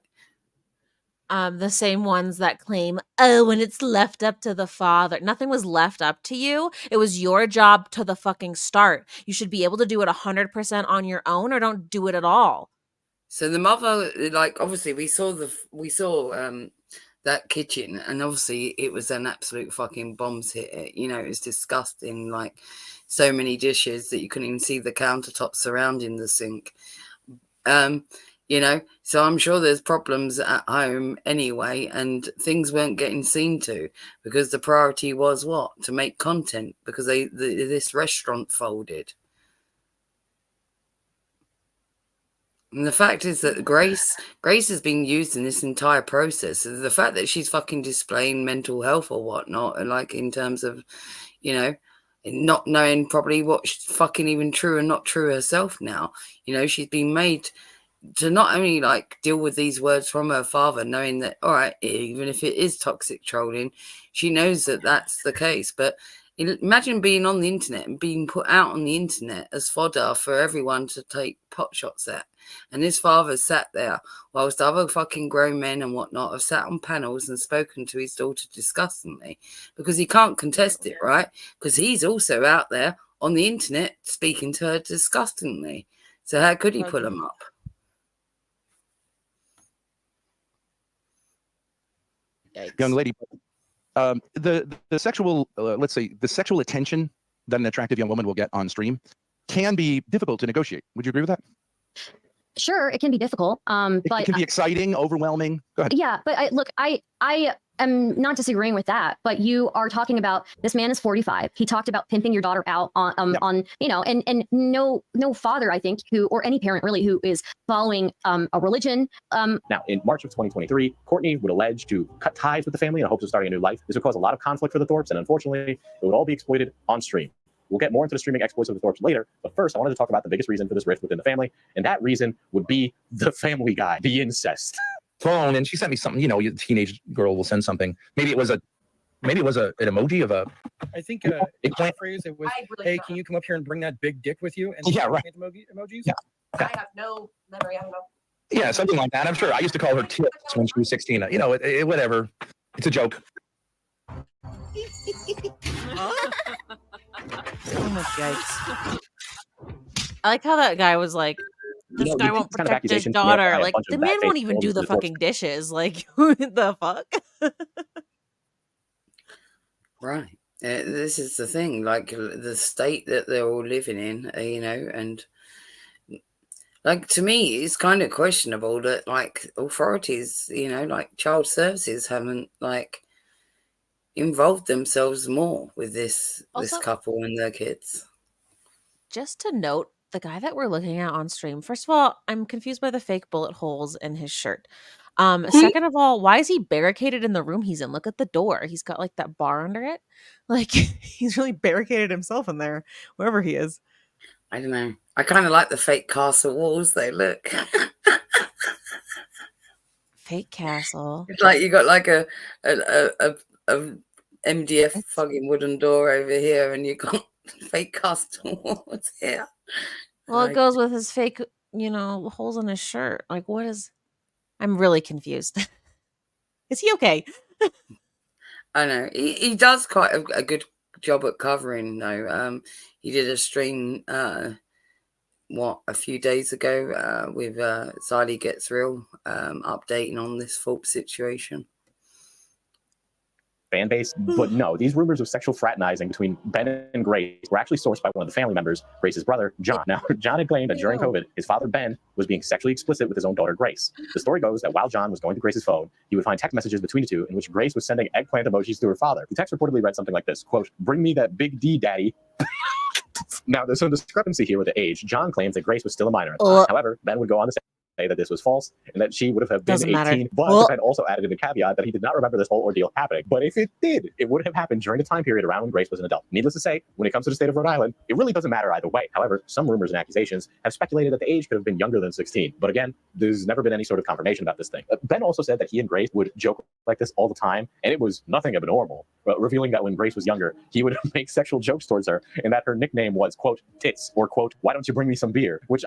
The same ones that claim, oh, when it's left up to the father. Nothing was left up to you. It was your job to the fucking start. You should be able to do it 100% on your own, or don't do it at all. So the mother, like, obviously we saw that kitchen, and obviously it was an absolute fucking bombs hit. You know, it was disgusting, like so many dishes that you couldn't even see the countertop surrounding the sink. You know, so I'm sure there's problems at home anyway, and things weren't getting seen to because the priority was what? To make content, because this restaurant folded. And the fact is that Grace has been used in this entire process. The fact that she's fucking displaying mental health or whatnot, and like in terms of, you know, not knowing probably what's fucking even true and not true herself now. You know, she's been made to not only like deal with these words from her father, knowing that, all right, even if it is toxic trolling, she knows that that's the case. But imagine being on the internet and being put out on the internet as fodder for everyone to take pot shots at. And his father sat there whilst other fucking grown men and whatnot have sat on panels and spoken to his daughter disgustingly, because he can't contest it, right? Because he's also out there on the internet speaking to her disgustingly. So how could he pull him up? Young lady, the sexual, let's say, the sexual attention that an attractive young woman will get on stream can be difficult to negotiate. Would you agree with that? Sure, it can be difficult. But it can be exciting, overwhelming. Go ahead. Yeah, but I am not disagreeing with that. But you are talking about this man is 45. He talked about pimping your daughter out on you know, and no father, I think, who, or any parent really, who is following a religion. Now, in March of 2023, Courtney would allege to cut ties with the family in hopes of starting a new life. This would cause a lot of conflict for the Thorps, and unfortunately, it would all be exploited on stream. We'll get more into the streaming exploits of the Thorps later, but first I wanted to talk about the biggest reason for this rift within the family, and that reason would be the Family Guy, the incest. Phone, and she sent me something. You know, a teenage girl will send something. Maybe it was an emoji of a. I think phrase it was, "Hey, can you come up here and bring that big dick with you?" And yeah, right. Emojis. Yeah. I have no memory. I don't know. Yeah, something like that. I'm sure. I used to call her tits when she was 16. You know, whatever. It's a joke. Yikes. I like how that guy was like, this guy won't these kind of protect his accusations came out by daughter. a Like, bunch the of man bad-faced won't even do trolls the to the Thorp fucking dishes. Like, what the fuck? Right. This is the thing, like the state that they're all living in, you know, and like to me, it's kind of questionable that like authorities, you know, like child services haven't like involved themselves more with this Also- couple and their kids. Just to note, the guy that we're looking at on stream, first of all, I'm confused by the fake bullet holes in his shirt. Second of all, why is he barricaded in the room he's in? Look at the door. He's got like that bar under it. Like he's really barricaded himself in there, wherever he is. I don't know. I kind of like the fake castle walls though. Look. Fake castle. It's like you got like a MDF fucking wooden door over here, and you got fake castle walls here. Well, it goes with his fake, you know, holes in his shirt. Like, what is? I'm really confused. Is he okay? I know he does quite a good job at covering though. He did a stream a few days ago with Sally Gets Real, updating on this Thorp situation. Fan base, but no, these rumors of sexual fraternizing between Ben and Grace were actually sourced by one of the family members, Grace's brother, John. Now, John had claimed that during COVID, his father, Ben, was being sexually explicit with his own daughter, Grace. The story goes that while John was going through Grace's phone, he would find text messages between the two in which Grace was sending eggplant emojis to her father. The text reportedly read something like this, quote, "Bring me that big D, daddy." Now, there's some discrepancy here with the age. John claims that Grace was still a minor at the time. However, Ben would go on to say that this was false and that she would have been 18, but Ben also added in the caveat that he did not remember this whole ordeal happening. But if it did, it would have happened during the time period around when Grace was an adult. Needless to say, when it comes to the state of Rhode Island, it really doesn't matter either way. However, some rumors and accusations have speculated that the age could have been younger than 16. But again, there's never been any sort of confirmation about this thing. Ben also said that he and Grace would joke like this all the time, and it was nothing abnormal, revealing that when Grace was younger, he would make sexual jokes towards her, and that her nickname was, quote, tits, or quote, why don't you bring me some beer? Which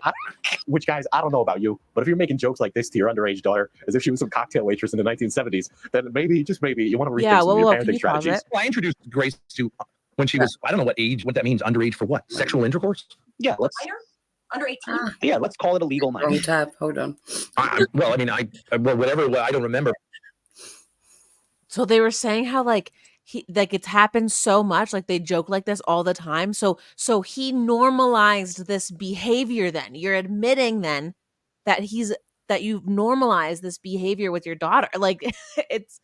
guys, I don't know about you, but if you're making jokes like this to your underage daughter as if she was some cocktail waitress in the 1970s, then maybe, just maybe, you want to rethink some of your parenting strategies. Well, I introduced Grace to when she was, I don't know what age, what that means, underage for what? Sexual intercourse? Yeah, let's... Minor? Under 18? Yeah, let's call it a legal minor. Wrong tab, hold on. Well, I mean, whatever, I don't remember. So they were saying how like it's happened so much, like they joke like this all the time. So he normalized this behavior. Then you're admitting then that you've normalized this behavior with your daughter. Like it's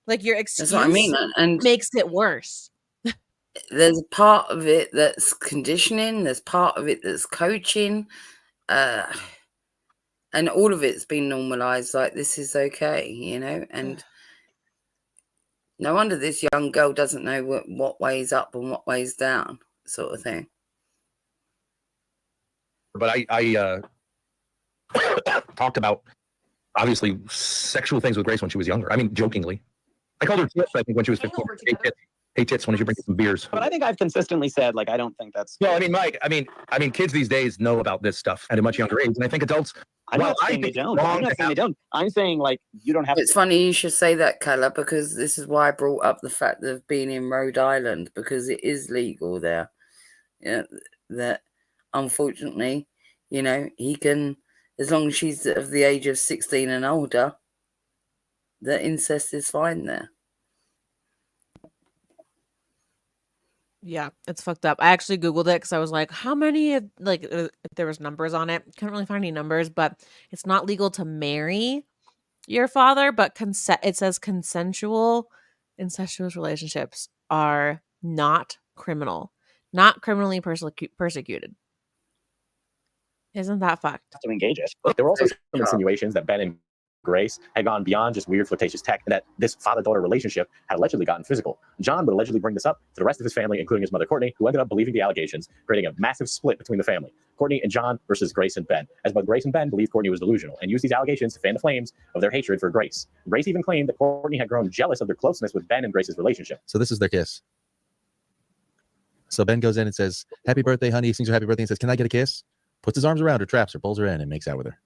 like your excuse. That's what I mean, and makes it worse. There's a part of it that's conditioning. There's part of it that's coaching. And all of it's been normalized, like this is okay, you know, and no wonder this young girl doesn't know what way's up and what way's down, sort of thing. But I talked about, obviously, sexual things with Grace when she was younger. I mean, jokingly. I called her tits, I think, when she was 15. Hey, tits, why don't you bring me some beers? But I think I've consistently said, like, I don't think that's... No, I mean, Mike, I mean, kids these days know about this stuff at a much younger age, and I think adults... I'm not saying they don't. I'm saying, like, you don't have... It's funny you should say that, Kala, because this is why I brought up the fact of being in Rhode Island, because it is legal there. Yeah, that, unfortunately, you know, he can, as long as she's of the age of 16 and older, the incest is fine there. Yeah, it's fucked up. I actually Googled it because I was like, how many, like, if there was numbers on it. Couldn't really find any numbers, but it's not legal to marry your father, but it says consensual incestuous relationships are not criminal, not criminally persecuted. Isn't that fucked? To engage it. There were also some insinuations that Ben and Grace had gone beyond just weird flirtatious tech, and that this father-daughter relationship had allegedly gotten physical. John would allegedly bring this up to the rest of his family, including his mother, Courtney, who ended up believing the allegations, creating a massive split between the family. Courtney and John versus Grace and Ben, as both Grace and Ben believed Courtney was delusional and used these allegations to fan the flames of their hatred for Grace. Grace even claimed that Courtney had grown jealous of their closeness with Ben and Grace's relationship. So this is their kiss. So Ben goes in and says, "Happy birthday, honey." He sings her happy birthday and says, "Can I get a kiss?" Puts his arms around her, traps her, pulls her in, and makes out with her.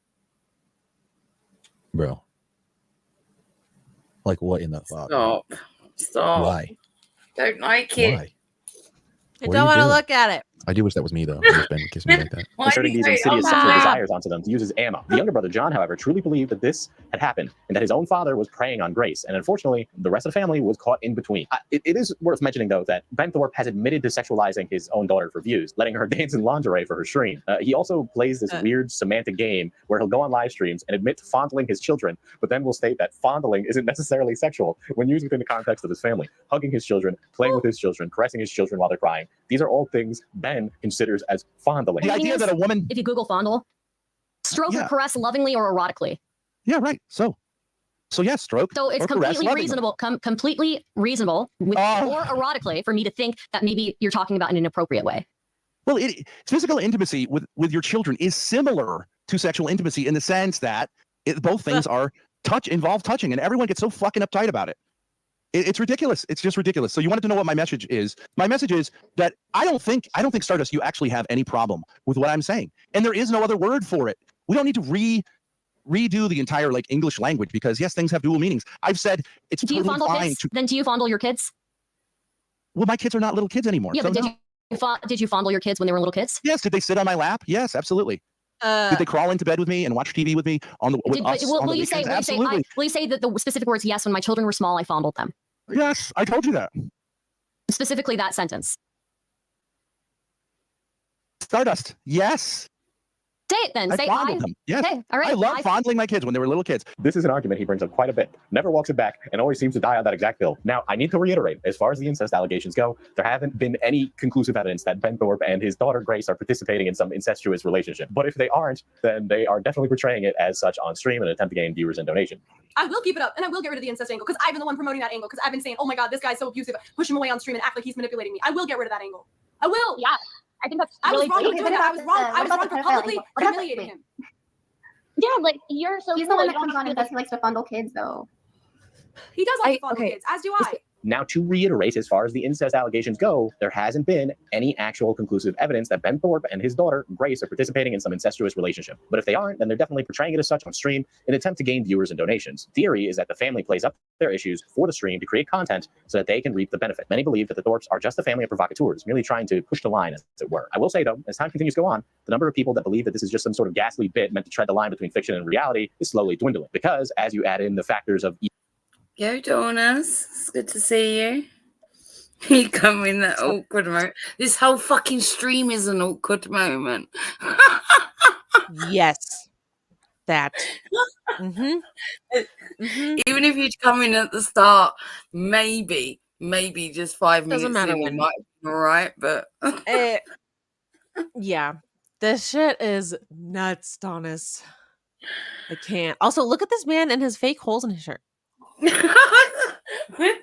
Bro. Like, what in the fuck? Stop. Why? Don't like it. Why? I What don't are want you to doing? look at it. I do wish that was me though. I wish Ben would kiss me like that. Inserting these insidious sexual desires onto them to use as ammo. The younger brother, John, however, truly believed that this had happened and that his own father was preying on Grace. And unfortunately, the rest of the family was caught in between. It is worth mentioning, though, that Ben Thorp has admitted to sexualizing his own daughter for views, letting her dance in lingerie for her stream. He also plays this weird semantic game where he'll go on live streams and admit to fondling his children, but then will state that fondling isn't necessarily sexual when used within the context of his family. Hugging his children, playing with his children, caressing his children while they're crying. These are all things Ben considers as fondling. The idea that a woman, if you Google fondle, stroke or caress lovingly or erotically. yeah, right. So yes, stroke. So it's or caress completely lovingly. reasonable, completely reasonable, with, or erotically, for me to think that maybe you're talking about in an appropriate way. Well, physical intimacy with your children is similar to sexual intimacy in the sense that both things are involve touching, and everyone gets so fucking uptight about it. It's ridiculous. It's just ridiculous. So you wanted to know what my message is. My message is that I don't think Stardust, you actually have any problem with what I'm saying, and there is no other word for it. We don't need to redo the entire like English language because yes, things have dual meanings. I've said it's do you totally fondle fine kids? to. Then do you fondle your kids? Well, my kids are not little kids anymore. Yeah, so but no. did you fondle your kids when they were little kids? Yes. Did they sit on my lap? Yes, absolutely. Did they crawl into bed with me and watch TV with me on the with us on the weekends? Absolutely. Will you say that the specific words? Yes, when my children were small, I fondled them. Yes, I told you that. Specifically, that sentence. Stardust. Yes. Say it then. I Say fondled them. Yes. Okay, all right. I love fondling my kids when they were little kids. This is an argument he brings up quite a bit, never walks it back, and always seems to die on that exact hill. Now, I need to reiterate, as far as the incest allegations go, there haven't been any conclusive evidence that Ben Thorp and his daughter Grace are participating in some incestuous relationship. But if they aren't, then they are definitely portraying it as such on stream in an attempt to gain viewers and donations. I will keep it up, and I will get rid of the incest angle, because I've been the one promoting that angle, because I've been saying, oh my god, this guy's so abusive, push him away on stream and act like he's manipulating me. I will get rid of that angle. I will. Yeah, I think that's I was really wrong for great. doing that. I was wrong. I was wrong for publicly humiliating him. Yeah, like you're so. He's the one that comes on and says he likes to fondle kids, though. He does like to fondle kids, as do I. Now, to reiterate, as far as the incest allegations go, there hasn't been any actual conclusive evidence that Ben Thorp and his daughter, Grace, are participating in some incestuous relationship. But if they aren't, then they're definitely portraying it as such on stream in an attempt to gain viewers and donations. Theory is that the family plays up their issues for the stream to create content so that they can reap the benefit. Many believe that the Thorps are just a family of provocateurs, merely trying to push the line, as it were. I will say, though, as time continues to go on, the number of people that believe that this is just some sort of ghastly bit meant to tread the line between fiction and reality is slowly dwindling. Because as you add in the factors of... Yo, Donuts, it's good to see you. You come in that awkward moment. This whole fucking stream is an awkward moment. Yes. That. Mm-hmm. Mm-hmm. Even if you'd come in at the start, maybe just 5 minutes. Doesn't matter in, when. you might be all right, but yeah, this shit is nuts, Donis. I can't. Also, look at this man and his fake holes in his shirt.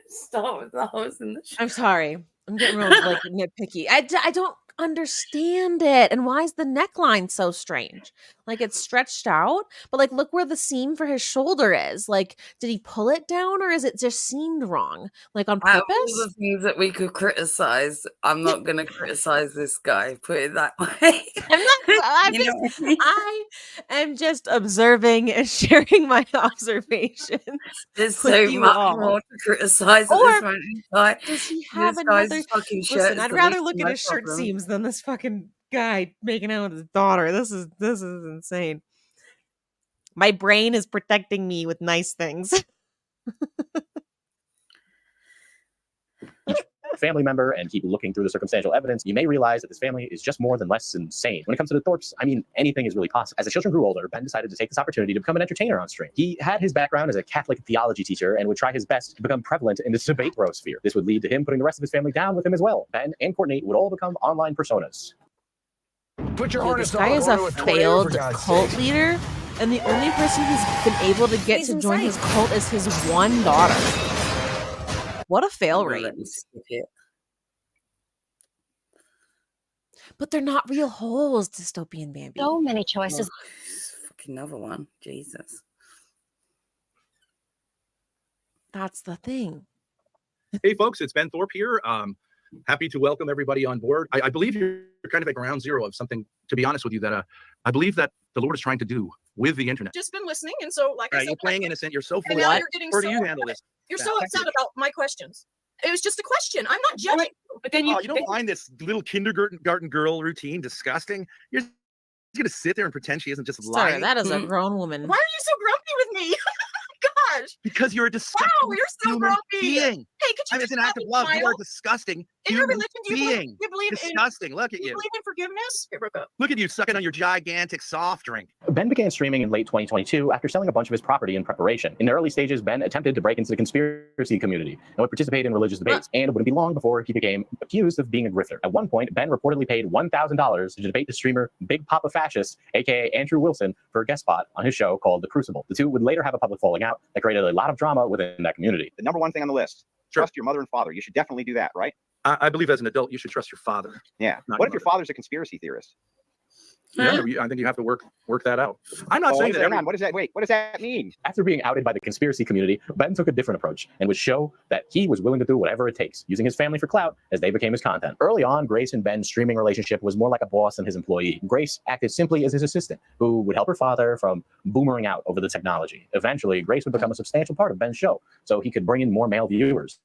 Start with the holes in the shirt. I'm sorry. I'm getting real like nitpicky. I don't understand it. And why is the neckline so strange? Like it's stretched out, but like look where the seam for his shoulder is. Like, did he pull it down or is it just seamed wrong? Like on purpose? Out of all the things that we could criticize, I'm not going to criticize this guy. Put it that way. I am just observing and sharing my observations. There's so much more to criticize at this moment in time. Does he have This another guy's fucking shirt Listen, is I'd the rather least look of at my his shirt problem. seams than this fucking guy making out with his daughter. This is insane. My brain is protecting me with nice things. family member and keep looking through the circumstantial evidence, you may realize that this family is just more than less insane. When it comes to the Thorps, I mean, anything is really possible. As the children grew older, Ben decided to take this opportunity to become an entertainer on stream. He had his background as a Catholic theology teacher and would try his best to become prevalent in the debate sphere. This would lead to him putting the rest of his family down with him as well. Ben and Courtney would all become online personas. Put your This guy is a failed cult leader, and the only person who's been able to get to join his cult is his one daughter. What a fail rate. But they're not real holes, Dystopian Bambi. So many choices. Fucking another one. Jesus. That's the thing. Hey, folks, it's Ben Thorp here. Happy to welcome everybody on board. I believe you're kind of at ground zero of something, to be honest with you, that I believe that the Lord is trying to do with the internet. Just been listening, and so like I said, You're playing innocent. You're so and full now of you're getting Or so do you handle this? You're so upset about my questions. It was just a question. I'm not judging you. But then you don't find this little kindergarten girl routine disgusting? You're just gonna sit there and pretend she isn't just Sir, lying. that is a grown woman. Why are you so grumpy with me? Gosh. Because you're a disgusting Wow, you're so human grumpy. being. Hey, could you I mean, it's just an let act of me love. You smile? are disgusting In your human religion, do being. you believe Disgusting. Look at do you you. believe in forgiveness? Okay, broke up. Look at you sucking on your gigantic soft drink. Ben began streaming in late 2022 after selling a bunch of his property in preparation. In the early stages, Ben attempted to break into the conspiracy community and would participate in religious debates, and it wouldn't be long before he became accused of being a grifter. At one point, Ben reportedly paid $1,000 to debate the streamer Big Papa Fascist, aka Andrew Wilson, for a guest spot on his show called The Crucible. The two would later have a public falling out that created a lot of drama within that community. The number one thing on the list, trust your mother and father. You should definitely do that, right? I believe as an adult, you should trust your father. Yeah. Not What your if your father's a conspiracy theorist? Yeah, I think you have to work that out. I'm not saying that. Hang on. What does that? Wait. What does that mean? After being outed by the conspiracy community, Ben took a different approach and would show that he was willing to do whatever it takes, using his family for clout as they became his content. Early on, Grace and Ben's streaming relationship was more like a boss and his employee. Grace acted simply as his assistant, who would help her father from boomering out over the technology. Eventually, Grace would become a substantial part of Ben's show, so he could bring in more male viewers.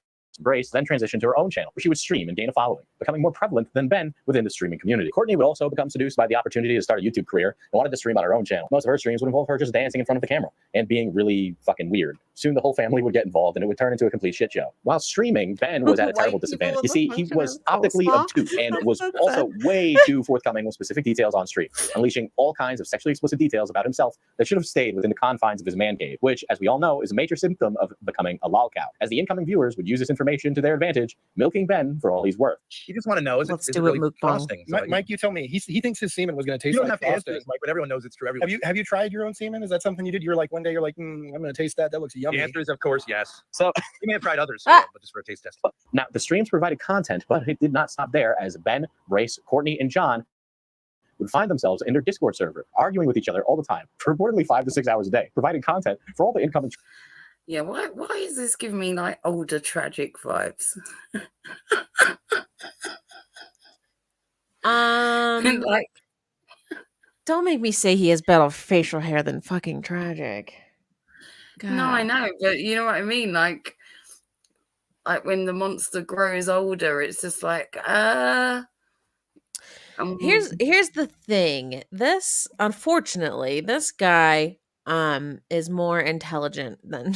Grace then transitioned to her own channel, where she would stream and gain a following, becoming more prevalent than Ben within the streaming community. Courtney would also become seduced by the opportunity to start a YouTube career and wanted to stream on her own channel. Most of her streams would involve her just dancing in front of the camera and being really fucking weird. Soon the whole family would get involved and it would turn into a complete shit show. While streaming, Ben was at a terrible disadvantage. You see, he was optically obtuse and was also way too forthcoming with specific details on stream, unleashing all kinds of sexually explicit details about himself that should have stayed within the confines of his man cave, which, as we all know, is a major symptom of becoming a lolcow, as the incoming viewers would use this information to their advantage, milking Ben for all he's worth. You just want to know, is it really frosting? Mike, you tell me. He thinks his semen was going to taste You don't like have to answer frosting. this, Mike, but everyone knows it's true. Have you tried your own semen? Is that something you did? You're like, one day you're like, I'm going to taste that. That looks yummy. The answer is, of course, yes. So you may have tried others, but just for a taste test. Now, the streams provided content, but it did not stop there, as Ben, Grace, Courtney, and John would find themselves in their Discord server, arguing with each other all the time, for reportedly 5 to 6 hours a day, providing content for all the incoming. Yeah, why is this giving me like older tragic vibes? Like, don't make me say he has better facial hair than fucking tragic. God. No, I know, but you know what I mean? Like when the monster grows older, it's just like, Here's the thing. This, unfortunately, this guy is more intelligent than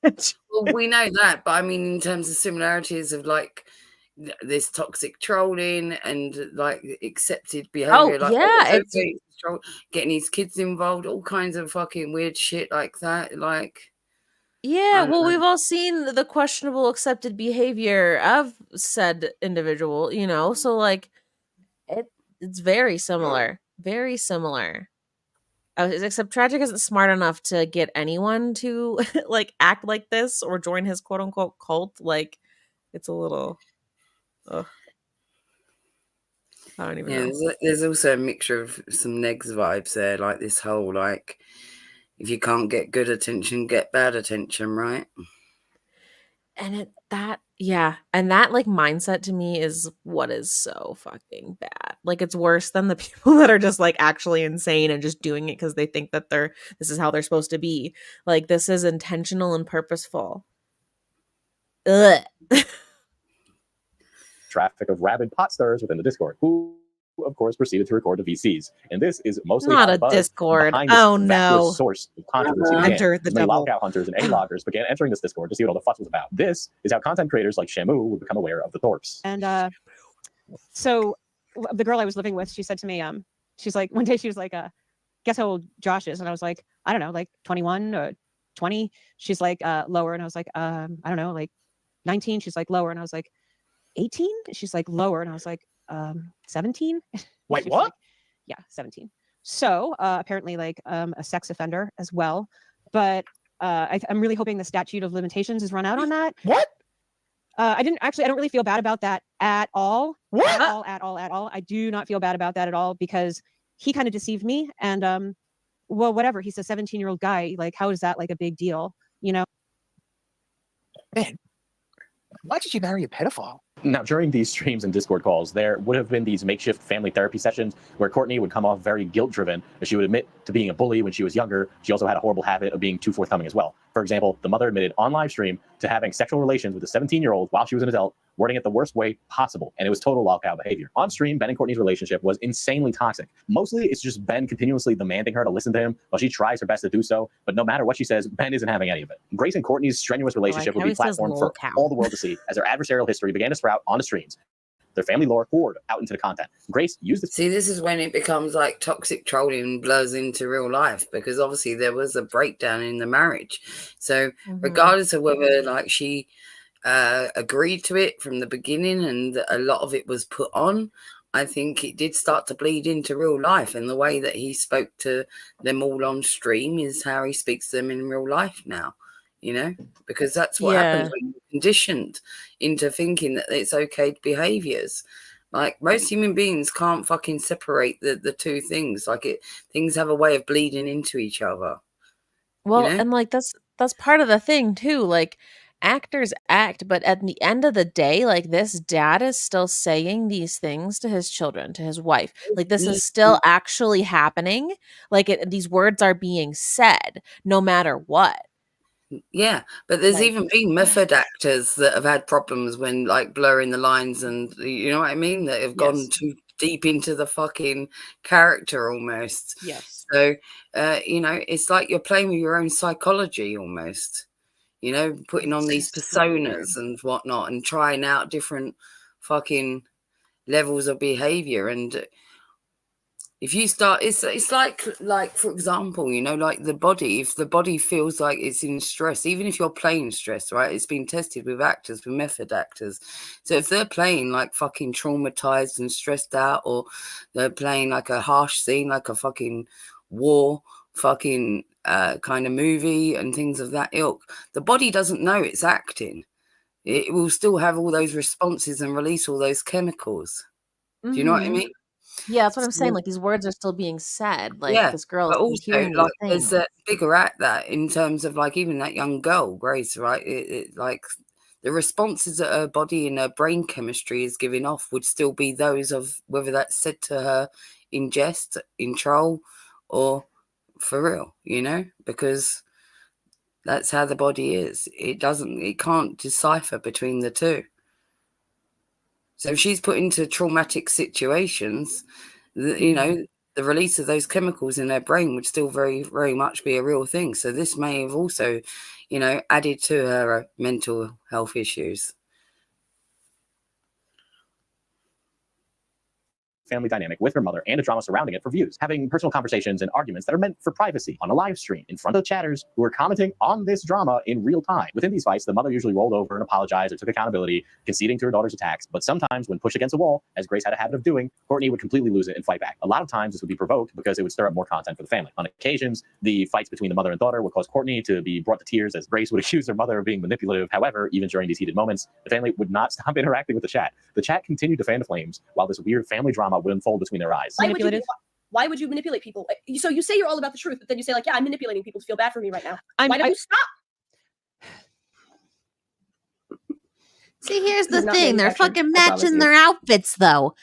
well, we know that, but I mean in terms of similarities of like this toxic trolling and like accepted behavior, like it's getting his kids involved, all kinds of fucking weird shit like that. Like, yeah, well, we've all seen the questionable accepted behavior of said individual, you know, so like it's very similar. Very similar. Except Tragic isn't smart enough to get anyone to like act like this or join his quote unquote cult. Like, it's a little. Ugh. I don't even know. There's also a mixture of some negs vibes there, like this whole like, if you can't get good attention, get bad attention, right? And and that like mindset to me is what is so fucking bad. Like, it's worse than the people that are just like actually insane and just doing it because they think that this is how they're supposed to be. Like, this is intentional and purposeful. Ugh. Traffic of rabid pot stars within the Discord, who of course proceeded to record the VCs, and this is mostly not a Discord. Oh no! Source of controversy. Enter the many devil. lolcow hunters and A-loggers began entering this Discord to see what all the fuss was about. This is how content creators like Shamu would become aware of the Thorps. And so the girl I was living with, she said to me, she's like, one day she was like, guess how old Josh is? And I was like, I don't know, like 21 or 20. She's like, lower. And I was like, I don't know, like 19. She's like, lower. And I was like, 18? She's like, lower. And I was like, 17. Wait, what? Like, yeah, 17. So apparently like a sex offender as well. But I'm really hoping the statute of limitations is run out on that. What? I don't really feel bad about that at all. What? At all. I do not feel bad about that at all, because he kind of deceived me. And well, whatever. He's a 17-year-old guy. Like, how is that like a big deal? You know? Man, why did you marry a pedophile? Now, during these streams and Discord calls, there would have been these makeshift family therapy sessions where Courtney would come off very guilt-driven, as she would admit to being a bully when she was younger. She also had a horrible habit of being too forthcoming as well. For example, the mother admitted on live stream to having sexual relations with a 17-year-old while she was an adult, wording it the worst way possible, and it was total lolcow behavior. On stream, Ben and Courtney's relationship was insanely toxic. Mostly, it's just Ben continuously demanding her to listen to him while she tries her best to do so, but no matter what she says, Ben isn't having any of it. Grace and Courtney's strenuous relationship would be platformed for all the world to see as their adversarial history began to sprout on the streams. Their family lore poured out into the content. Grace used See, this is when it becomes like toxic trolling and blurs into real life, because obviously there was a breakdown in the marriage. So regardless of whether like she agreed to it from the beginning and a lot of it was put on, I think it did start to bleed into real life, and the way that he spoke to them all on stream is how he speaks to them in real life now. You know, because that's what happens when you're conditioned into thinking that it's okay behaviors. Like most human beings can't fucking separate the two things. Like things have a way of bleeding into each other. Well, you know? and like that's part of the thing too. Like actors act, but at the end of the day, like this dad is still saying these things to his children, to his wife. Like this is still actually happening. Like these words are being said no matter what. Yeah, but there's even been method actors that have had problems when like blurring the lines, and you know what I mean, that have gone too deep into the fucking character almost. Yes. So you know, it's like you're playing with your own psychology almost, you know, putting on these personas and whatnot and trying out different fucking levels of behavior. And if you start, it's like for example, you know, like the body, if the body feels like it's in stress, even if you're playing stress, right, it's been tested with actors, with method actors. So if they're playing like fucking traumatized and stressed out, or they're playing like a harsh scene, like a fucking war fucking kind of movie and things of that ilk, the body doesn't know it's acting. It will still have all those responses and release all those chemicals. Do you know what I mean? Yeah, that's what I'm saying. Like these words are still being said. Like Yeah, this girl is but still also hearing these like things. there's a bigger at that in terms of like even that young girl, Grace, right? It like the responses that her body and her brain chemistry is giving off would still be those of whether that's said to her in jest, in troll, or for real, you know, because that's how the body is. It can't decipher between the two. So if she's put into traumatic situations, you know, the release of those chemicals in her brain would still very, very much be a real thing. So this may have also, you know, added to her mental health issues. family dynamic with her mother and a drama surrounding it for views, having personal conversations and arguments that are meant for privacy on a live stream in front of chatters who are commenting on this drama in real time. Within these fights, the mother usually rolled over and apologized or took accountability, conceding to her daughter's attacks. But sometimes when pushed against a wall, as Grace had a habit of doing, Courtney would completely lose it and fight back. A lot of times this would be provoked because it would stir up more content for the family. On occasions, the fights between the mother and daughter would cause Courtney to be brought to tears as Grace would accuse her mother of being manipulative. However, even during these heated moments, the family would not stop interacting with the chat. The chat continued to fan the flames while this weird family drama would unfold between their eyes. Why would you manipulate people? So you say you're all about the truth, but then you say like, yeah, I'm manipulating people to feel bad for me right now. Why don't you stop? See, here's the thing. They're fucking matching their outfits, though.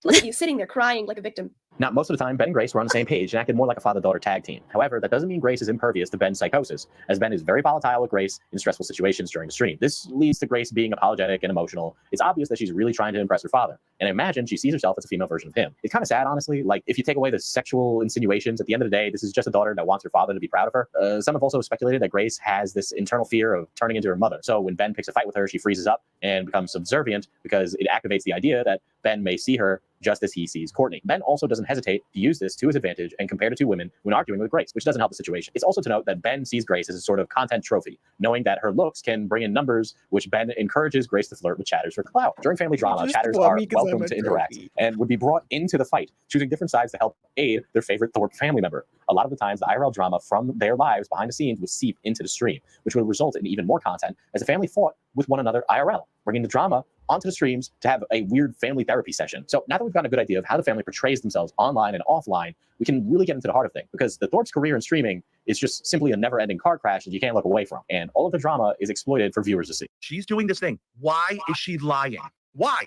Look at you sitting there crying like a victim. Now, most of the time, Ben and Grace were on the same page and acted more like a father-daughter tag team. However, that doesn't mean Grace is impervious to Ben's psychosis, as Ben is very volatile with Grace in stressful situations during the stream. This leads to Grace being apologetic and emotional. It's obvious that she's really trying to impress her father, and I imagine she sees herself as a female version of him. It's kind of sad, honestly. Like, if you take away the sexual insinuations, at the end of the day, this is just a daughter that wants her father to be proud of her. Some have also speculated that Grace has this internal fear of turning into her mother. So when Ben picks a fight with her, she freezes up and becomes subservient because it activates the idea that Ben may see her just as he sees Courtney. Ben also doesn't hesitate to use this to his advantage and compare the two women when arguing with Grace, which doesn't help the situation. It's also to note that Ben sees Grace as a sort of content trophy, knowing that her looks can bring in numbers, which Ben encourages Grace to flirt with chatters for clout. During family drama, chatters are welcome to interact and would be brought into the fight, choosing different sides to help aid their favorite Thorp family member. A lot of the times, the IRL drama from their lives behind the scenes would seep into the stream, which would result in even more content as the family fought with one another IRL, bringing the drama onto the streams to have a weird family therapy session. So now that we've got a good idea of how the family portrays themselves online and offline, we can really get into the heart of things, because the Thorp's career in streaming is just simply a never-ending car crash that you can't look away from. And all of the drama is exploited for viewers to see. She's doing this thing. Why is she lying? Why?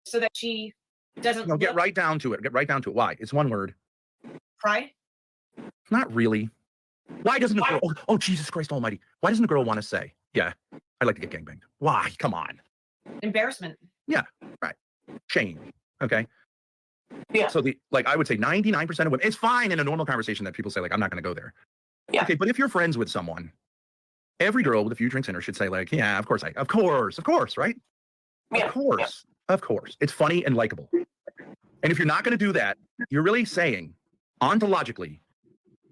So that she doesn't No, get right down to it. Get right down to it. Why? It's one word. Pride? Not really. Why doesn't the girl, oh, Jesus Christ almighty. Why doesn't the girl want to say? Yeah, I'd like to get gangbanged. Why? Come on. Embarrassment. Yeah, right. Shame. Okay. Yeah. So I would say 99% of women, it's fine in a normal conversation that people say, like, I'm not going to go there. Yeah. Okay, but if you're friends with someone, every girl with a few drinks in her should say, like, yeah, of course, right? Yeah. Of course. It's funny and likable. And if you're not going to do that, you're really saying, ontologically,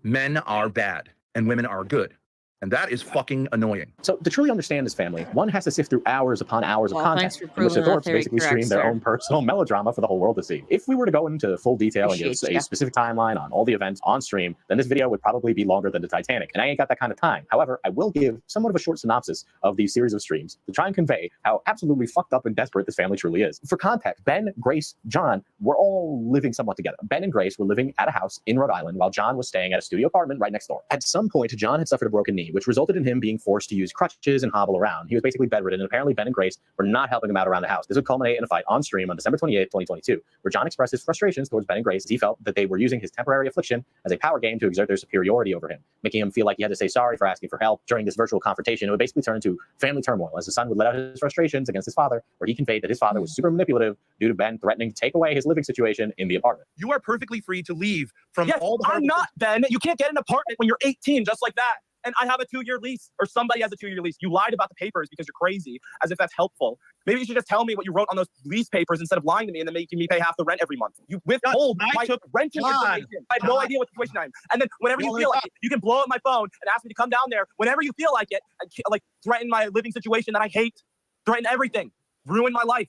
men are bad and women are good. And that is fucking annoying. So to truly understand this family, one has to sift through hours upon hours of content thanks for in which the proving that Thorps theory basically correct, stream their sir. own personal melodrama for the whole world to see. If we were to go into full detail and give Appreciate a ya. specific timeline on all the events on stream, then this video would probably be longer than the Titanic. And I ain't got that kind of time. However, I will give somewhat of a short synopsis of these series of streams to try and convey how absolutely fucked up and desperate this family truly is. For context, Ben, Grace, John were all living somewhat together. Ben and Grace were living at a house in Rhode Island while John was staying at a studio apartment right next door. At some point, John had suffered a broken knee, which resulted in him being forced to use crutches and hobble around. He was basically bedridden, and apparently Ben and Grace were not helping him out around the house. This would culminate in a fight on stream on December 28th, 2022, where John expressed his frustrations towards Ben and Grace as he felt that they were using his temporary affliction as a power game to exert their superiority over him, making him feel like he had to say sorry for asking for help. During this virtual confrontation, it would basically turn into family turmoil as the son would let out his frustrations against his father, where he conveyed that his father was super manipulative due to Ben threatening to take away his living situation in the apartment. You are perfectly free to leave from Yes, all the I'm not, Ben. You can't get an apartment when you're 18, just like that. And I have a 2-year lease, or somebody has a 2-year lease. You lied about the papers because you're crazy, as if that's helpful. Maybe you should just tell me what you wrote on those lease papers instead of lying to me and then making me pay half the rent every month. You withhold my renting information. I have no idea what situation I'm in. And then whenever you feel like it, you can blow up my phone and ask me to come down there whenever you feel like it, and like threaten my living situation that I hate, threaten everything, ruin my life.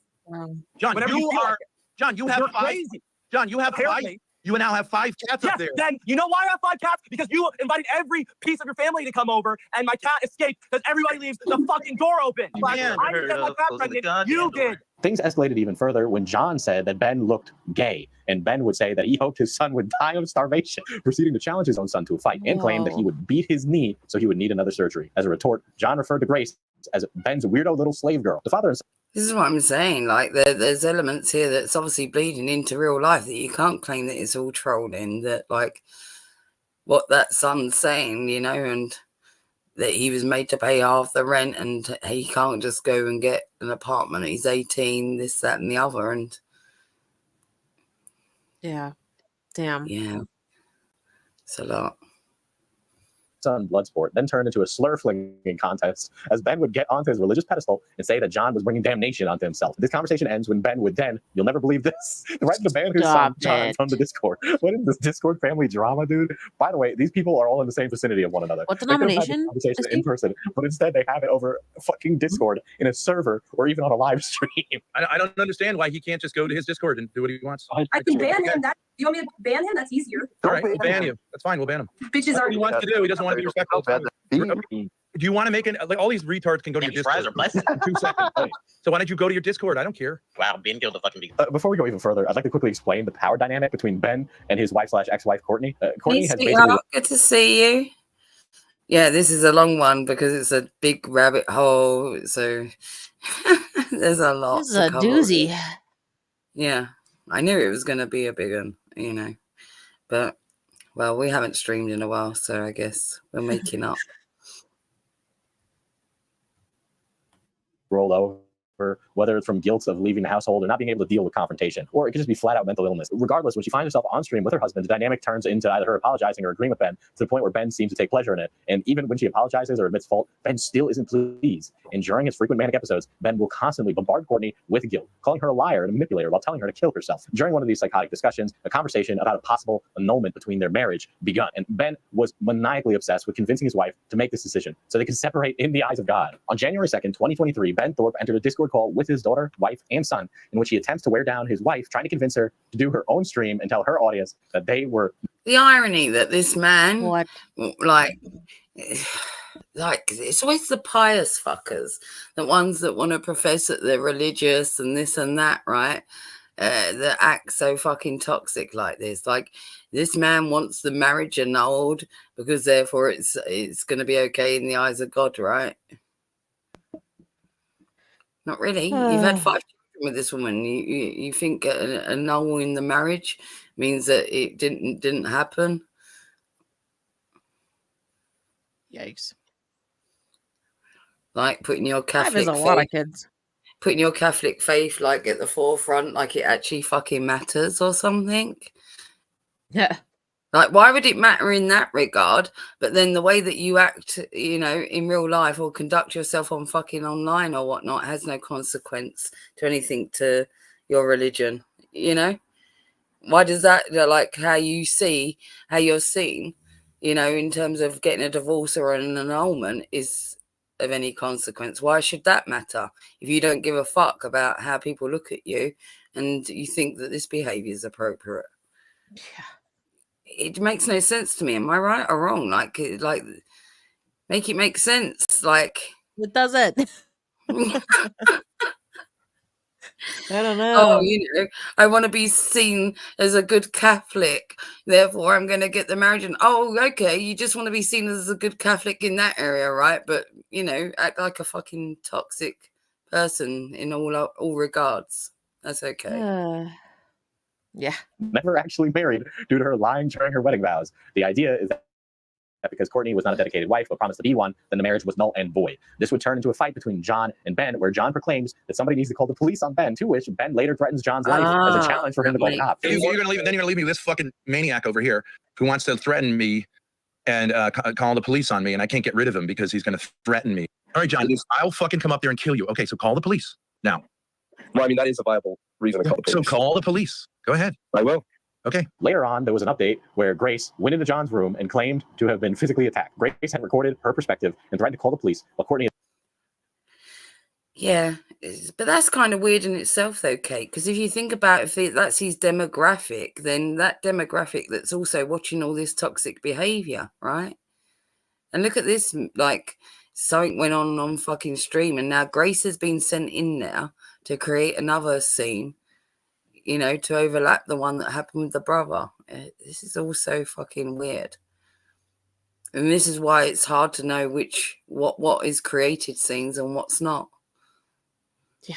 John, whenever you feel like it. John, you have You're 5. crazy. John, you have 5. Apparently. You now have 5 cats up there. Then you know why I have 5 cats? Because you invited every piece of your family to come over, and my cat escaped because everybody leaves the fucking door open. I didn't get my cat pregnant. You did. Things escalated even further when John said that Ben looked gay, and Ben would say that he hoped his son would die of starvation, proceeding to challenge his own son to a fight and claim that he would beat his knee so he would need another surgery. As a retort, John referred to Grace as Ben's weirdo little slave girl. The father and son. This is what I'm saying. Like, there's elements here that's obviously bleeding into real life that you can't claim that it's all trolling. That, like, what that son's saying, you know, and that he was made to pay half the rent and he can't just go and get an apartment. He's 18, this, that, and the other. And yeah, damn. Yeah, it's a lot. Son Bloodsport then turned into a slur-flinging contest as Ben would get onto his religious pedestal and say that John was bringing damnation onto himself. This conversation ends when Ben would then, you'll never believe this, threaten to ban his son John from the Discord. What is this Discord family drama, dude? By the way, these people are all in the same vicinity of one another. What They could have had this denomination? conversation in person, but instead they have it over fucking Discord in a server or even on a live stream. I don't understand why he can't just go to his Discord and do what he wants. I can ban him. That you want me to ban him? That's easier. All right, we'll ban you. That's fine. We'll ban him. Bitches That's are. what he wants to do. He doesn't want to be respectful. Do you want to make an like all these retards can go to your Discord in 2 seconds? So why don't you go to your Discord? I don't care. Wow, Ben killed the fucking big. Before we go even further, I'd like to quickly explain the power dynamic between Ben and his wife/ex-wife Courtney. Courtney has basically. Good to see you. Yeah, this is a long one because it's a big rabbit hole. So there's a lot. This is a doozy. Yeah, I knew it was going to be a big one, you know. But, well, we haven't streamed in a while, so I guess we're making up. Roll over, whether it's from guilt of leaving the household or not being able to deal with confrontation, or it could just be flat out mental illness. Regardless, when she finds herself on stream with her husband, the dynamic turns into either her apologizing or agreeing with Ben to the point where Ben seems to take pleasure in it. And even when she apologizes or admits fault, Ben still isn't pleased. And during his frequent manic episodes, Ben will constantly bombard Courtney with guilt, calling her a liar and a manipulator while telling her to kill herself. During one of these psychotic discussions, a conversation about a possible annulment between their marriage begun, and Ben was maniacally obsessed with convincing his wife to make this decision so they could separate in the eyes of God. On January 2nd, 2023, Ben Thorp entered a Discord call with his daughter, wife, and son, in which he attempts to wear down his wife, trying to convince her to do her own stream and tell her audience that they were. The irony that this man, like it's always the pious fuckers, the ones that want to profess that they're religious and this and that, right? That act so fucking toxic like this. Like, this man wants the marriage annulled because therefore it's going to be okay in the eyes of God, right? Not really. You've had 5 children with this woman. You think annulling the marriage means that it didn't happen? Yikes. Like putting your 5 Catholic is a lot of faith, kids. putting your Catholic faith like at the forefront, like it actually fucking matters or something. Yeah. Like, why would it matter in that regard? But then the way that you act, you know, in real life or conduct yourself on fucking online or whatnot has no consequence to anything to your religion, you know? Why does that, like, how you're seen, you know, in terms of getting a divorce or an annulment is of any consequence? Why should that matter if you don't give a fuck about how people look at you and you think that this behavior is appropriate? Yeah. It makes no sense to me. Am I right or wrong? Like make it make sense. Like it doesn't. I don't know. Oh, you know, I want to be seen as a good Catholic, therefore I'm going to get the marriage. And oh, okay, you just want to be seen as a good Catholic in that area, right? But you know, act like a fucking toxic person in all regards. That's okay. Yeah. Never actually married due to her lying during her wedding vows. The idea is that because Courtney was not a dedicated wife but promised to be one, then the marriage was null and void. This would turn into a fight between John and Ben, where John proclaims that somebody needs to call the police on Ben, to which Ben later threatens John's life as a challenge for him to call the cops. Then you're gonna leave me with this fucking maniac over here who wants to threaten me and call the police on me, and I can't get rid of him because he's gonna threaten me. All right, John, I'll fucking come up there and kill you. Okay, so call the police now. Well, I mean, that is a viable reason to call the police. So call the police. Go ahead. I will. Okay. Later on, there was an update where Grace went into John's room and claimed to have been physically attacked. Grace had recorded her perspective and threatened to call the police, but Courtney... Yeah, but that's kind of weird in itself, though, Kate, because if you think about if that's his demographic, then that demographic that's also watching all this toxic behavior, right? And look at this, like, something went on fucking stream, and now Grace has been sent in now to create another scene, you know, to overlap the one that happened with the brother. This is also fucking weird. And this is why it's hard to know what is created scenes and what's not. Yeah.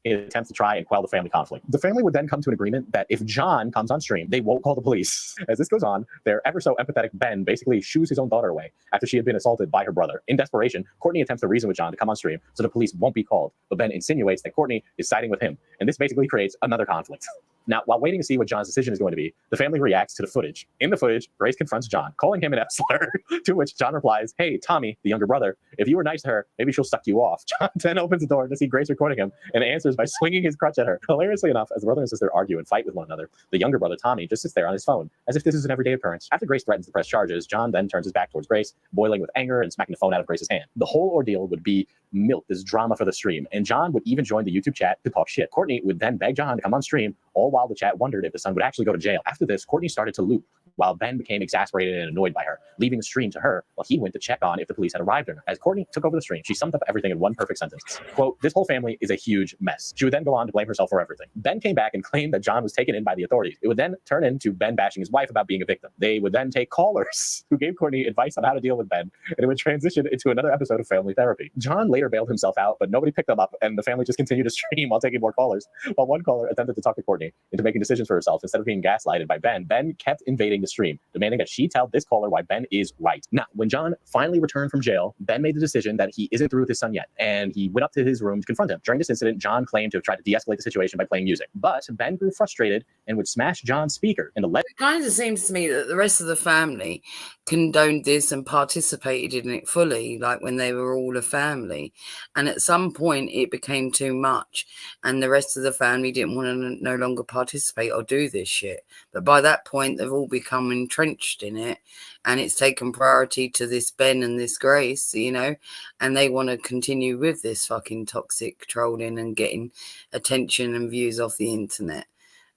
In attempts to try and quell the family conflict. The family would then come to an agreement that if John comes on stream, they won't call the police. As this goes on, their ever so empathetic Ben basically shoos his own daughter away after she had been assaulted by her brother. In desperation, Courtney attempts to reason with John to come on stream so the police won't be called, but Ben insinuates that Courtney is siding with him, and this basically creates another conflict. Now, while waiting to see what John's decision is going to be, the family reacts to the footage. In the footage, Grace confronts John, calling him an F-slur, to which John replies, "Hey, Tommy, the younger brother, if you were nice to her, maybe she'll suck you off." John then opens the door to see Grace recording him and answers by swinging his crutch at her. Hilariously enough, as the brother and sister argue and fight with one another, the younger brother, Tommy, just sits there on his phone, as if this is an everyday occurrence. After Grace threatens to press charges, John then turns his back towards Grace, boiling with anger and smacking the phone out of Grace's hand. The whole ordeal would be milk, this drama for the stream, and John would even join the YouTube chat to talk shit. Courtney would then beg John to come on stream, all while the chat wondered if the son would actually go to jail. After this, Courtney started to loop, while Ben became exasperated and annoyed by her, leaving the stream to her while he went to check on if the police had arrived on her. As Courtney took over the stream, she summed up everything in one perfect sentence. Quote, "This whole family is a huge mess." She would then go on to blame herself for everything. Ben came back and claimed that John was taken in by the authorities. It would then turn into Ben bashing his wife about being a victim. They would then take callers who gave Courtney advice on how to deal with Ben, and it would transition into another episode of family therapy. John later bailed himself out, but nobody picked him up, and the family just continued to stream while taking more callers. While one caller attempted to talk to Courtney into making decisions for herself instead of being gaslighted by Ben, Ben kept invading the stream, demanding that she tell this caller why Ben is right. Now, when John finally returned from jail, Ben made the decision that he isn't through with his son yet, and he went up to his room to confront him. During this incident, John claimed to have tried to de-escalate the situation by playing music, but Ben grew frustrated and would smash John's speaker. And It kind of seems to me that the rest of the family condoned this and participated in it fully, like when they were all a family. And at some point, it became too much, and the rest of the family didn't want to no longer participate or do this shit. But by that point, they've all become entrenched in it, and it's taken priority to this Ben and this Grace, you know, and they want to continue with this fucking toxic trolling and getting attention and views off the internet.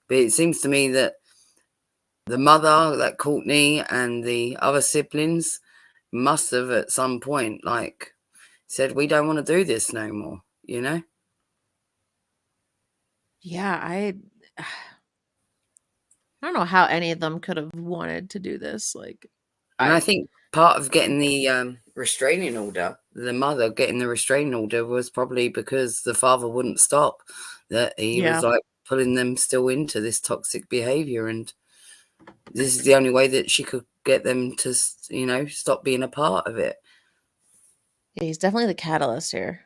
But it seems to me that the mother, that Courtney, and the other siblings must have at some point, like, said, "We don't want to do this no more," you know? Yeah, I don't know how any of them could have wanted to do this. Like, And I think part of getting the restraining order, the mother getting the restraining order, was probably because the father wouldn't stop, that he was like pulling them still into this toxic behavior. And this is the only way that she could get them to, you know, stop being a part of it. Yeah, he's definitely the catalyst here.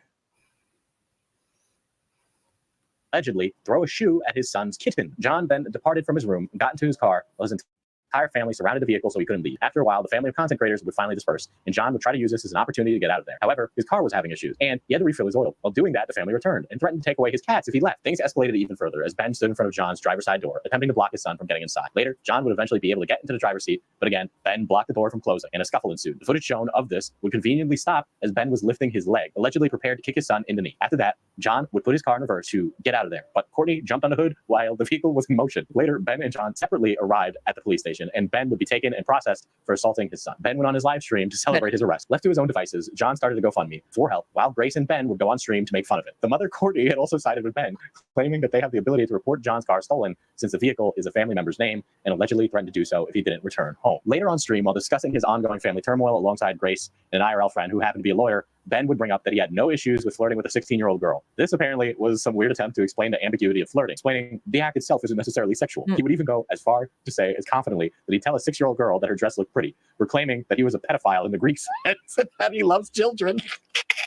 Allegedly throw a shoe at his son's kitten. John then departed from his room and got into his car while his entire family surrounded the vehicle so he couldn't leave. After a while, the family of content creators would finally disperse, and John would try to use this as an opportunity to get out of there. However, his car was having issues, and he had to refill his oil. While doing that, the family returned and threatened to take away his cats if he left. Things escalated even further as Ben stood in front of John's driver's side door, attempting to block his son from getting inside. Later, John would eventually be able to get into the driver's seat, but again, Ben blocked the door from closing, and a scuffle ensued. The footage shown of this would conveniently stop as Ben was lifting his leg, allegedly prepared to kick his son in the knee. After that, John would put his car in reverse to get out of there, but Courtney jumped on the hood while the vehicle was in motion. Later, Ben and John separately arrived at the police station, and Ben would be taken and processed for assaulting his son. Ben went on his live stream to celebrate his arrest. Left to his own devices, John started a GoFundMe for help, while Grace and Ben would go on stream to make fun of it. The mother, Courtney, had also sided with Ben, claiming that they have the ability to report John's car stolen since the vehicle is a family member's name, and allegedly threatened to do so if he didn't return home. Later on stream, while discussing his ongoing family turmoil alongside Grace and an IRL friend who happened to be a lawyer, Ben would bring up that he had no issues with flirting with a 16-year-old girl. This apparently was some weird attempt to explain the ambiguity of flirting, explaining the act itself isn't necessarily sexual. He would even go as far to say as confidently that he'd tell a 6-year-old girl that her dress looked pretty, proclaiming that he was a pedophile in the Greek sense and that he loves children.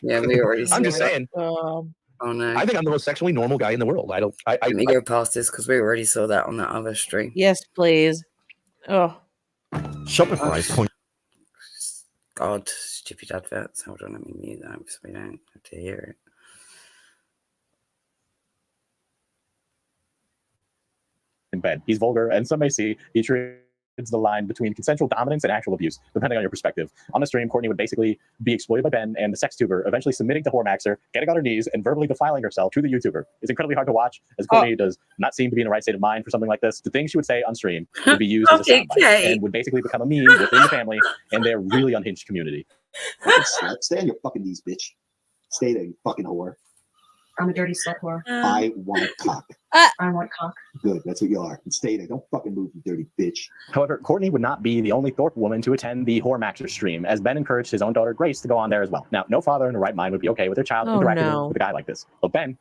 Yeah, we already. I'm just saying. Oh no! I think I'm the most sexually normal guy in the world. Let me go past this because we already saw that on that other stream. Yes, please. Oh. Shopify's point. God, stupid adverts. Hold on, let me mute that because we don't have to hear it. In bed. He's vulgar, and some may see he treats the line between consensual dominance and actual abuse, depending on your perspective. On the stream, Courtney would basically be exploited by Ben and the sex tuber, eventually submitting to Whoremaxer, getting on her knees, and verbally defiling herself to the YouTuber. It's incredibly hard to watch, as Courtney does not seem to be in the right state of mind for something like this. The things she would say on stream would be used as a soundbite, and would basically become a meme within the family and their really unhinged community. Stay on your fucking knees, bitch. Stay there, you fucking whore. I'm a dirty slut whore. I want cock. I want cock. Good, that's what you are. And stay there. Don't fucking move, you dirty bitch. However, Courtney would not be the only Thorp woman to attend the Whoremaxer stream, as Ben encouraged his own daughter Grace to go on there as well. Now, no father in the right mind would be okay with their child interacting with a guy like this. But Ben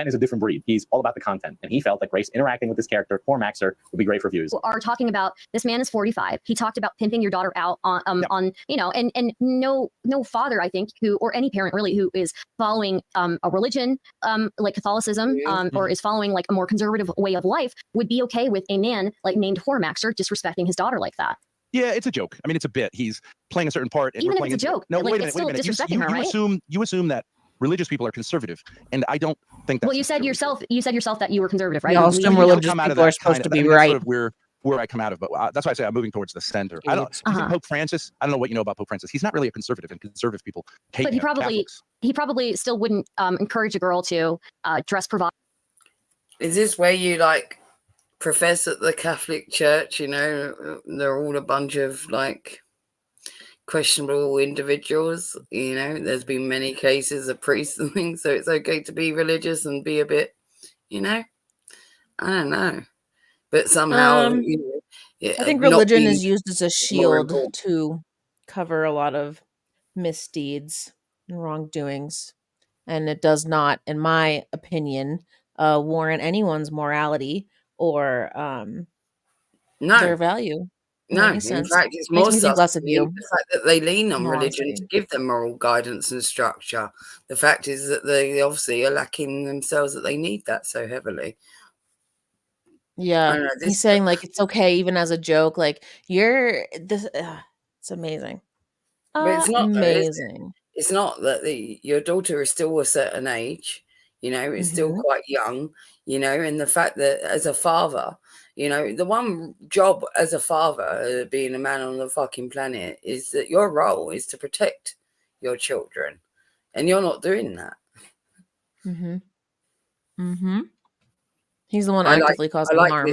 is a different breed. He's all about the content, and he felt that Grace interacting with this character, Whoremaxer, would be great for views. Are talking about this man is 45. He talked about pimping your daughter out on you know, and no father, I think, who or any parent really who is following a religion like Catholicism or is following like a more conservative way of life would be okay with a man like named Whoremaxer disrespecting his daughter like that. Yeah, it's a joke. I mean, it's a bit. He's playing a certain part. And even we're if playing it's a joke, no, like, wait a minute. still disrespecting her, right? You assume that religious people are conservative, and I don't think that's. Well, you said yourself that you were conservative, right? Yeah, some religious people are supposed to be right. Sort of where I come out of, but that's why I say I'm moving towards the center. I don't. You think Pope Francis? I don't know what you know about Pope Francis. He's not really a conservative, and conservative people hate But he probably still wouldn't encourage a girl to dress provocative. Is this where you like profess at the Catholic Church? You know, they're all a bunch of like questionable individuals. You know, there's been many cases of priests and things, so it's okay to be religious and be a bit, you know, I don't know, but somehow you know, I think religion is used as a shield to cover a lot of misdeeds and wrongdoings, and it does not, in my opinion, warrant anyone's morality or their value. No, in fact, it's more less of you. The fact that they lean on religion to give them moral guidance and structure. The fact is that they obviously are lacking themselves, that they need that so heavily. Yeah, he's saying like it's okay even as a joke. Like you're this. It's amazing. But it's not amazing. It's not that your daughter is still a certain age. You know, it's still quite young. You know, and the fact that as a father, you know, the one job as a father, being a man on the fucking planet, is that your role is to protect your children, and you're not doing that. He's the one actively causing harm.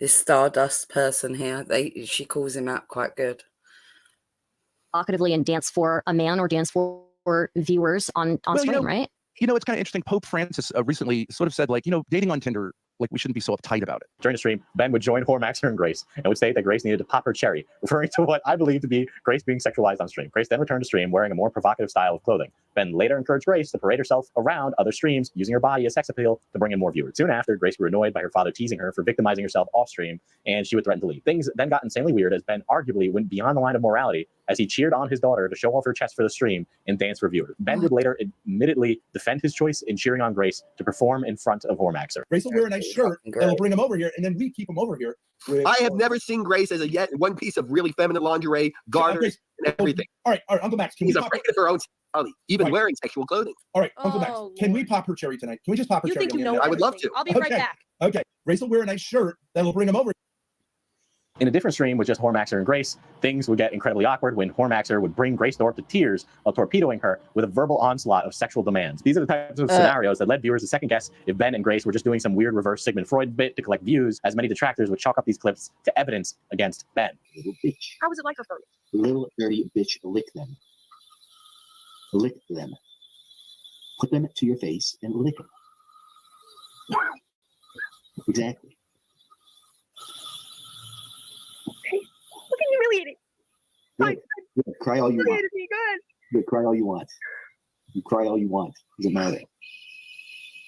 This Stardust person here, she calls him out quite good. Provocatively and dance for a man or dance for viewers on stream, right? You know, it's kind of interesting. Pope Francis recently sort of said, like, you know, dating on Tinder, like, we shouldn't be so uptight about it. During the stream, Ben would join Whoremaxer and Grace and would say that Grace needed to pop her cherry, referring to what I believe to be Grace being sexualized on stream. Grace then returned to stream wearing a more provocative style of clothing. Ben later encouraged Grace to parade herself around other streams, using her body as sex appeal to bring in more viewers. Soon after, Grace grew annoyed by her father teasing her for victimizing herself off stream, and she would threaten to leave. Things then got insanely weird as Ben arguably went beyond the line of morality as he cheered on his daughter to show off her chest for the stream and dance for viewers. Ben would later admittedly defend his choice in cheering on Grace to perform in front of Hormaxer. Grace will wear a nice shirt that'll bring him over here, and then we keep him over here. I have never seen Grace as a yet one piece of really feminine lingerie, garters, and everything. All right, Uncle Max, can He's we pop afraid of her own sexuality, even wearing sexual clothing. All right, Uncle Max, can we pop her cherry tonight? Can we just pop her You cherry? think you know I would love to. I'll be right back. Okay, Grace will wear a nice shirt that'll bring him over. In a different stream with just Hormaxer and Grace, things would get incredibly awkward when Hormaxer would bring Grace Thorp to tears while torpedoing her with a verbal onslaught of sexual demands. These are the types of scenarios that led viewers to second guess if Ben and Grace were just doing some weird reverse Sigmund Freud bit to collect views, as many detractors would chalk up these clips to evidence against Ben. Little bitch. How was it like for Little dirty bitch, lick them. Lick them. Put them to your face and lick them. Exactly. Look humiliating. Good. Good. Cry all you want. Humiliated me. Good. Good. Cry all you want. You cry all you want. Doesn't matter.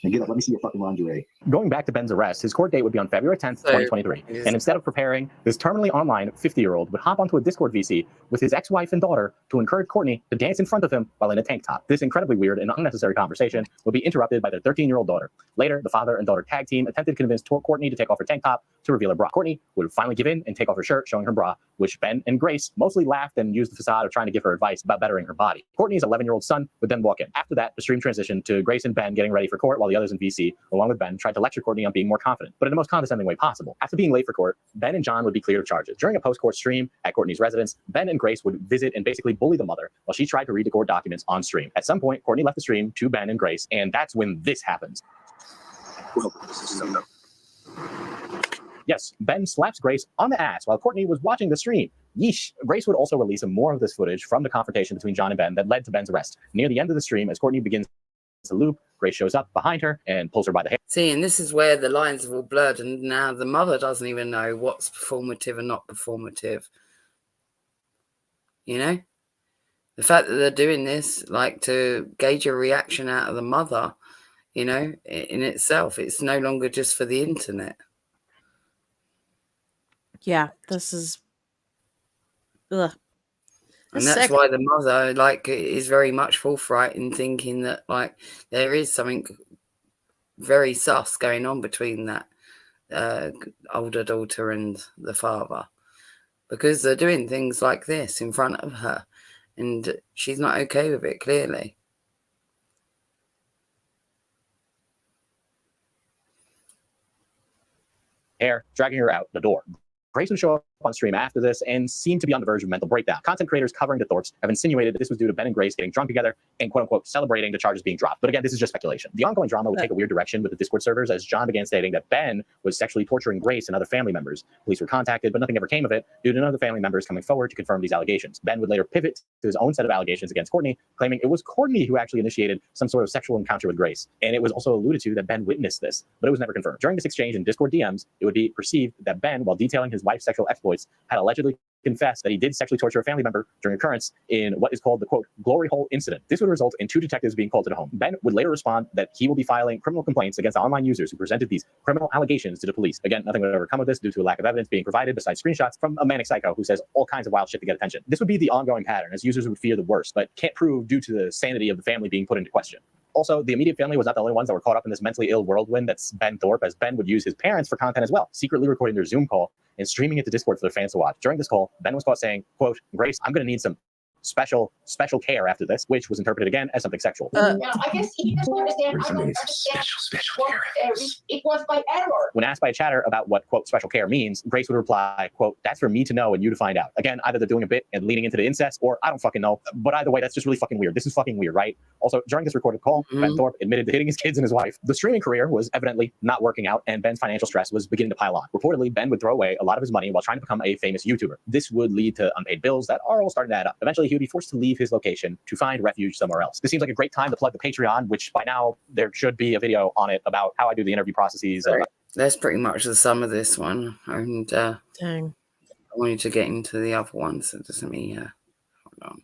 Now get up. Let me see your fucking lingerie. Going back to Ben's arrest, his court date would be on February 10th, 2023. And instead of preparing, this terminally online 50-year-old would hop onto a Discord VC with his ex-wife and daughter to encourage Courtney to dance in front of him while in a tank top. This incredibly weird and unnecessary conversation would be interrupted by their 13-year-old daughter. Later, the father and daughter tag team attempted to convince Courtney to take off her tank top to reveal her bra. Courtney would finally give in and take off her shirt, showing her bra, which Ben and Grace mostly laughed and used the facade of trying to give her advice about bettering her body. Courtney's 11-year-old son would then walk in. After that, the stream transitioned to Grace and Ben getting ready for court while the others in VC, along with Ben, tried to lecture Courtney on being more confident, but in the most condescending way possible. After being late for court, Ben and John would be cleared of charges. During a post-court stream at Courtney's residence, Ben and Grace would visit and basically bully the mother while she tried to read the court documents on stream. At some point, Courtney left the stream to Ben and Grace, and that's when this happens. Yes, Ben slaps Grace on the ass while Courtney was watching the stream. Yeesh. Grace would also release more of this footage from the confrontation between John and Ben that led to Ben's arrest. Near the end of the stream, as Courtney begins to loop, Grace shows up behind her and pulls her by the hair. See, and this is where the lines have all blurred, and now the mother doesn't even know what's performative and not performative. You know? The fact that they're doing this, like, to gauge a reaction out of the mother, you know, in itself, it's no longer just for the internet. Yeah, this is... Ugh. And that's why the mother, like, is very much forthright in thinking that, like, there is something very sus going on between that older daughter and the father, because they're doing things like this in front of her, and she's not okay with it, clearly. Hair, dragging her out the door. Grace would show up on stream after this and seemed to be on the verge of mental breakdown. Content creators covering the Thorps have insinuated that this was due to Ben and Grace getting drunk together and quote-unquote celebrating the charges being dropped. But again, this is just speculation. The ongoing drama would take a weird direction with the Discord servers as John began stating that Ben was sexually torturing Grace and other family members. Police were contacted, but nothing ever came of it due to none of the family members coming forward to confirm these allegations. Ben would later pivot to his own set of allegations against Courtney, claiming it was Courtney who actually initiated some sort of sexual encounter with Grace. And it was also alluded to that Ben witnessed this, but it was never confirmed. During this exchange in Discord DMs, it would be perceived that Ben, while detailing his wife's sexual exploits, had allegedly confessed that he did sexually torture a family member during occurrence in what is called the quote glory hole incident. This would result in 2 detectives being called to the home. Ben would later respond that he will be filing criminal complaints against online users who presented these criminal allegations to the police. Again, nothing would ever come of this due to a lack of evidence being provided besides screenshots from a manic psycho who says all kinds of wild shit to get attention. This would be the ongoing pattern, as users would fear the worst, but can't prove due to the sanity of the family being put into question. Also, the immediate family was not the only ones that were caught up in this mentally ill whirlwind that's Ben Thorp, as Ben would use his parents for content as well, secretly recording their Zoom call and streaming it to Discord for their fans to watch. During this call, Ben was caught saying, quote, Grace, I'm going to need some special care after this, which was interpreted again as something sexual. I guess he doesn't understand. I don't understand what it was by error. When asked by a chatter about what, quote, special care means, Grace would reply, quote, that's for me to know and you to find out. Again, either they're doing a bit and leaning into the incest, or I don't fucking know. But either way, that's just really fucking weird. This is fucking weird, right? Also, during this recorded call, Ben Thorp admitted to hitting his kids and his wife. The streaming career was evidently not working out, and Ben's financial stress was beginning to pile on. Reportedly, Ben would throw away a lot of his money while trying to become a famous YouTuber. This would lead to unpaid bills that are all starting to add up. Eventually, he would be forced to leave his location to find refuge somewhere else. This seems like a great time to plug the Patreon, which by now there should be a video on it about how I do the interview processes. That's pretty much the sum of this one. And dang, I wanted to get into the other ones. So just let me hold on.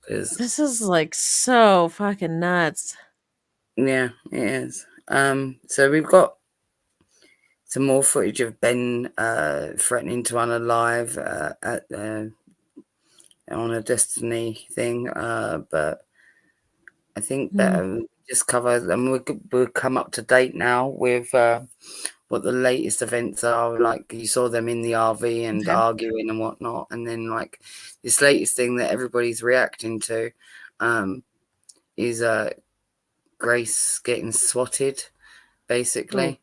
Because this is like so fucking nuts. Yeah, it is. So we've got some more footage of Ben threatening to unalive at on a Destiny thing, but I think better just cover, and we'll come up to date now with what the latest events are. Like you saw them in the RV and arguing and whatnot, and then like this latest thing that everybody's reacting to is Grace getting swatted, basically.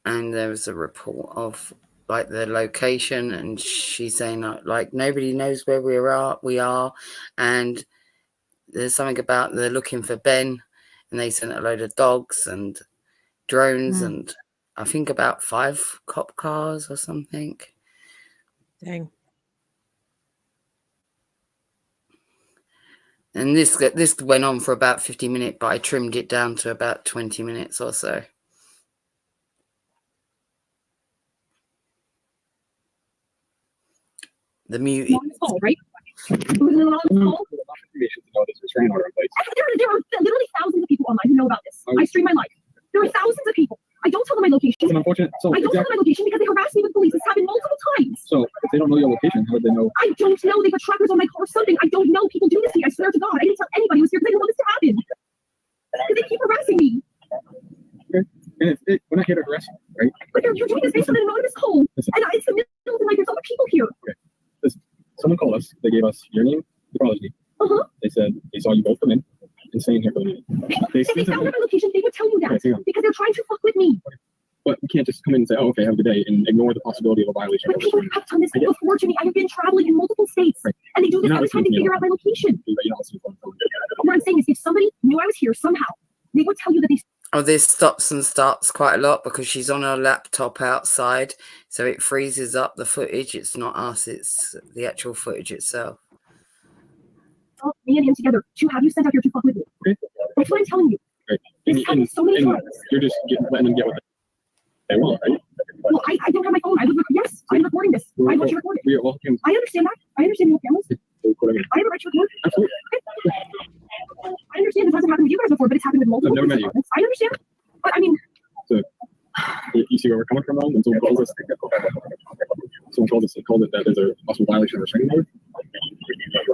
And there was a report of like the location, and she's saying like nobody knows where we are, and there's something about they're looking for Ben, and they sent a load of dogs and drones and I think about 5 cop cars or something. Dang. And this went on for about 50 minutes, but I trimmed it down to about 20 minutes or so. The mute. Right? There are literally thousands of people online who know about this. I stream my life. There are thousands of people. I don't tell them my location. It's unfortunate. So I don't tell them my location because they harass me with police. It's happened multiple times. So if they don't know your location, how would they know? I don't know. They put trackers on my car or something. I don't know. People do this to me. I swear to God. I didn't tell anybody who was here because I didn't want this to happen. Because they keep harassing me. Okay. And we're not here to harass you, right? But you're doing this based on an anonymous call. Listen. And it's the middle of the night. There's other people here. Okay. Listen, someone called us. They gave us your name, your prodigy. They said they saw you both come in and staying here for the meeting. If they found my location, they would tell you that. Okay, because they're trying to fuck with me. But you can't just come in and say, oh, okay, have a good day, and ignore the possibility of a violation. But people have done this before to me. I have been traveling in multiple states. Right. And they do this every time they figure out my location. What I'm saying is, if somebody knew I was here somehow, they would tell you that they... Oh, this stops and starts quite a lot because she's on her laptop outside, so it freezes up the footage. It's not us, it's the actual footage itself. Me and him together to have you sent out here to fuck with me. Okay. That's what I'm telling you. Right. It's happened so many times. You're just letting them get what they want, right? Well, I don't have my phone. Yes, I'm recording this. I want you to record it. I understand that. I understand you have cameras. I have a right to record. Absolutely. I understand this hasn't happened with you guys before, but it's happened with multiple I've never met you. I understand. But I mean... So, you see where we're coming from now? When someone calls us, called it that there's a possible violation of restraining order.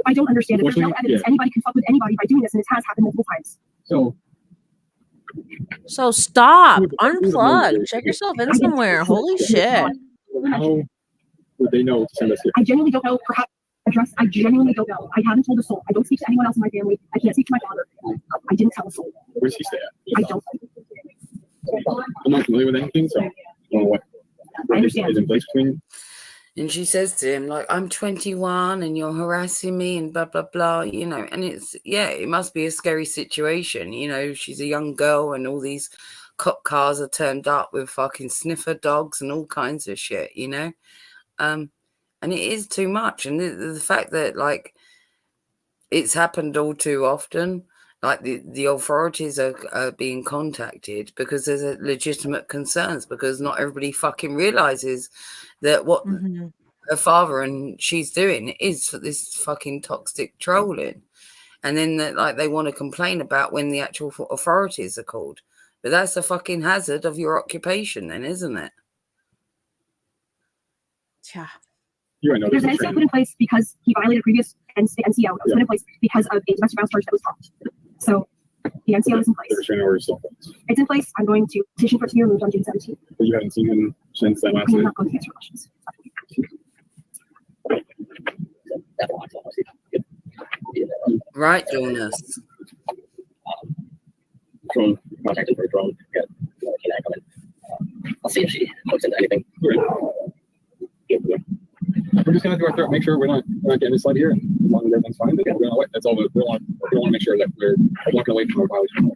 I don't understand it. There's no evidence. Anybody can fuck with anybody by doing this, and it has happened multiple times. So stop. Unplug. Check yourself in somewhere. Holy shit. How would they know to send us here? I genuinely don't know. Perhaps address. I genuinely don't know. I haven't told a soul. I don't speak to anyone else in my family. I can't speak to my father. I didn't tell a soul. Where does he stay at? I don't. I'm not familiar with anything, so I don't know what is in place between. And she says to him, like, I'm 21 and you're harassing me and blah, blah, blah, you know. And it's, yeah, it must be a scary situation. You know, she's a young girl and all these cop cars are turned up with fucking sniffer dogs and all kinds of shit, you know. And it is too much. And the fact that, like, it's happened all too often. Like the authorities are being contacted because there's a legitimate concerns, because not everybody fucking realizes that what her father and she's doing is for this fucking toxic trolling. And then that, like, they want to complain about when the actual authorities are called. But that's a fucking hazard of your occupation then, isn't it? Yeah. There's an NCO put in place because he violated a previous NCO. It was put in place because of a domestic violence charge that was dropped. So the NCO is in place. It's in place. I'm going to petition for it to be removed on June 17th. But you haven't seen him since that last I'm night? not going to answer questions. Right, Jonas. I'll see if she looks into anything. We're just gonna do our throat, make sure we're not getting misled here, and as long as everything's fine, then we're gonna wait. That's all we want to make sure that we're walking away from our violation.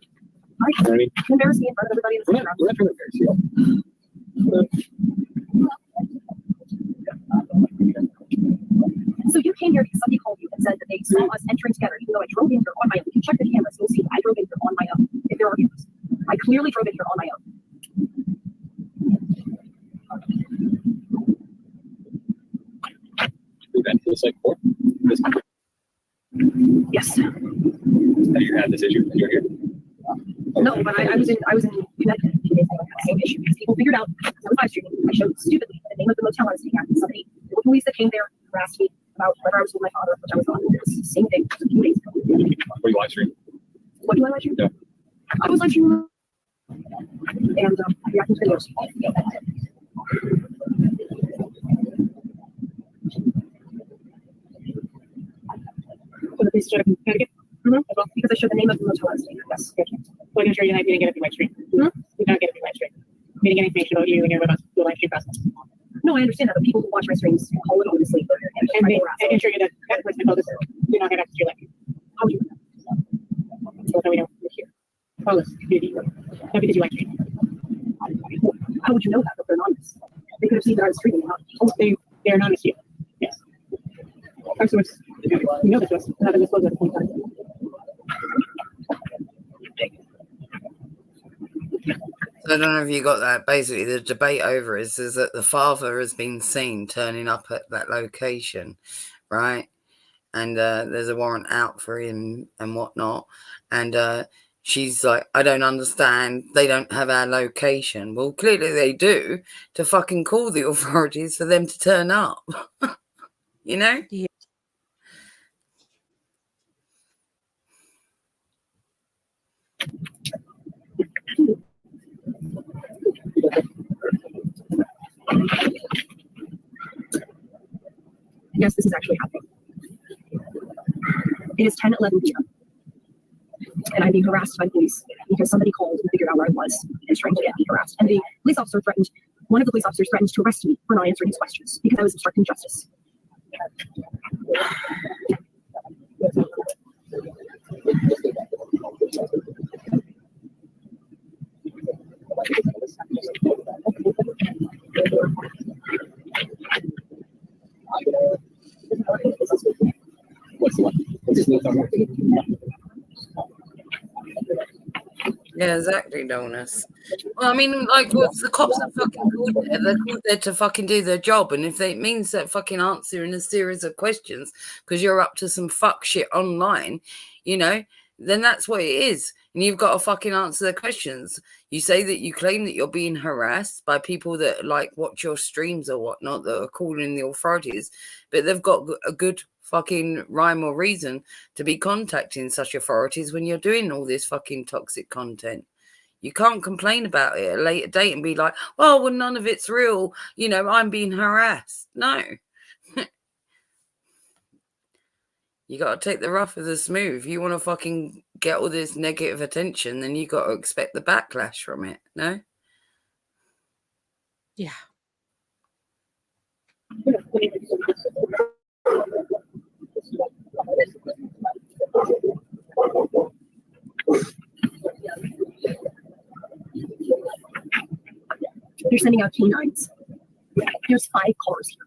Right. You know what I mean? Embarrass me in front of everybody in the We're not trying to embarrass you. So you came here because somebody called you and said that they saw us entering together, even though I drove in here on my own. If you check the cameras, you'll see that I drove in here on my own. If there are cameras, I clearly drove in here on my own. We've been to the site before. Yes. Have you had this issue when you're here? No, but I was in Connecticut a few days ago. The same issue because people figured out because I was live streaming. I showed stupidly that name of the motel I was staying at. Somebody, the police that came there harassed me about whether I was with my father, which I was on. It was the same thing, just a few days ago. Were you live stream? What do I live stream? Yeah. I was live streaming. And I reacted to videos. So the police showed Connecticut? Because I showed the name of the motel I was staying at. Yes. Well, I'm sure you didn't get it through live stream. You don't get it through live stream. We didn't get information about you and your live stream process. No, I understand that, but people who watch my streams call it honestly. And I can assure you that that person called us do not have access to your live stream. How do you know that? So that we know you're here. Call us. Not because you live stream. How would you know that if they're anonymous? They could have seen that I was streaming. They're anonymous to you. Yes. Our source, you know the source, not disclosed at the point in time. So I don't know if you got that. Basically, the debate over is that the father has been seen turning up at that location, right? And there's a warrant out for him and whatnot. And she's like, I don't understand. They don't have our location. Well, clearly they do, to fucking call the authorities for them to turn up. You know? Yeah. Yes, this is actually happening. It is 10:11 p.m. and I'm being harassed by the police because somebody called and figured out where I was and is trying to get me harassed. And one of the police officers threatened to arrest me for not answering his questions because I was obstructing justice. Yeah, exactly, Donuts. Well, I mean, like, what's the cops are fucking called there? They're called there to fucking do their job. And if it means that fucking answering a series of questions because you're up to some fuck shit online, you know, then that's what it is. And you've got to fucking answer the questions. You say that you claim that you're being harassed by people that like watch your streams or whatnot that are calling the authorities, but they've got a good fucking rhyme or reason to be contacting such authorities when you're doing all this fucking toxic content. You can't complain about it at a later date and be like, well, none of it's real. You know, I'm being harassed. No. You got to take the rough with the smooth. If you want to fucking get all this negative attention, then you got to expect the backlash from it. No? Yeah. They're sending out canines. There's 5 cars here.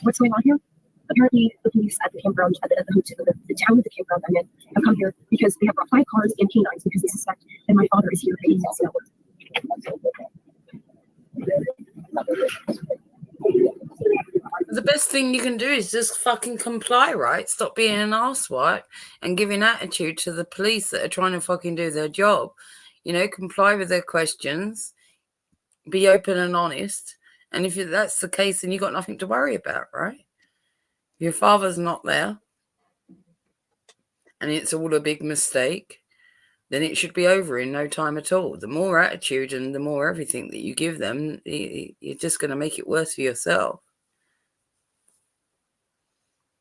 What's going on here? Apparently, the police at the campground, at the town of the campground I'm in, have come here because they have brought 5 cars and canines because they suspect that my father is here paying his network. The best thing you can do is just fucking comply, right? Stop being an arsewipe and giving attitude to the police that are trying to fucking do their job. You know, comply with their questions, be open and honest. And if that's the case, then you've got nothing to worry about, right? If your father's not there and it's all a big mistake, then it should be over in no time at all. The more attitude and the more everything that you give them, you're just going to make it worse for yourself.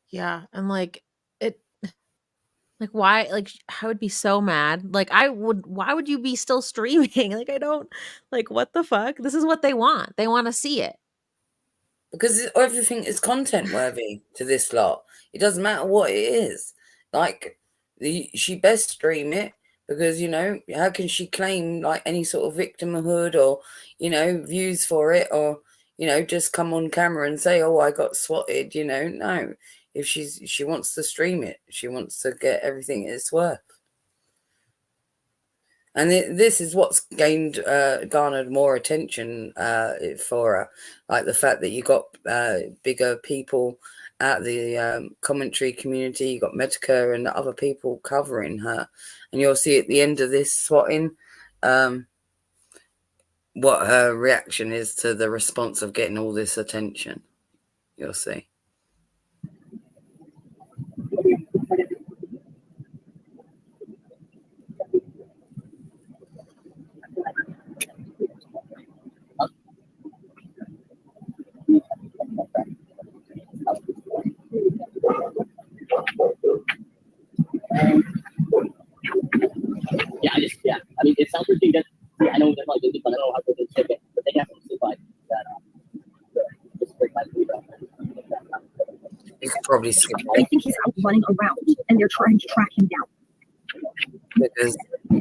Yeah. And like Like, why? Like, I would be so mad. Like, why would you be still streaming? Like, I don't, like, what the fuck? This is what they want. They want to see it. Because everything is content worthy to this lot. It doesn't matter what it is. Like, she best stream it because, you know, how can she claim like any sort of victimhood or, you know, views for it or, you know, just come on camera and say, oh, I got swatted, you know? No. If she wants to stream it, she wants to get everything it's worth. And this is what's garnered more attention for her, like the fact that you got bigger people at the commentary community. You got Medica and other people covering her, and you'll see at the end of this swatting what her reaction is to the response of getting all this attention. You'll see. Yeah. I mean, it sounds ridiculous. I know that like I don't know how good they ship it, but they have to survive that. You could probably skip I think he's out running around, and they're trying to track him down. because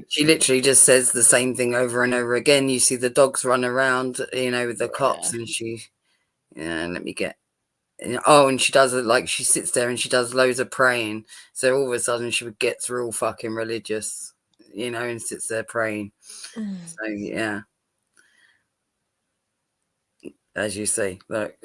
she literally just says the same thing over and over again. You see the dogs run around, you know, with the cops, and let me get. Oh, and she does it like she sits there and she does loads of praying. So all of a sudden she gets real fucking religious, you know, and sits there praying. So yeah, as you see, look.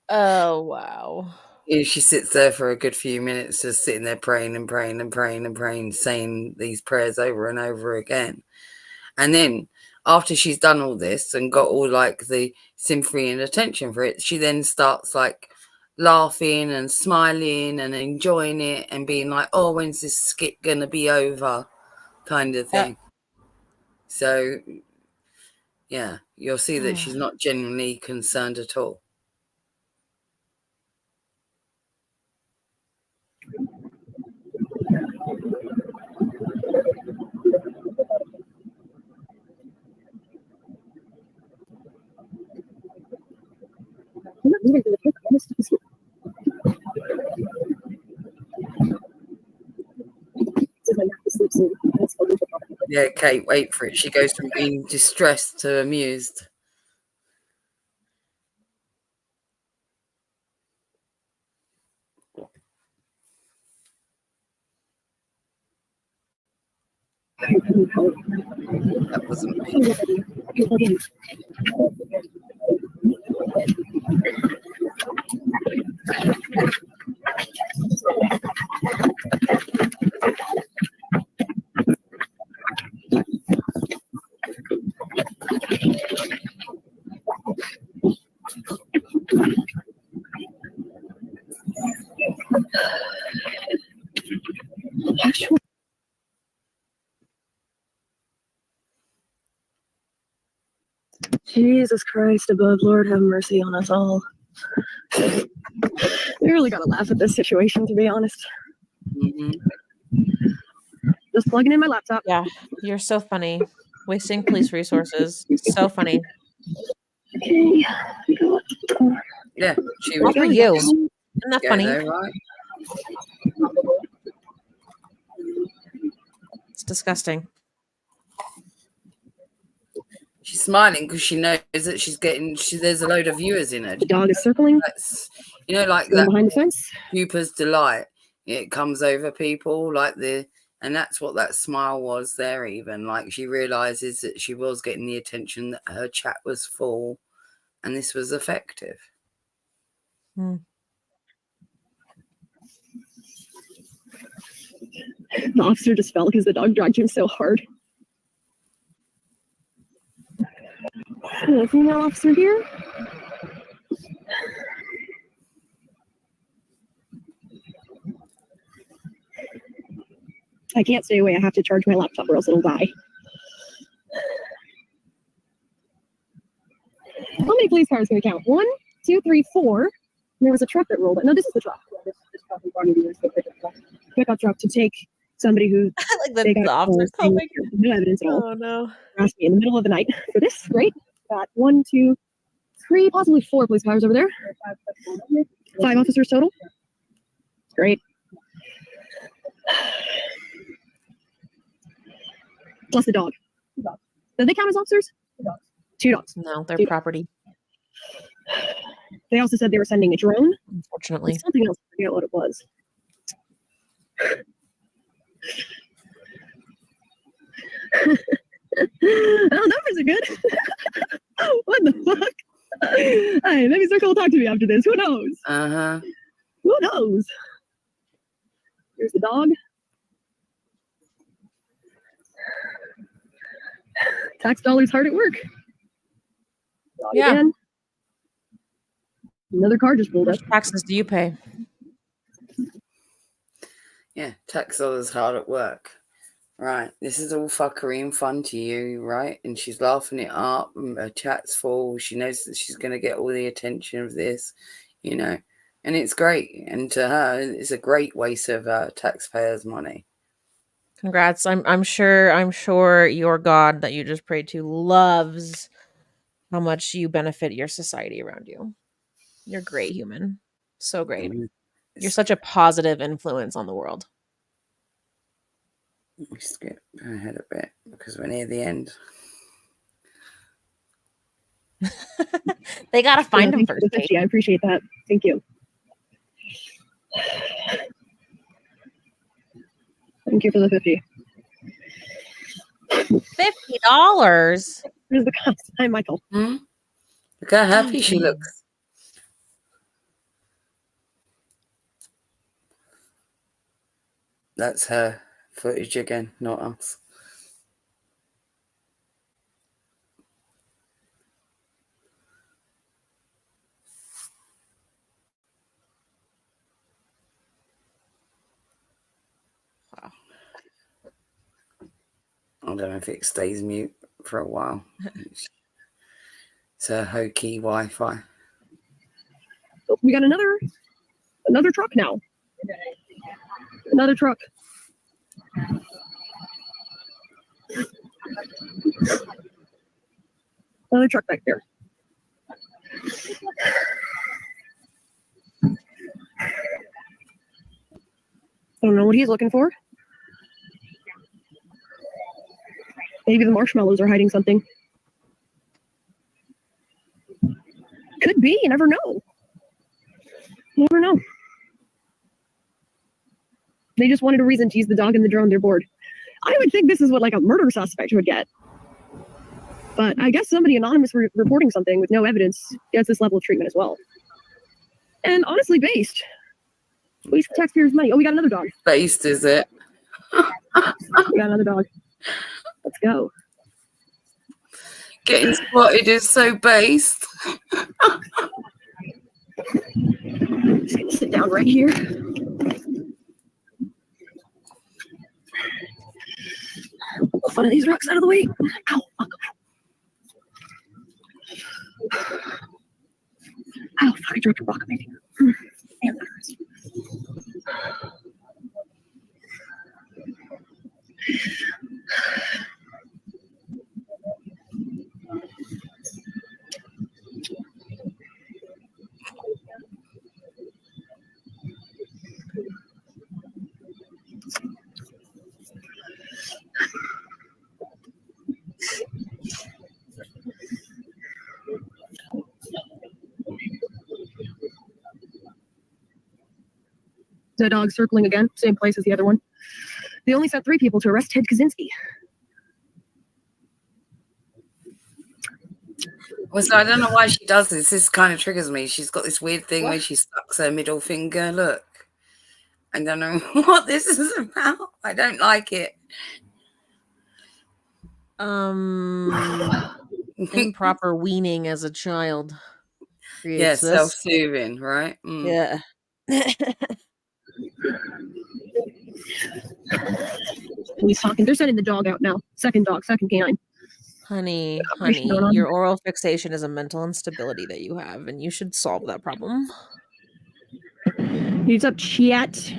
Oh wow. Yeah, she sits there for a good few minutes, just sitting there praying and praying and praying and praying, saying these prayers over and over again. And then after she's done all this and got all like the sympathy and attention for it, she then starts like laughing and smiling and enjoying it and being like, oh, when's this skit gonna be over, kind of thing. So yeah, you'll see that she's not genuinely concerned at all. I'm not moving to the pick. I'm just Yeah, Kate, wait for it. She goes from being distressed to amused. That wasn't me. Jesus Christ above, Lord have mercy on us all. We really gotta laugh at this situation, to be honest. Just plugging in my laptop. Yeah, you're so funny. Wasting police resources. So funny. Okay. Yeah, she All was for you. Isn't that funny? There, right? It's disgusting. She's smiling because she knows that she's getting. There's a load of viewers in her. The dog is circling. That's, you know, like Going that. behind the fence. Cooper's delight. It comes over people like and that's what that smile was there. Even like she realizes that she was getting the attention, that her chat was full, and this was effective. The officer just fell because the dog dragged him so hard. A female officer here. I can't stay away. I have to charge my laptop or else it'll die. How many police cars can we count? 1, 2, 3, 4. And there was a truck that rolled. No, this is the truck. pickup truck to take somebody who like they got the officer's saying coming. no evidence at all. Oh no. Asked me in the middle of the night for this. Great. Got 1, 2, 3, possibly 4 police cars over there. 5 officers total. Great. Plus the dog. Did they count as officers? 2 dogs. No, they're 2 property. They also said they were sending a drone. Unfortunately. And something else. I forget what it was. Oh, numbers are good. What the fuck? Hey, maybe Circle will talk to me after this. Who knows? Uh-huh. Who knows? Here's the dog. Tax dollars hard at work. Dog Yeah. again. Another car just pulled up. Which taxes do you pay? Yeah, tax dollars hard at work. Right, this is all fuckery and fun to you, right? And she's laughing it up, and her chat's full. She knows that she's going to get all the attention of this, you know, and it's great. And to her, it's a great waste of taxpayers' money. Congrats. I'm sure your God that you just prayed to loves how much you benefit your society around you. You're a great human. So great. You're such a positive influence on the world. We skip ahead a bit because we're near the end. They gotta find him thank you first. for the 50. I appreciate that. Thank you. Thank you for the 50. $50. Here's the cost. Hi, Michael. Look how happy she looks. That's her footage again, not us. Wow. I don't know if it stays mute for a while. It's a hokey Wi-Fi. Oh, we got another truck now. Another truck. Another truck back there. I don't know what he's looking for. Maybe the marshmallows are hiding something. Could be. You never know. You never know. They just wanted a reason to use the dog and the drone. They're bored. I would think this is what like a murder suspect would get. But I guess somebody anonymous reporting something with no evidence gets this level of treatment as well. And honestly, based. Waste taxpayers' money. Oh, we got another dog. Based, is it? We got another dog. Let's go. Getting spotted is so based. Just gonna sit down right here. Move one of these rocks out of the way. Ow. Ow, fuck, I dropped a rock, maybe. Damn, that hurts. The dog circling again, same place as the other one. They only sent 3 people to arrest Ted Kaczynski. Well, so I don't know why she does this. This kind of triggers me. She's got this weird thing where she sucks her middle finger. Look. I don't know what this is about. I don't like it. Improper weaning as a child. Yeah, This. self-soothing, right? Yeah. He's talking. They're sending the dog out now. Second dog, second canine. Honey, your oral fixation is a mental instability that you have, and you should solve that problem. What's up, chat?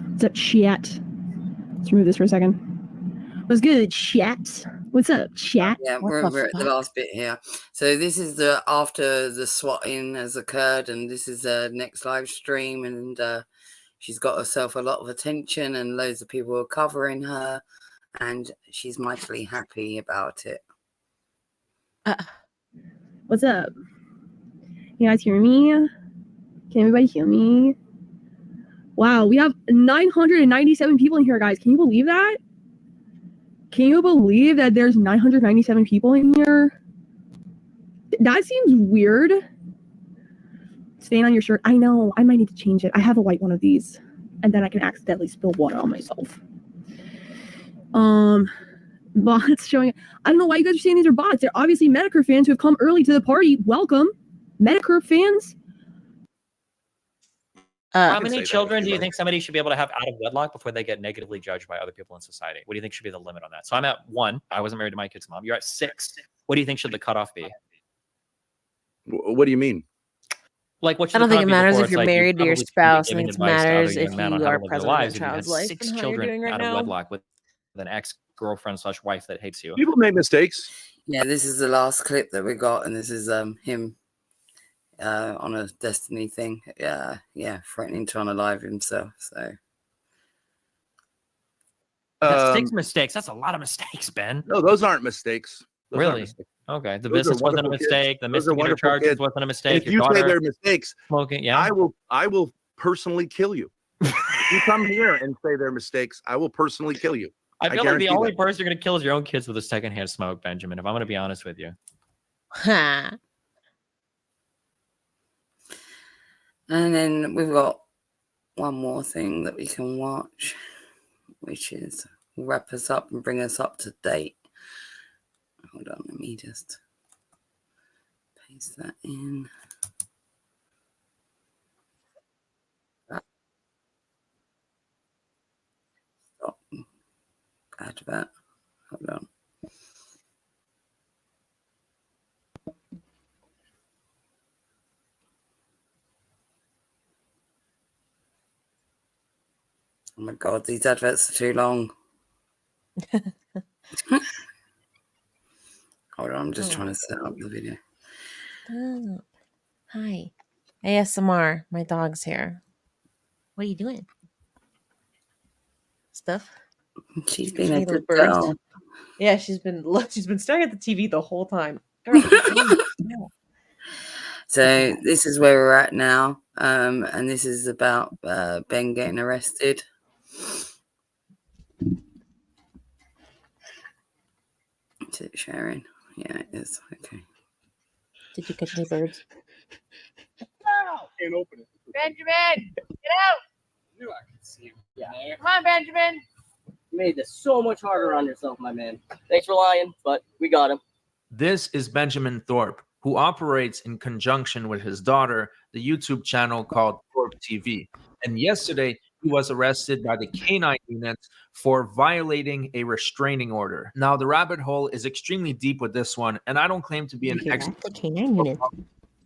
What's up, chat? Let's remove this for a second. What's good, chat? What's up, chat? Yeah, we're at the last bit here. So this is the after the swatting has occurred, and this is the next live stream, and she's got herself a lot of attention, and loads of people are covering her, and she's mightily happy about it. What's up? You guys hear me? Can everybody hear me? Wow, we have 997 people in here, guys. Can you believe that? Can you believe that there's 997 people in here? That seems weird. Stain on your shirt. I know. I might need to change it. I have a white one of these. And then I can accidentally spill water on myself. Bots showing. I don't know why you guys are saying these are bots. They're obviously Medicare fans who have come early to the party. Welcome. Medicare fans. How many children do you think somebody should be able to have out of wedlock before they get negatively judged by other people in society? What do you think should be the limit on that? So I'm at 1. I wasn't married to my kid's mom. You're at 6. What do you think should the cutoff be? What do you mean? Like, what I don't think it matters if you're like married to your spouse. I think it matters if you you are present in your child's life. 6 and how you're doing children right out of now. wedlock with an ex-girlfriend/wife that hates you. People make mistakes. Yeah, this is the last clip that we got, and this is him on a Destiny thing. Yeah, threatening to unalive himself. So that's 6 mistakes. That's a lot of mistakes, Ben. No, those aren't mistakes. Those aren't Really? mistakes. Okay. The Those are business wasn't a wonderful mistake. kids. The Those are misdemeanor wonderful charges kids. wasn't a And mistake. if you say they're mistakes, smoking, yeah, I will personally kill you. If you come here and say they're mistakes, I will personally kill you. I feel like the guarantee only that. person you're going to kill is your own kids with a secondhand smoke, Benjamin, if I'm going to be honest with you. And then we've got one more thing that we can watch, which is wrap us up and bring us up to date. Hold on, let me just paste that in. Stop. Add that. Hold on. Oh my God, these adverts are too long. Hold on, I'm just trying to set up the video. Oh. Hi. ASMR. My dog's here. What are you doing? Stuff. She's been a good bird. girl. Yeah, she's been staring at the TV the whole time. Girl, no. So this is where we're at now, and this is about Ben getting arrested. Is it sharing? Yeah, it is. Okay. Did you catch any birds? Can't open it. Benjamin, get out! Knew I could see him. Yeah. Come on, Benjamin. You made this so much harder on yourself, my man. Thanks for lying, but we got him. This is Benjamin Thorp, who operates in conjunction with his daughter, the YouTube channel called Thorp TV. And yesterday, he was arrested by the K9 units for violating a restraining order. Now, the rabbit hole is extremely deep with this one, and I don't claim to be an expert. The K9 unit.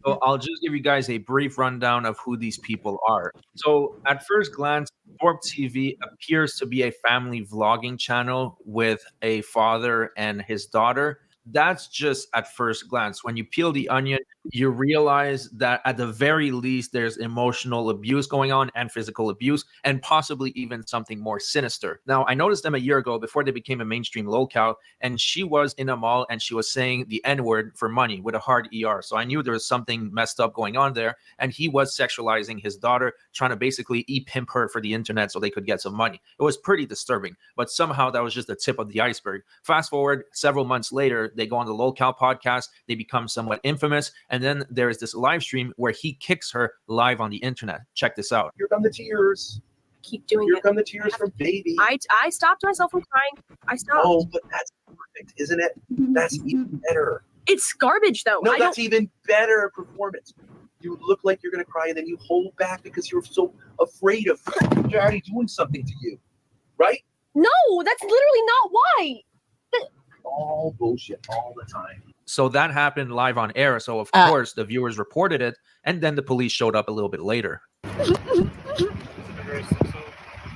So I'll just give you guys a brief rundown of who these people are. So at first glance, Thorp TV appears to be a family vlogging channel with a father and his daughter. That's just at first glance. When you peel the onion, you realize that at the very least, there's emotional abuse going on and physical abuse, and possibly even something more sinister. Now, I noticed them a year ago before they became a mainstream lolcow, and she was in a mall and she was saying the N-word for money with a hard ER. So I knew there was something messed up going on there, and he was sexualizing his daughter, trying to basically e-pimp her for the internet so they could get some money. It was pretty disturbing, but somehow that was just the tip of the iceberg. Fast forward several months later, they go on the lolcow podcast, they become somewhat infamous, and then there is this live stream where he kicks her live on the internet. Check this out. Here come the tears. Keep doing Here it. come the tears from baby. I stopped myself from crying. I stopped. Oh, but that's perfect, isn't it? That's even better. It's garbage, though. No, I that's don't. even better performance. You look like you're going to cry, and then you hold back because you're so afraid of daddy doing something to you, right? No, that's literally not why. All bullshit all the time. So that happened live on air. So of course the viewers reported it, and then the police showed up a little bit later.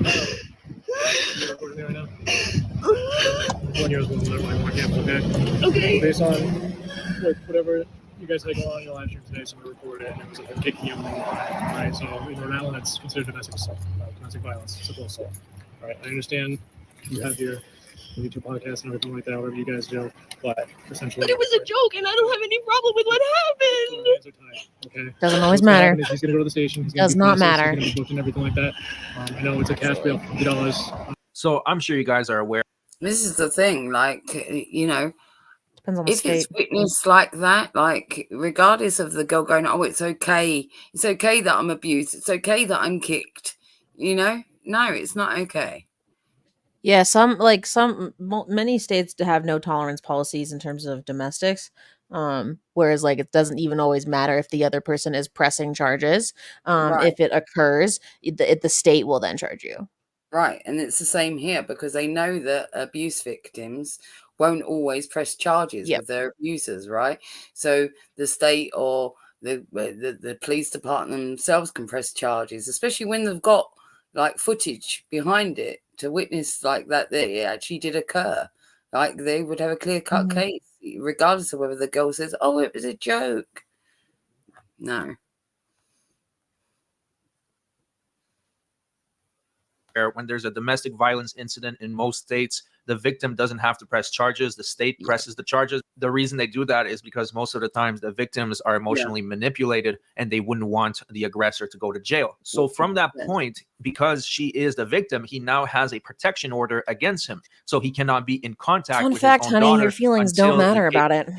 You're recording me right now? 1 year old on campus, okay? Okay. Based on like whatever you guys had going on in your live stream today, somebody recorded it and it was like a kicking you. Right? So in Rhode Island, that's considered domestic assault, domestic violence, simple assault. All right, I understand you have your YouTube podcast and everything like that, whatever you guys do, but essentially. But it was a joke, and I don't have any problem with what happened. Okay. Doesn't always What's gonna matter. happen is he's gonna go to the station. He's gonna Does be not processed, matter. He's gonna be booked and everything like that. I know it's a cash bail, $50. So I'm sure you guys are aware. This is the thing, like, you know, Depends on the if it's state. witnessed like that, like, regardless of the girl going, oh, it's okay that I'm abused, it's okay that I'm kicked, you know? No, it's not okay. Yeah, many states have no tolerance policies in terms of domestics. Whereas like it doesn't even always matter if the other person is pressing charges. Right. If it occurs, the state will then charge you. Right, and it's the same here because they know that abuse victims won't always press charges with their abusers, right? So the state or the police department themselves can press charges, especially when they've got like footage behind it to witness like that it actually did occur. Like they would have a clear-cut case, regardless of whether the girl says, "Oh, it was a joke." No. When there's a domestic violence incident in most states, the victim doesn't have to press charges. The state presses the charges. The reason they do that is because most of the times the victims are emotionally manipulated and they wouldn't want the aggressor to go to jail. So from that point, because she is the victim, he now has a protection order against him. So he cannot be in contact Fun with fact, his own honey, daughter your feelings don't until the matter case- about it.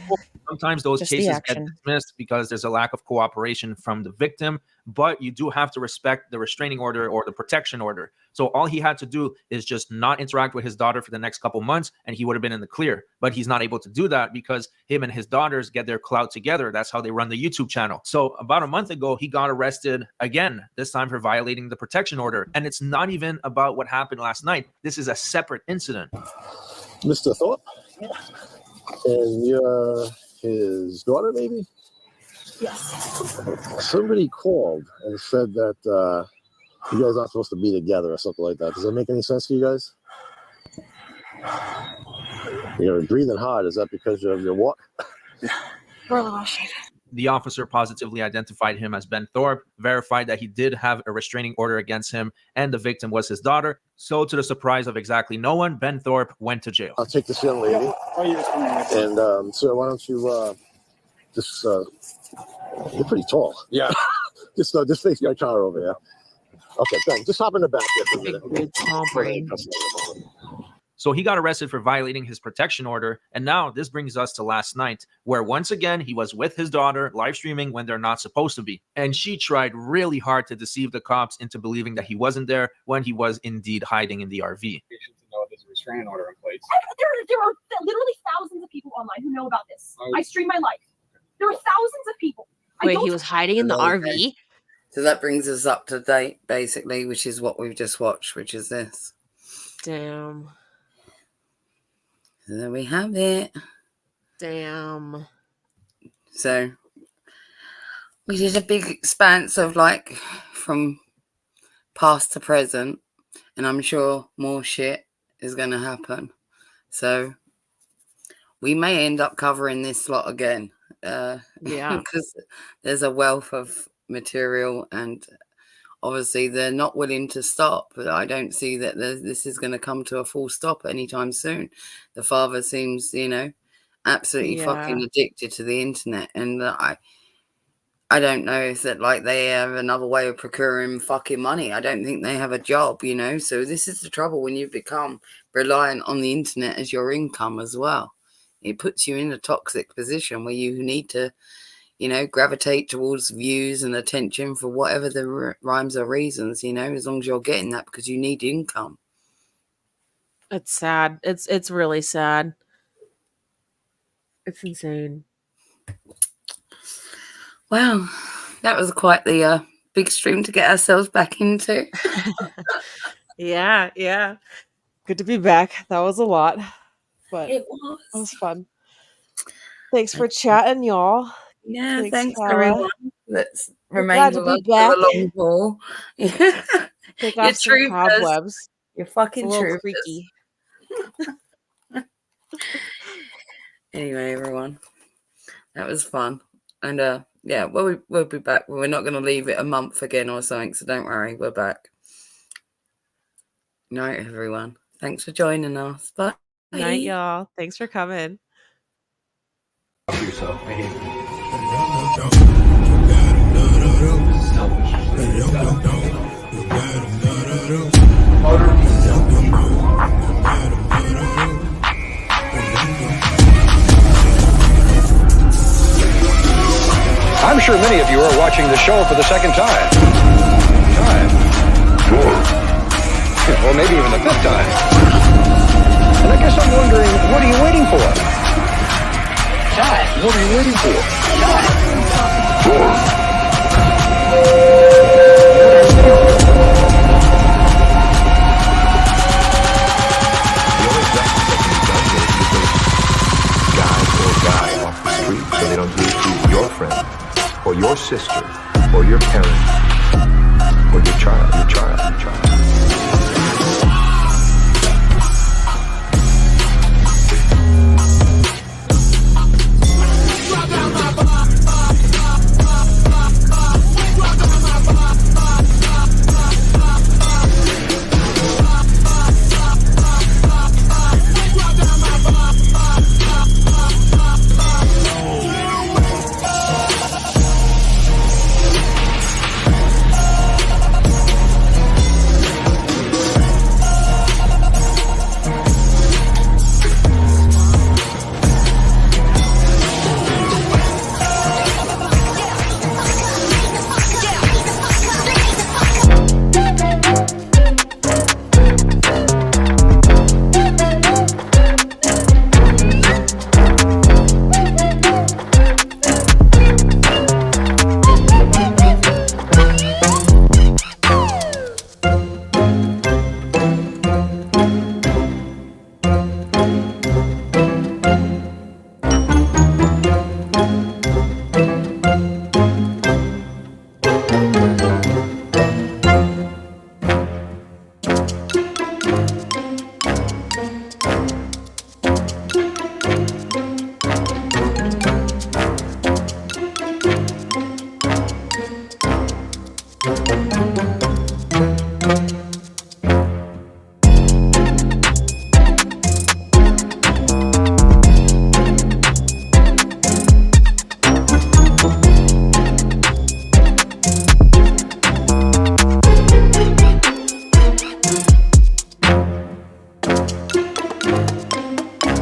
Sometimes those Just the cases get action. dismissed because there's a lack of cooperation from the victim, but you do have to respect the restraining order or the protection order. So all he had to do is just not interact with his daughter for the next couple months and he would have been in the clear. But he's not able to do that because him and his daughters get their clout together. That's how they run the YouTube channel. So about a month ago, he got arrested again, this time for violating the protection order. And it's not even about what happened last night. This is a separate incident. Mr. Thorp? And you're his daughter, maybe? Yes. Somebody called and said that you guys aren't supposed to be together or something like that. Does that make any sense to you guys? You're breathing hard. Is that because of your walk? The officer positively identified him as Ben Thorp, verified that he did have a restraining order against him, and the victim was his daughter. So to the surprise of exactly no one, Ben Thorp went to jail. I'll take this young lady. And sir, why don't you just you're pretty tall. Yeah. just face your car over here. Okay, thanks. Just hop in the back there for a minute. Small brain. So he got arrested for violating his protection order. And now this brings us to last night, where once again, he was with his daughter live streaming when they're not supposed to be. And she tried really hard to deceive the cops into believing that he wasn't there when he was indeed hiding in the RV. To know there's a restraining order in place. There are literally thousands of people online who know about this. I stream my life. There are thousands of people. Wait, he was hiding in the RV? So that brings us up to date, basically, which is what we've just watched, which is this. Damn. So there we have it. Damn. So we did a big expanse of like from past to present, and I'm sure more shit is going to happen. So we may end up covering this lot again. Yeah. Because there's a wealth of material and obviously they're not willing to stop. But I don't see that this is going to come to a full stop anytime soon. The father seems, absolutely fucking addicted to the internet. And I don't know if that like they have another way of procuring fucking money. I don't think they have a job, So this is the trouble when you become reliant on the internet as your income as well. It puts you in a toxic position where you need to, gravitate towards views and attention for whatever the rhymes or reasons, as long as you're getting that because you need income. It's sad. It's really sad. It's insane. Wow, that was quite the big stream to get ourselves back into. Yeah. Good to be back. That was a lot. But it was fun. Thanks for chatting, y'all. Yeah, thanks Kara. everyone that's We're remained glad with to us be for the long haul. Take Your off some troopers. cobwebs. Your It's a fucking little troopers. creaky. Anyway, everyone, that was fun. And yeah, we'll be back. We're not going to leave it a month again or something, so don't worry, we're back. Night, everyone. Thanks for joining us. Bye. Night, y'all. Thanks for coming. I'm sure many of you are watching the show for the second time. Or maybe even the fifth time. And I guess I'm wondering, what are you waiting for? What are you waiting Guy off the street so they don't do it to your friend or your sister or your parent or your child.